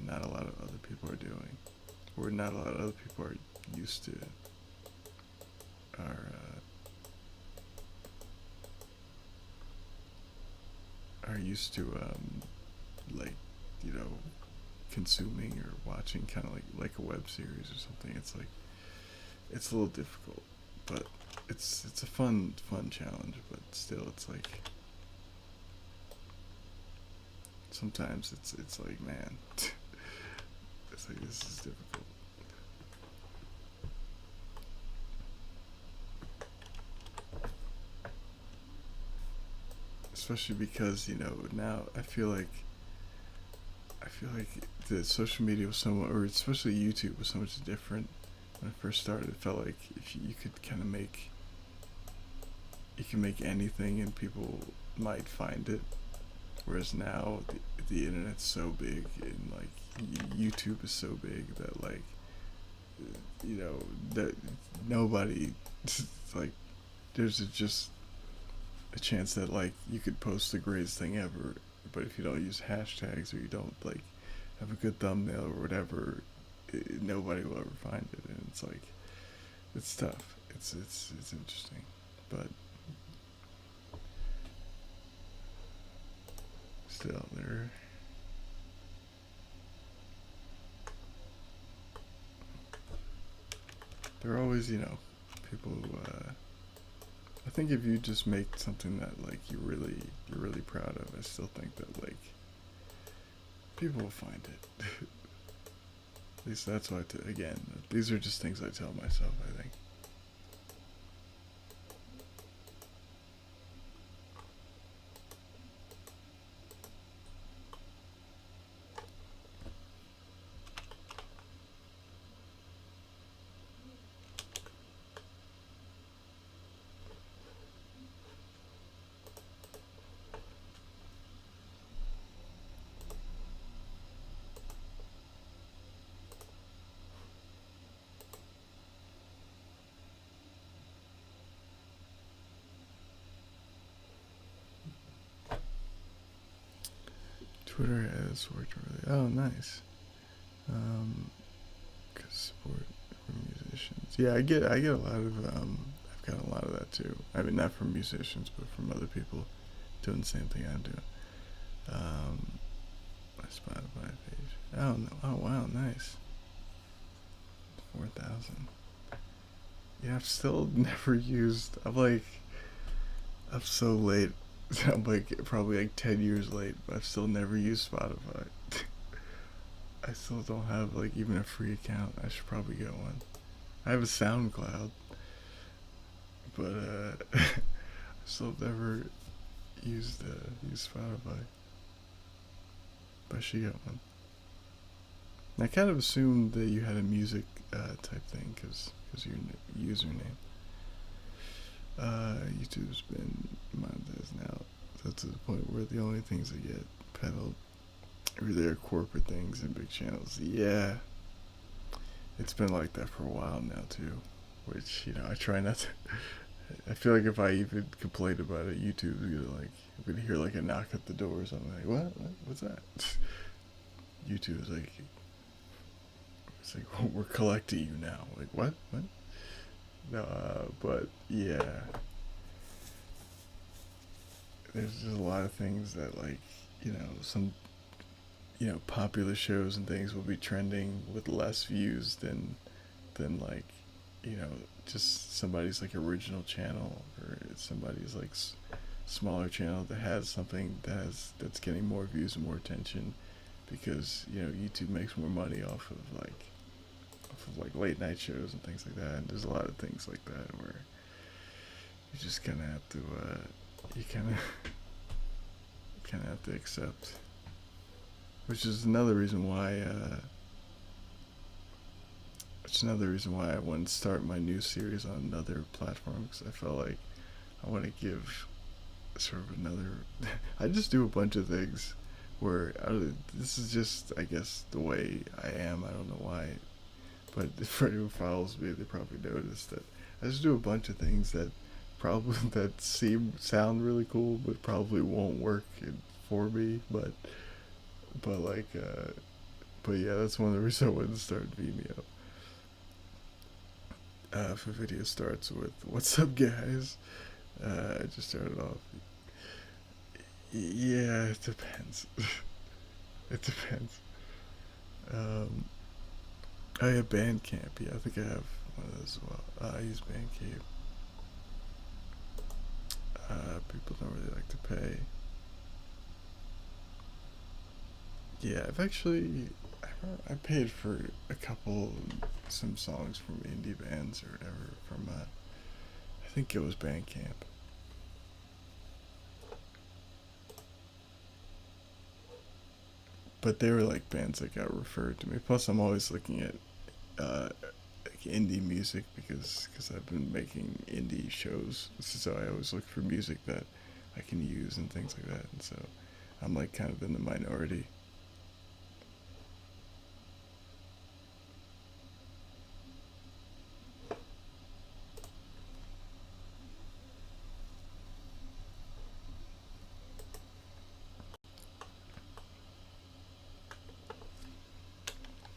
not a lot of other people are doing, or not a lot of other people are used to, are used to like you know consuming or watching, kind of like a web series or something. It's like it's a little difficult, but it's a fun challenge. But still, it's like sometimes it's like, man, it's like this is difficult. Especially because now I feel like the social media was so much, or especially YouTube was so much different when I first started. It felt like if you could kind of make you can make anything and people might find it. Whereas now the internet's so big, and like YouTube is so big that like that nobody like there's just a chance that like you could post the greatest thing ever, but if you don't use hashtags or you don't like have a good thumbnail or whatever, nobody will ever find it, and it's like it's tough. It's interesting, but still there are always people who I think if you just make something that like you're really proud of, I still think that like people will find it. At least that's what again, these are just things I tell myself, I think. Twitter has worked really. Oh, nice. Cause support for musicians. Yeah, I get a lot of I've got a lot of that too. I mean, not from musicians, but from other people doing the same thing I'm doing. Um, my Spotify page. Oh no! Oh wow, nice. 4,000. Yeah, I've still never used. I'm so late. I'm like probably like 10 years late, but I've still never used Spotify. I still don't have like even a free account. I should probably get one. I have a SoundCloud, but I still never used Spotify. But I should get one. And I kind of assumed that you had a music type thing because your username. YouTube's been monetized now, so to the point where the only things that get peddled are their corporate things and big channels. Yeah, it's been like that for a while now too, which I try not to. I feel like if I even complain about it, YouTube's gonna like I'm gonna hear like a knock at the door or something. Like what? What's that? YouTube is like it's like we're collecting you now. Like what? What? No, but yeah, there's just a lot of things that like some popular shows and things will be trending with less views than like you know just somebody's like original channel or somebody's like smaller channel that has something that's getting more views and more attention because YouTube makes more money off of like late night shows and things like that, and there's a lot of things like that where you just kind of have to you kind of have to accept, which is another reason why I wanted to start my new series on another platform, because I felt like I want to give sort of another I just do a bunch of things where this is just I guess the way I am. I don't know why, but for anyone who follows me, they probably noticed that I just do a bunch of things that probably that sound really cool, but probably won't work for me. But like, but yeah, that's one of the reasons I wouldn't start Vimeo. If a video starts with "What's up, guys?" I just started off. Yeah, it depends. It depends. Um, I have Bandcamp. Yeah, I think I have one of those as well. I use Bandcamp. People don't really like to pay. Yeah, I've actually I paid for a couple some songs from indie bands or whatever from I think it was Bandcamp. But they were like bands that got referred to me. Plus, I'm always looking at like indie music because I've been making indie shows, so I always look for music that I can use and things like that. And so I'm like kind of in the minority.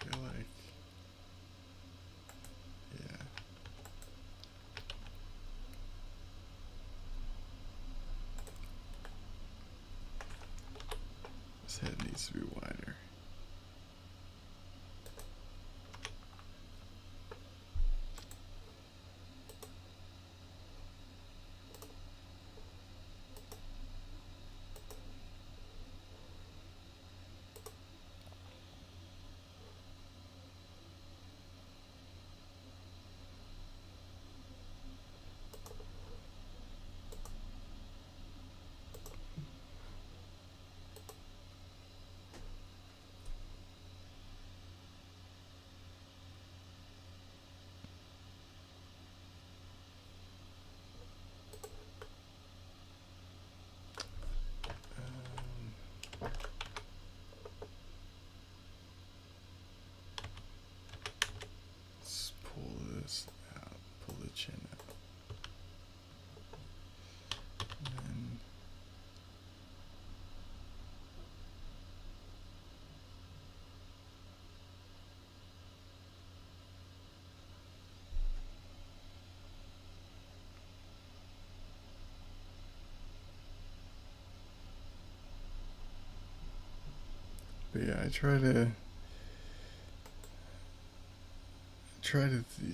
I feel like yeah, this head needs to be wider. Um, let's pull this out. Pull the chin out. And but yeah, I try to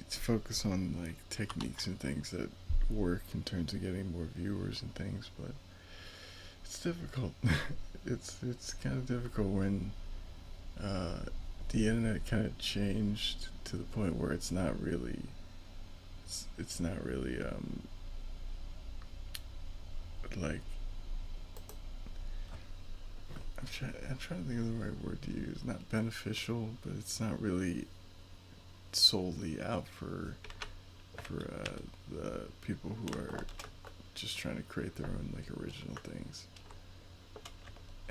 focus on like techniques and things that work in terms of getting more viewers and things, but it's difficult. It's kind of difficult when uh, the internet kind of changed to the point where it's not really like I'm trying to think of the right word to use. Not beneficial, but it's not really solely out for the people who are just trying to create their own like original things.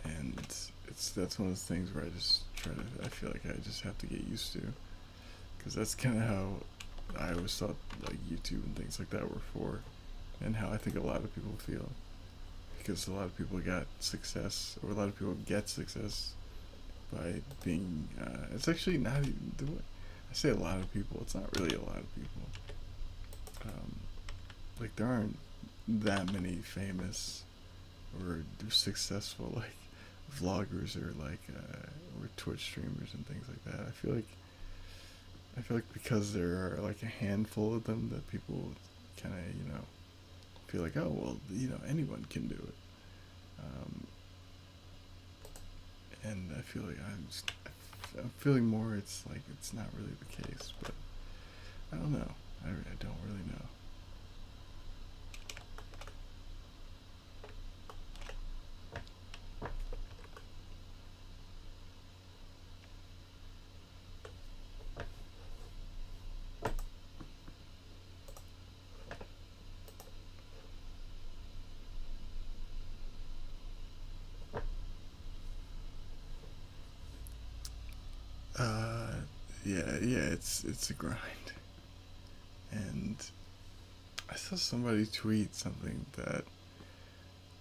And it's that's one of those things where I feel like I just have to get used to because that's kind of how I always thought like YouTube and things like that were for, and how I think a lot of people feel because a lot of people got success or a lot of people get success by being. It's actually not even the way I say a lot of people. It's not really a lot of people. Um, like there aren't that many famous or successful like vloggers or like or Twitch streamers and things like that. I feel like because there are like a handful of them that people kind of feel like, oh well, anyone can do it. Um, and I feel like I'm feeling more. It's like it's not really the case, but I don't know. I don't really know. Uh, yeah, it's a grind, and I saw somebody tweet something that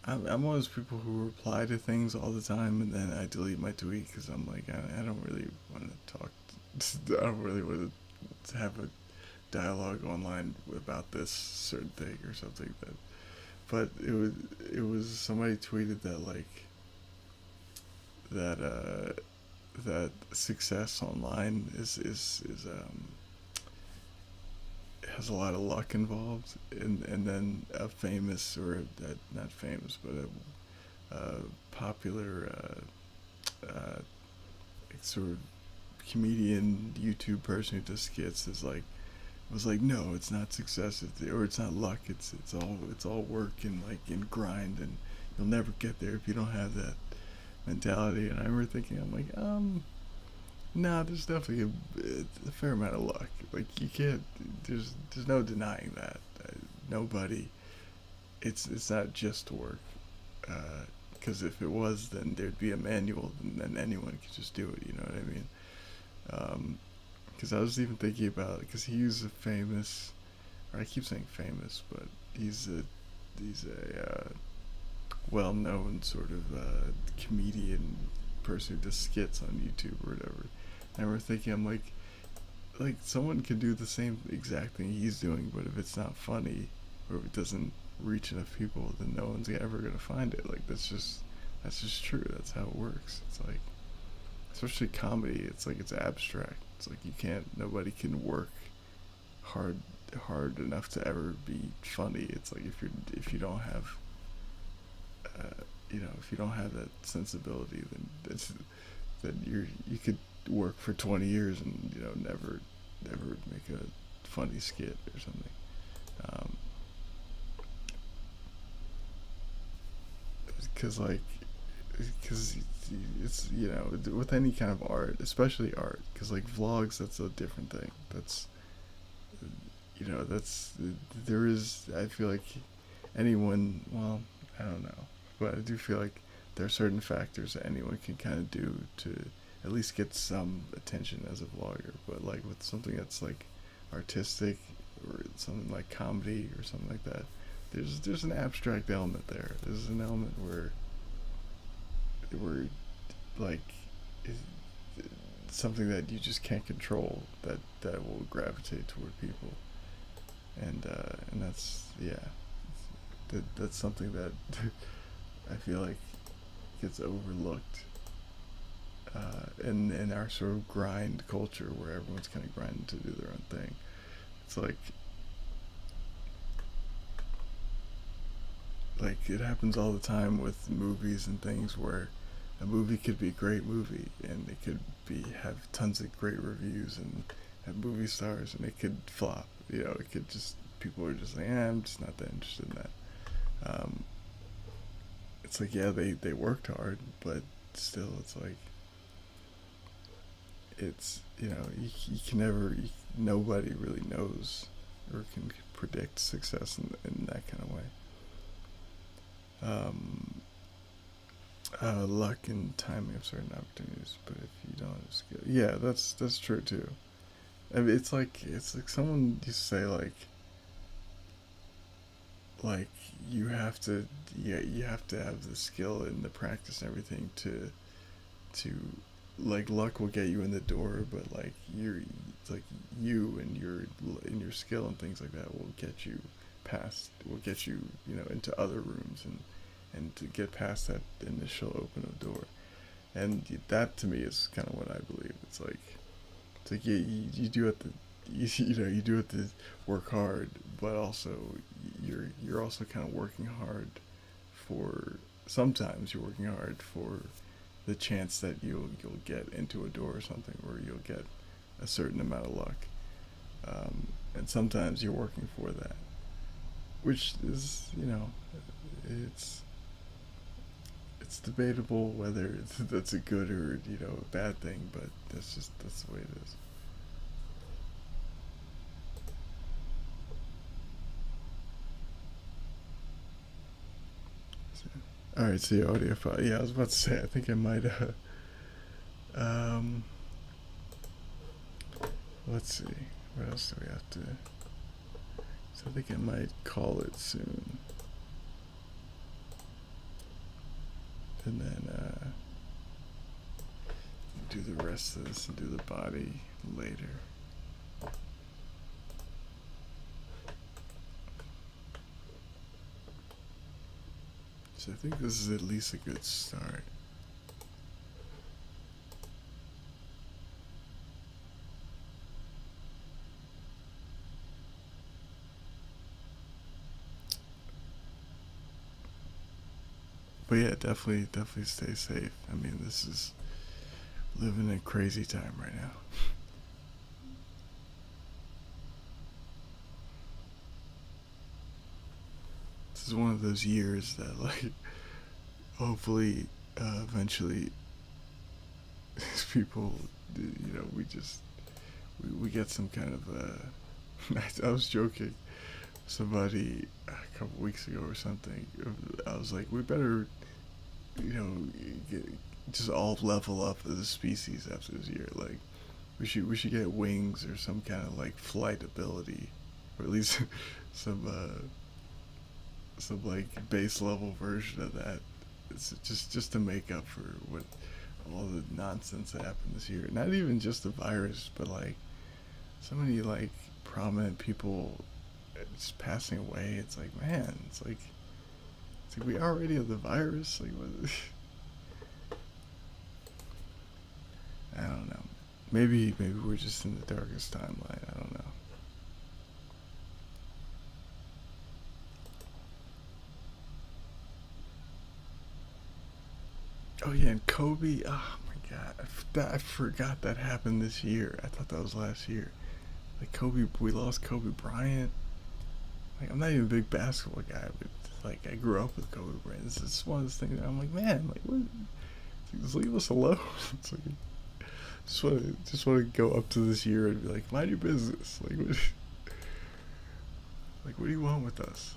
I'm one of those people who reply to things all the time and then I delete my tweet because I'm like, I don't really want to talk. I don't really want to have a dialogue online about this certain thing or something. But it was somebody tweeted that like that that success online is has a lot of luck involved, and then a famous or not famous but a popular sort of comedian YouTube person who does skits is like was like, no, it's not success, or it's not luck. It's all work and like in grind, and you'll never get there if you don't have that mentality. And I remember thinking, I'm like, nah, there's definitely a fair amount of luck. Like you can't, there's no denying that. Nobody, it's not just work. Because if it was, then there'd be a manual, and then anyone could just do it. You know what I mean? Because I was even thinking about it, because he's a famous, or I keep saying famous, but he's a well-known sort of comedian person who does skits on YouTube or whatever. And we're thinking, I'm like someone can do the same exact thing he's doing, but if it's not funny or if it doesn't reach enough people, then no one's ever gonna find it. Like that's just true. That's how it works. It's like, especially comedy, it's like it's abstract. It's like you can't, nobody can work hard enough to ever be funny. It's like if you don't have if you don't have that sensibility, then you could work for 20 years and never make a funny skit or something. Because like because it's with any kind of art, especially art, because like vlogs, that's a different thing. That's there is, I feel like anyone, well, I don't know, but I do feel like there are certain factors that anyone can kind of do to at least get some attention as a vlogger. But like with something that's like artistic or something like comedy or something like that, there's an abstract element there. There's an element where like something that you just can't control, that will gravitate toward people, and that's, yeah, that's something that I feel like gets overlooked in our sort of grind culture where everyone's kind of grinding to do their own thing. It's like it happens all the time with movies and things where a movie could be a great movie and it could be have tons of great reviews and have movie stars, and it could flop. It could just, people are just like, I'm just not that interested in that. Um, it's like, yeah, they worked hard, but still, it's like it's you can never, nobody really knows or can predict success in that kind of way. Um, Luck and timing of certain opportunities, but if you don't have skill, yeah, that's true too. I mean, it's like someone used to say like you have to, yeah, you have to have the skill and the practice and everything to like luck will get you in the door, but like it's like you and your skill and things like that will get you will get you, into other rooms, and to get past that initial open of door. And that to me is kind of what I believe. It's like yeah, you do have to you do have to work hard, but also you're also kind of working hard for, sometimes you're working hard for the chance that you'll get into a door or something, or you'll get a certain amount of luck. And sometimes you're working for that, which is, it's it's debatable whether that's a good or a bad thing, but that's the way it is. So, all right, so the audio file. Yeah, I was about to say, I think I might. Um, let's see. What else do we have to? So I think I might call it soon. And then do the rest of this and do the body later. So I think this is at least a good start. But yeah, definitely stay safe. I mean, this is living in a crazy time right now. This is one of those years that, like, hopefully, eventually, these people, we get some kind of. I was joking. Somebody a couple weeks ago or something. I was like, we better, you know, get, just all level up as a species after this year. Like, we should get wings or some kind of like flight ability, or at least some like base level version of that. It's just to make up for what all the nonsense that happened this year. Not even just the virus, but like so many like prominent people just passing away. It's like, man, it's like we already have the virus. Like, what? I don't know. Maybe we're just in the darkest timeline. I don't know. Oh yeah, and Kobe. Oh my god, I forgot that happened this year. I thought that was last year. Like Kobe, we lost Kobe Bryant. Like I'm not even a big basketball guy, but like I grew up with Kobe Bryant. This is one of those things that I'm like, man, like what? Just leave us alone. It's like just want to go up to this year and be like, mind your business. Like what do you want with us?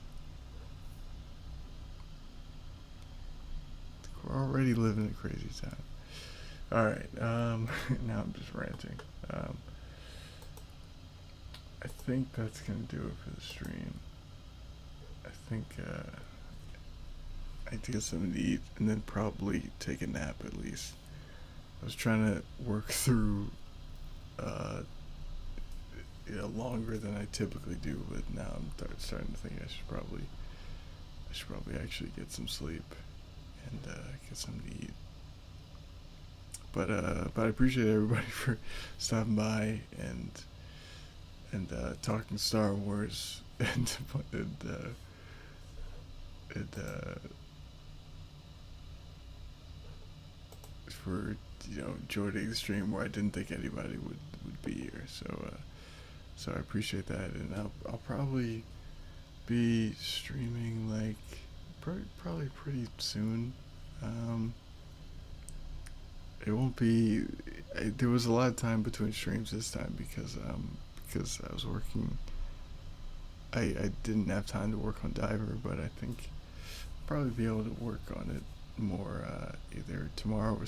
We're already living a crazy time. All right. Now I'm just ranting. Um, I think that's gonna do it for the stream. I think I need to get something to eat and then probably take a nap at least. I was trying to work through uh, longer than I typically do, but now I'm starting to think I should probably actually get some sleep and get something to eat. But I appreciate everybody for stopping by and talking Star Wars and for joining the stream where I didn't think anybody would be here. So I appreciate that, and I'll probably be streaming like probably pretty soon. Um, it won't be. There was a lot of time between streams this time because I was working. I didn't have time to work on Diver, but I think I'll probably be able to work on it more either tomorrow or